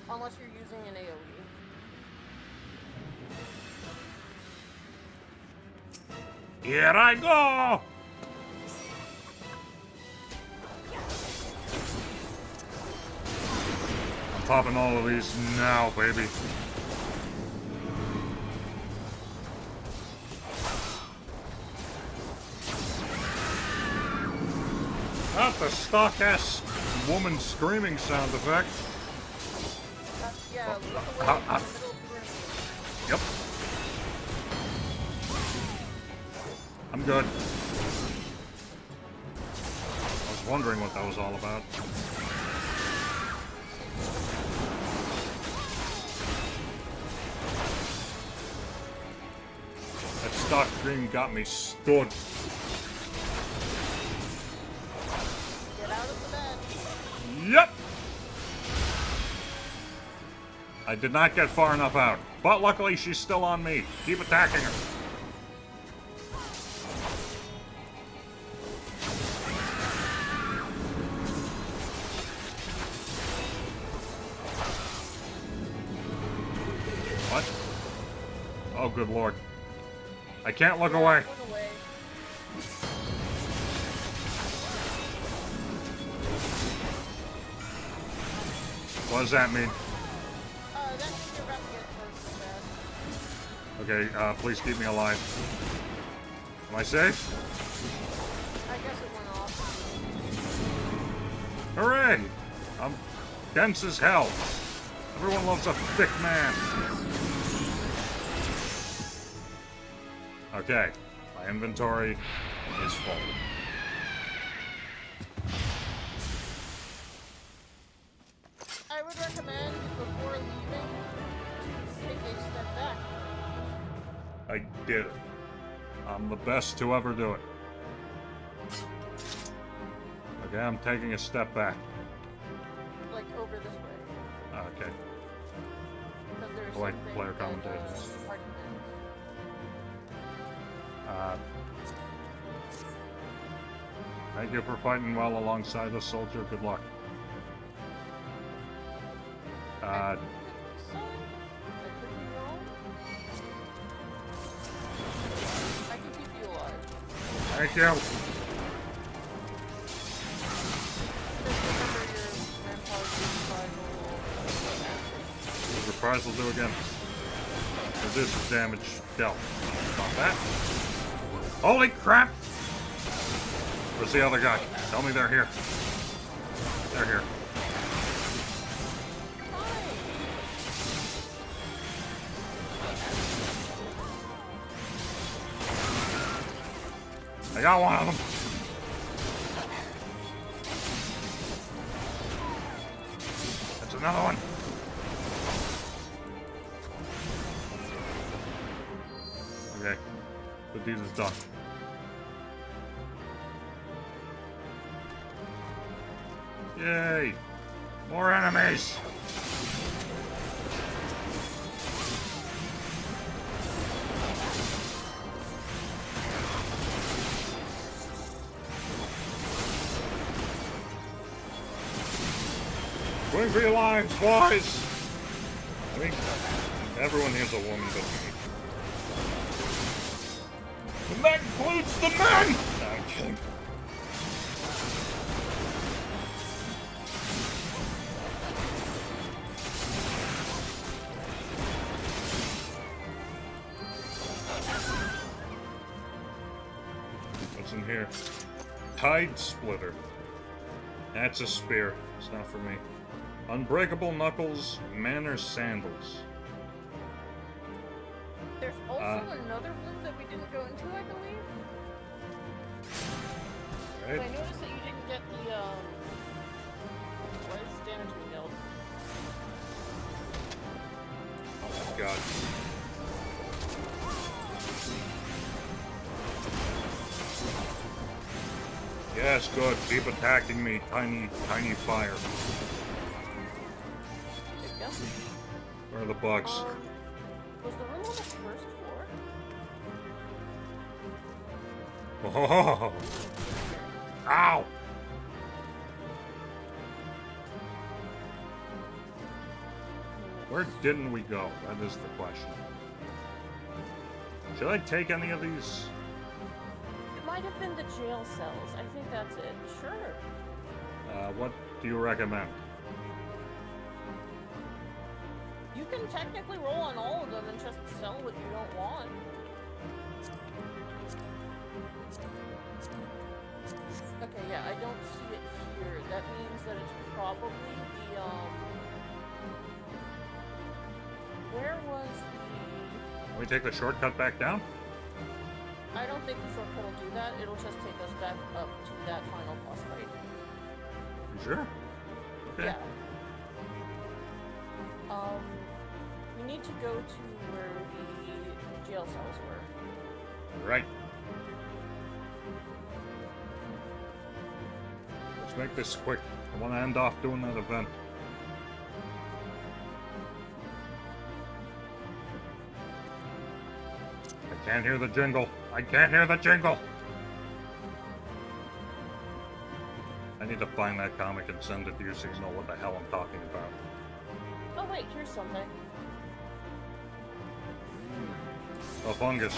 Unless you're using an AoE. Here I go! I'm popping all of these now, baby. Not the stock-ass woman screaming sound effect. Yeah, look away from the middle of the room. Yep. I'm good. I was wondering what that was all about. That stock dream got me stood. Get out of the bed. Yep! I did not get far enough out, but luckily she's still on me. Keep attacking her. What? Oh, good lord. I can't look away. Look away. What does that mean? That means you're about to get hurt so bad. Okay, please keep me alive. Am I safe? I guess it went off. Hooray! I'm dense as hell. Everyone loves a thick man. Okay, my inventory is full. I would recommend before leaving to take a step back. I did it. I'm the best to ever do it. Okay, I'm taking a step back. Like over this way. Okay. Because there's I like something player that, commentations. party minutes. Thank you for fighting well alongside the soldier. Good luck. I think it's the side. I could be wrong. I can keep you alive. Thank you. Just remember your grandpa's reprisal. Reprisal do again. Reduces damage dealt. Not that. Holy crap! Where's the other guy? Tell me they're here. They're here. I got one of them. That's another one. Okay. The deed is done. Yay! More enemies! Swing for your lives, boys! I mean, everyone here's a woman but me. And that includes the men! No, I'm kidding. What's in here? Tide Splitter. That's a spear. It's not for me. Unbreakable Knuckles, Manor Sandals. There's also another room that we didn't go into, I believe. Right? I noticed that you didn't get the, what is damage we dealt? Oh my god. Yes, good. Keep attacking me, tiny fire. There you go. Where are the bugs? Was the room on the first floor? Oh! Ow! Where didn't we go? That is the question. Should I take any of these? It might have been the jail cells. I think that's it. Sure. What do you recommend? You can technically roll on all of them and just sell what you don't want. Okay, yeah, I don't see it here. That means that it's probably the, where was the... Can we take the shortcut back down? I don't think the shortcut will do that. It'll just take us back up to that final boss fight. You sure? Okay. Yeah. We need to go to where the jail cells were. Right. Let's make this quick. I want to end off doing that event. I can't hear the jingle. I can't hear the jingle. I need to find that comic and send it to you so you know what the hell I'm talking about. Oh wait, here's something. A fungus.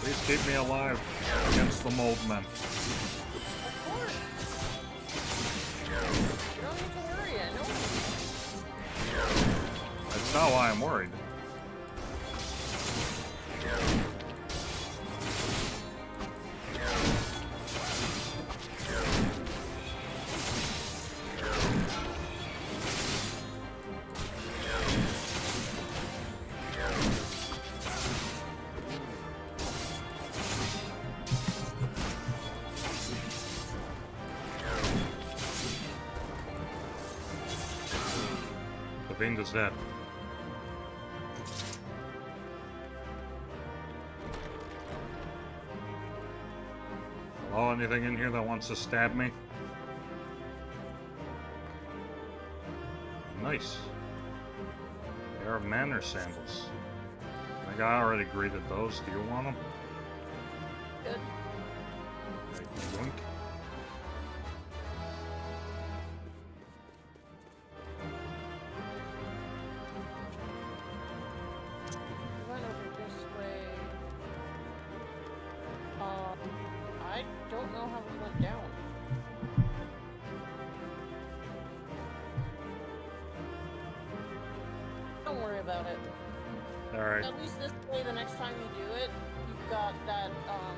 Please keep me alive against the mold men. Of course. You don't need to worry, I know. That's not why I'm worried. The fiend is dead. Oh, anything in here that wants to stab me? Nice. Pair of manner sandals. I think I already greeted those. Do you want them? Good. Yoink. We went over this way. I don't know how we went down. Don't worry about it. Alright. At least this way, the next time you do it, you've got that room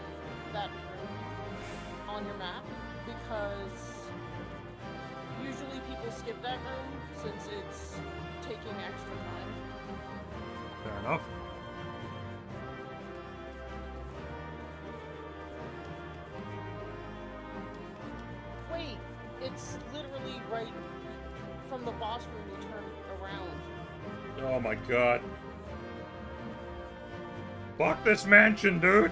on your map, because usually people skip that room since it's taking extra time. Fair enough. Wait, it's literally right from the boss room you turn around. Oh my god. Fuck this mansion, dude!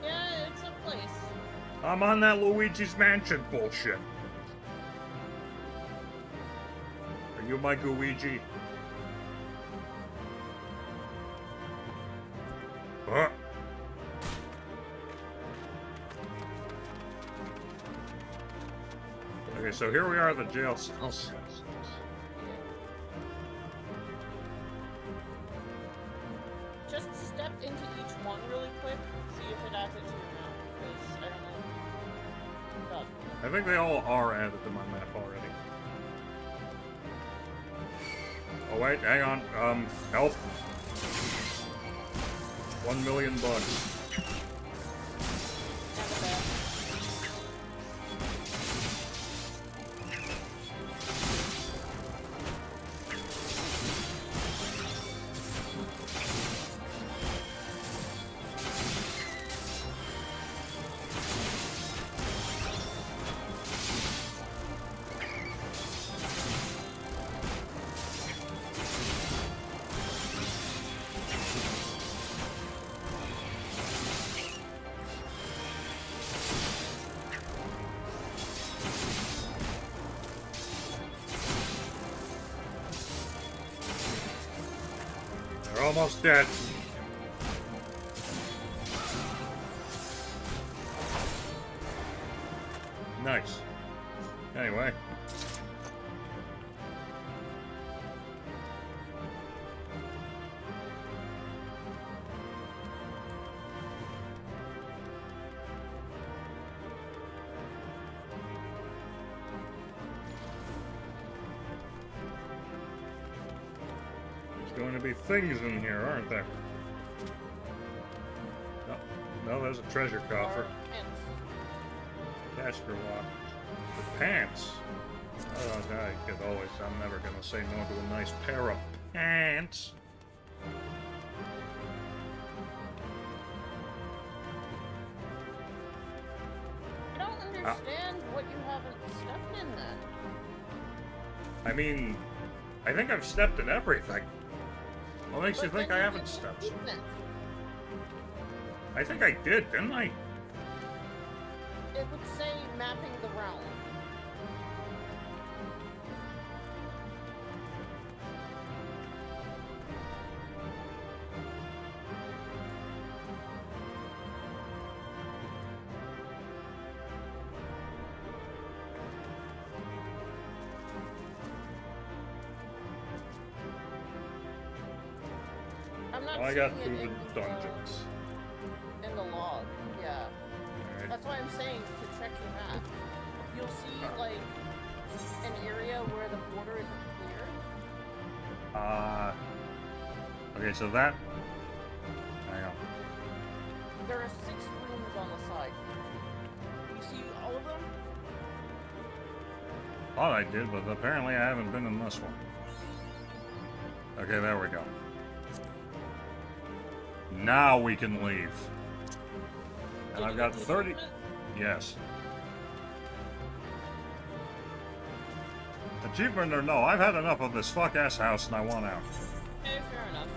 Yeah, it's a place. I'm on that Luigi's Mansion bullshit. Are you my Luigi? Huh? Okay, so here we are at the jail cells. Just step into each one really quick, see if it adds it to your map, because I don't know if it does. I think they all are added to my map already. Oh wait, hang on. Help. 1 million bucks. And the back. They're almost dead. Nice. Anyway. Going to be things in here, aren't there? No, no, there's a treasure coffer. Pants. Caster lock. The pants. Oh, I could always. I'm never gonna say no to a nice pair of pants. I don't understand what you haven't stepped in then. I mean, I think I've stepped in everything. What makes you But think then I you haven't didn't stepped? keep it. I think I did, didn't I? It would say mapping the realm. I'm not Oh, I got seeing through it the dungeons. in the log, yeah. Alright. That's why I'm saying to check your map. You'll see, like, an area where the border isn't clear. Okay, so that. Hang on. There are 6 rooms on the side here. You see all of them? Thought I did, but apparently I haven't been in this one. Okay, there we go. Now we can leave. And Did I've you got get the 30. achievement? Yes. Achievement or no, I've had enough of this fuck-ass house and I want out. Okay, fair enough.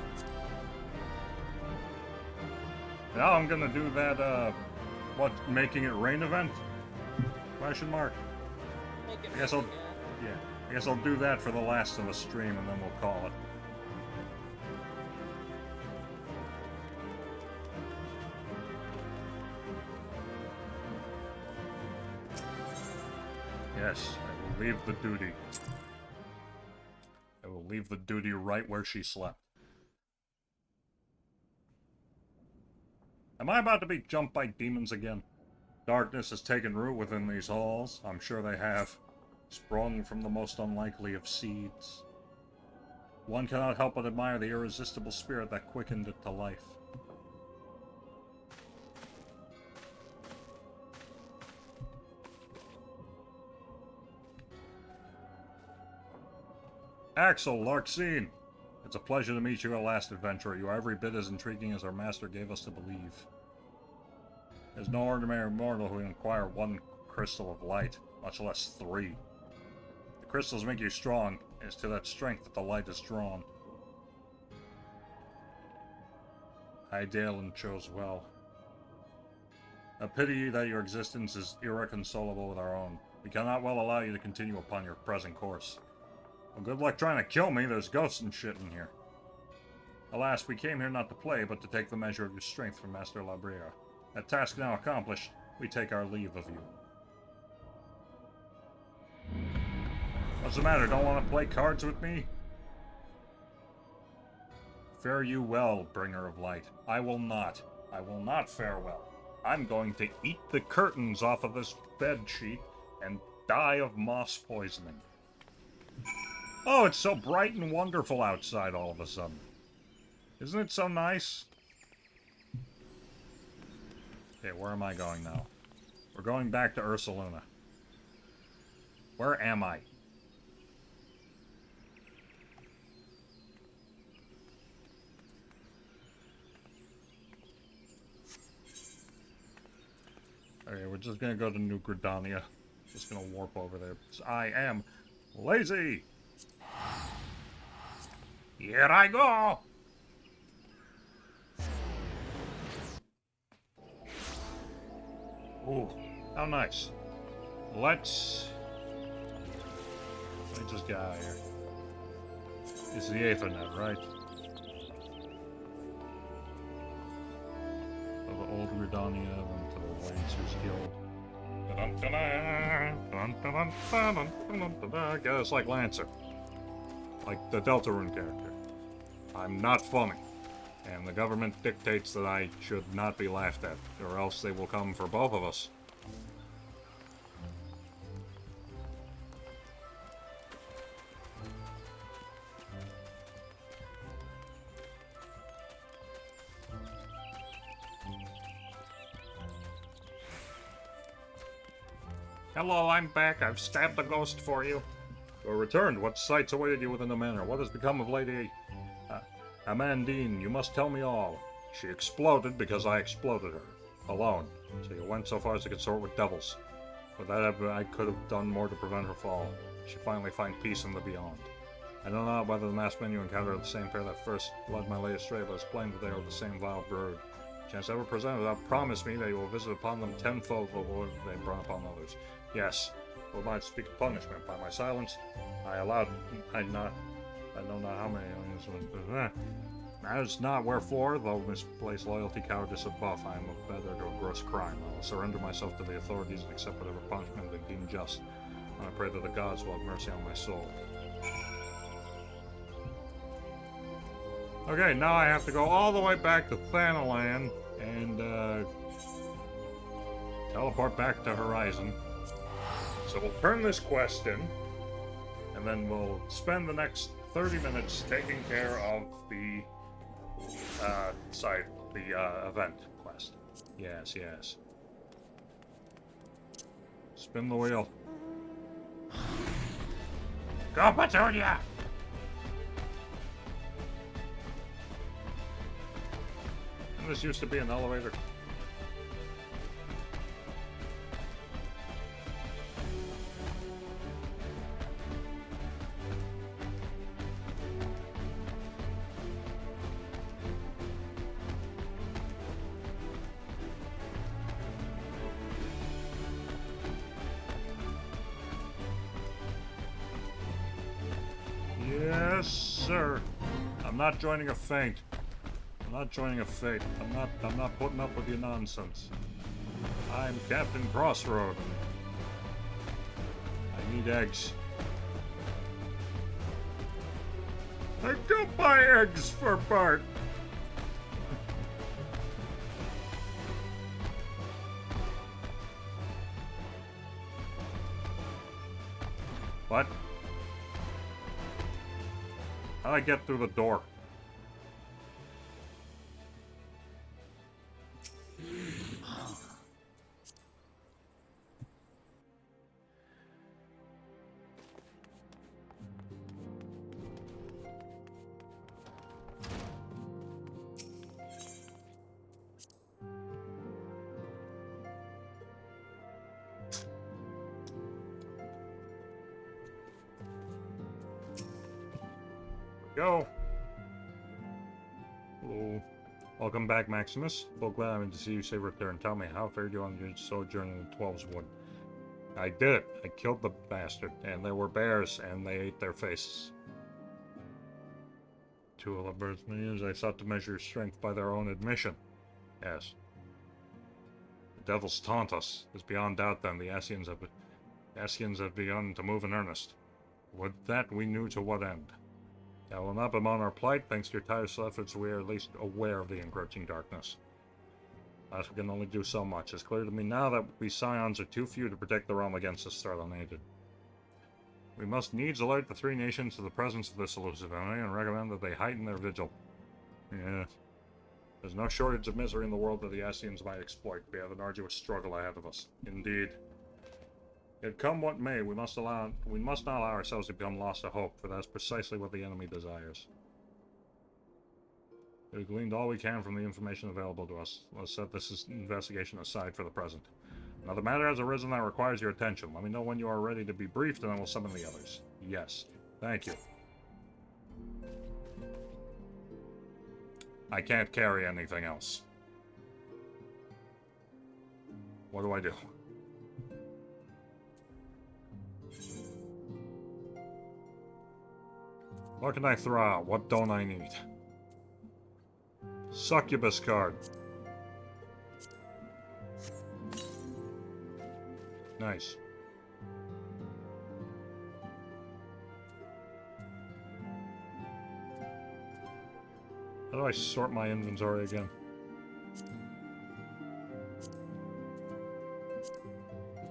Now I'm gonna do that, What, making it rain event? Question mark. Make it I guess I'll... rain, yeah. Yeah. I guess I'll do that for the last of the stream, and then we'll call it. Yes, I will leave the duty. I will leave the duty right where she slept. Am I about to be jumped by demons again? Darkness has taken root within these halls. I'm sure they have. Sprung from the most unlikely of seeds. One cannot help but admire the irresistible spirit that quickened it to life. Axel, Larxene! It's a pleasure to meet you at last, adventurer. You are every bit as intriguing as our master gave us to believe. There's no ordinary mortal who can acquire one crystal of light, much less 3. The crystals make you strong, and it's to that strength that the light is drawn. Hydaelyn chose well. A pity that your existence is irreconcilable with our own. We cannot well allow you to continue upon your present course. Well, good luck trying to kill me. There's ghosts and shit in here. Alas, we came here not to play, but to take the measure of your strength from Master Labrea. That task now accomplished, we take our leave of you. What's the matter? Don't want to play cards with me? Fare you well, bringer of light. I will not. I will not fare well. I'm going to eat the curtains off of this bed sheet and die of moss poisoning. Oh, it's so bright and wonderful outside all of a sudden. Isn't it so nice? Okay, where am I going now? We're going back to Ursaluna. Where am I? Okay, we're just gonna go to New Gridania. Just gonna warp over there. I am lazy! Here I go! Ooh, how nice. Let me just get out of here. It's the Aethernet, right? Of the old Gridania, then to the Lancers Guild. Yeah, it's like Lancer. Like the Deltarune character. I'm not funny. And the government dictates that I should not be laughed at, or else they will come for both of us. Hello, I'm back. I've stabbed the ghost for you. You are returned. What sights awaited you within the manor? What has become of Lady Amandine? You must tell me all. She exploded because I exploded her. Alone. So you went so far as to consort with devils. With that, I could have done more to prevent her fall. She finally find peace in the beyond. I don't know whether the masked men you encountered are the same pair that first led my lady astray, but it's plain that they are the same vile brood. Chance ever presented, thou promise me that you will visit upon them tenfold the Lord they brought upon others. Yes, will might speak of punishment. By my silence, I know not how many. Matters not wherefore, though misplaced loyalty, cowardice, or buff, I am a better to a gross crime. I will surrender myself to the authorities and accept whatever punishment they deem just. And I pray that the gods will have mercy on my soul. Okay, now I have to go all the way back to Thanalan and teleport back to Horizon. So we'll turn this quest in, and then we'll spend the next 30 minutes taking care of the event quest. Yes, yes. Spin the wheel. Go, Petunia! And this used to be an elevator. not joining a feint. I'm not joining a feint. I'm not putting up with your nonsense. I'm Captain Crossroad. I need eggs. I don't buy eggs for Bart. What? How'd I get through the door? Go. Hello. Welcome back, Maximus. So glad I'm to see you safe return. Tell me, how fared you on your sojourn in the 12's Wood? I did it. I killed the bastard, and there were bears, and they ate their faces. Two of the birds' minions, I sought to measure strength by their own admission. Yes. The devils taunt us. It's beyond doubt then the Asians have begun to move in earnest. With that we knew to what end. I will not bemoan our plight. Thanks to your tireless efforts, we are at least aware of the encroaching darkness. Alas, we can only do so much. It's clear to me now that we Scions are too few to protect the realm against us unaided. We must needs alert the three nations to the presence of this elusive enemy and recommend that they heighten their vigil. Yes. There's no shortage of misery in the world that the Asians might exploit. We have an arduous struggle ahead of us. Indeed. Yet come what may, we must not allow ourselves to become lost to hope, for that's precisely what the enemy desires. We've gleaned all we can from the information available to us. Let's set this investigation aside for the present. Another matter has arisen that requires your attention. Let me know when you are ready to be briefed, and I will summon the others. Yes. Thank you. I can't carry anything else. What do I do? What can I throw out? What don't I need? Succubus card. Nice. How do I sort my inventory again?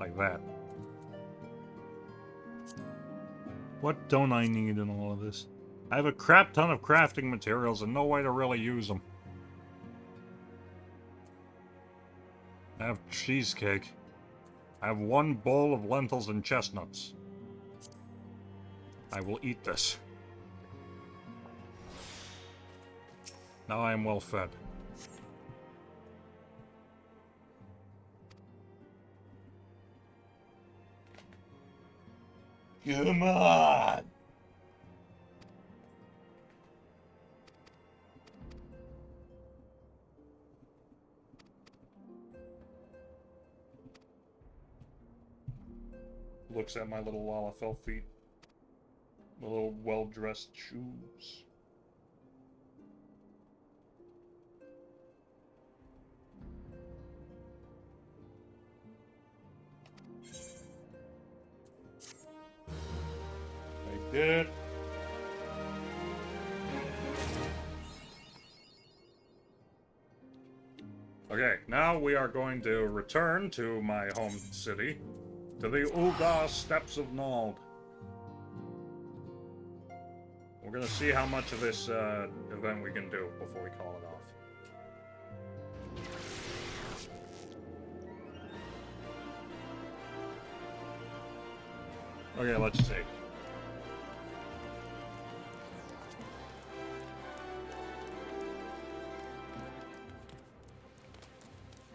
Like that. What don't I need in all of this? I have a crap ton of crafting materials and no way to really use them. I have cheesecake. I have one bowl of lentils and chestnuts. I will eat this. Now I am well fed. Come on! Looks at my little Lalafell feet. My little well-dressed shoes. I did it. Okay, now we are going to return to my home city, to the Ulga Steppes of Nald. We're gonna see how much of this event we can do before we call it off. Okay, let's see.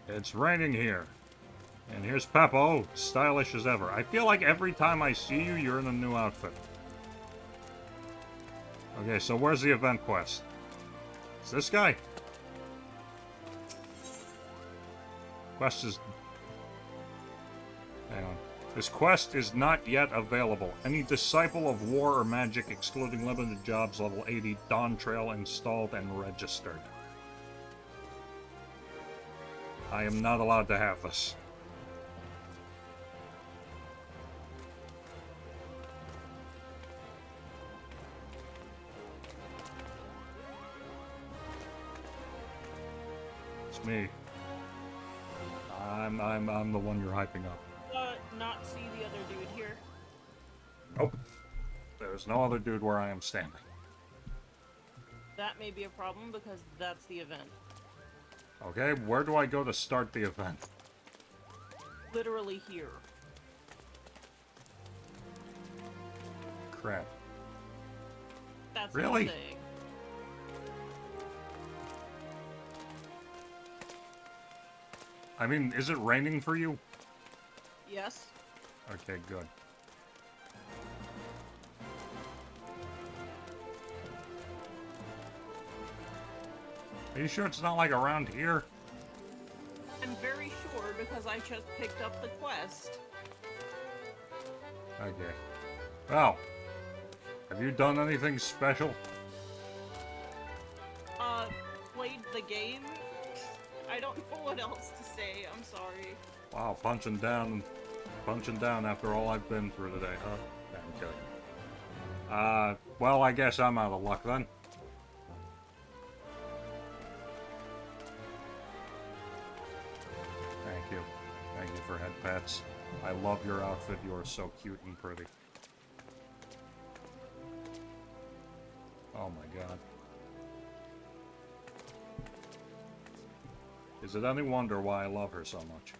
It's raining here. And here's Peppo, stylish as ever. I feel like every time I see you, you're in a new outfit. Okay, so where's the event quest? It's this guy? Quest is... Hang on. This quest is not yet available. Any Disciple of War or Magic, excluding limited jobs, level 80, Dawn Trail installed and registered. I am not allowed to have this. It's me. I'm the one you're hyping up. Not see the other dude here. Nope. There's no other dude where I am standing. That may be a problem because that's the event. Okay, where do I go to start the event? Literally here. Crap. That's Really? what I'm saying. I mean, is it raining for you? Yes. Okay, good. Are you sure it's not like around here? I'm very sure because I just picked up the quest. Okay. Well, have you done anything special? Played the game? I don't know what else to say, I'm sorry. Wow, punching down after all I've been through today, huh? Yeah, I'm kidding. Well, I guess I'm out of luck then. Thank you. Thank you for head pats. I love your outfit. You are so cute and pretty. Oh my god. Is it any wonder why I love her so much?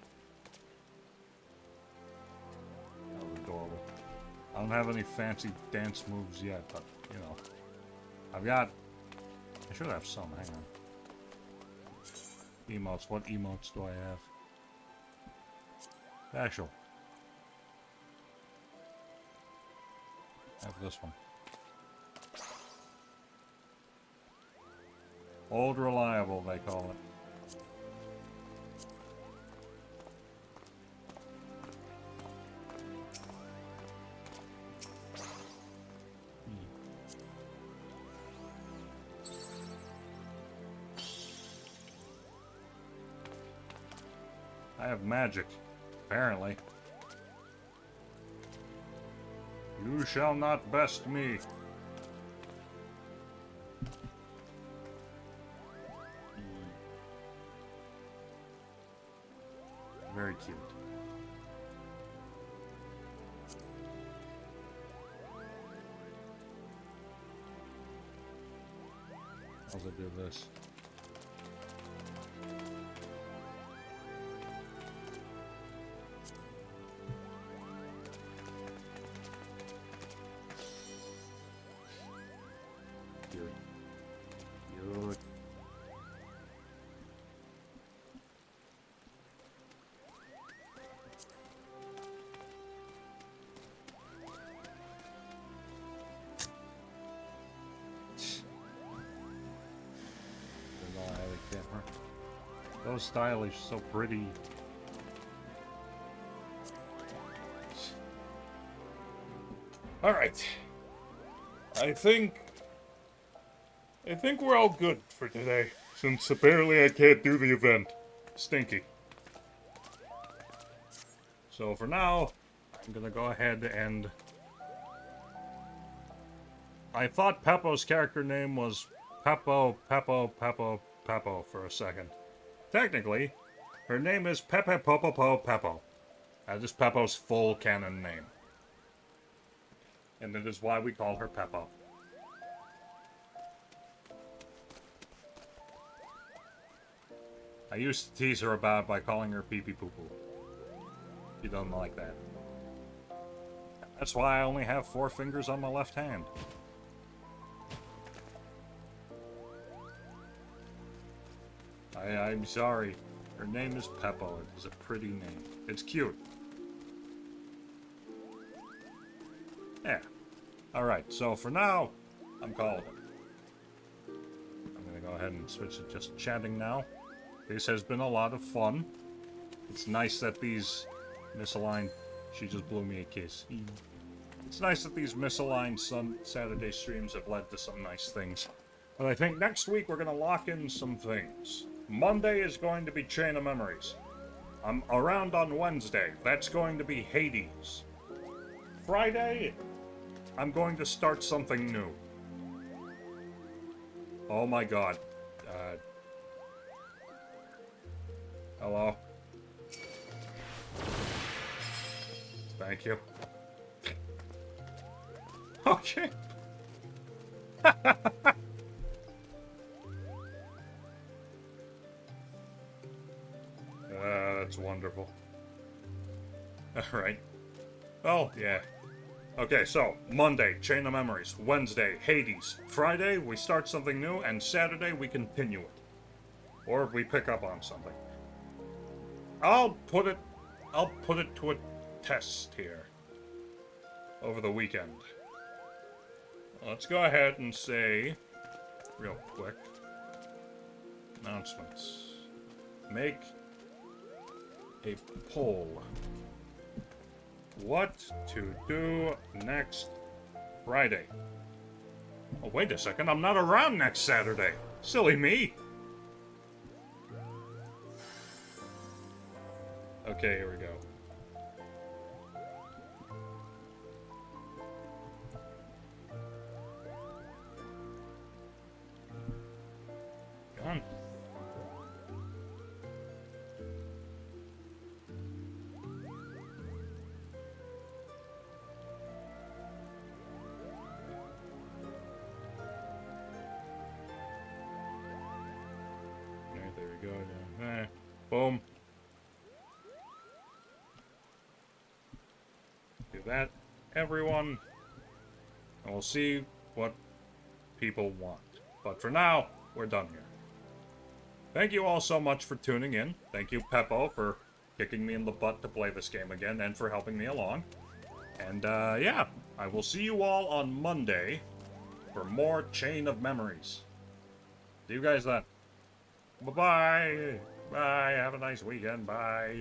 That was adorable. I don't have any fancy dance moves yet, but, you know. I should have some, hang on. Emotes, what emotes do I have? Special. I have this one. Old Reliable, they call it. I have magic, apparently. You shall not best me. Very cute. How's it do this? Cute. Cute. Camera. So stylish, so pretty. Alright. I think we're all good for today, since apparently I can't do the event. Stinky. So for now, I'm gonna go ahead and... I thought Peppo's character name was Peppo for a second. Technically, her name is Pepe Popopo Peppo. That is Peppo's full canon name. And it is why we call her Peppo. I used to tease her about by calling her Pee Pee Poo Poo. She doesn't like that. That's why I only have 4 fingers on my left hand. I'm sorry. Her name is Peppo. It is a pretty name. It's cute. Yeah. Alright, so for now, I'm calling it. I'm gonna go ahead and switch to just chatting now. This has been a lot of fun. It's nice that these misaligned She just blew me a kiss. It's nice that these misaligned Saturday streams have led to some nice things. But I think next week we're going to lock in some things. Monday is going to be Chain of Memories. I'm around on Wednesday. That's going to be Hades. Friday, I'm going to start something new. Oh my god. Hello? Thank you. Okay. That's wonderful. Alright. Oh, yeah. Okay, so, Monday, Chain of Memories. Wednesday, Hades. Friday, we start something new, and Saturday, we continue it. Or we pick up on something. I'll put it to a test here. Over the weekend. Let's go ahead and say, real quick, announcements. Make a poll. What to do next Friday? Oh, wait a second, I'm not around next Saturday. Silly me. Okay, here we go. Gone. Alright, there we go. Boom. Do that, everyone. And we'll see what people want. But for now, we're done here. Thank you all so much for tuning in. Thank you, Peppo, for kicking me in the butt to play this game again and for helping me along. And, yeah, I will see you all on Monday for more Chain of Memories. See you guys then. Bye-bye. Bye. Have a nice weekend. Bye.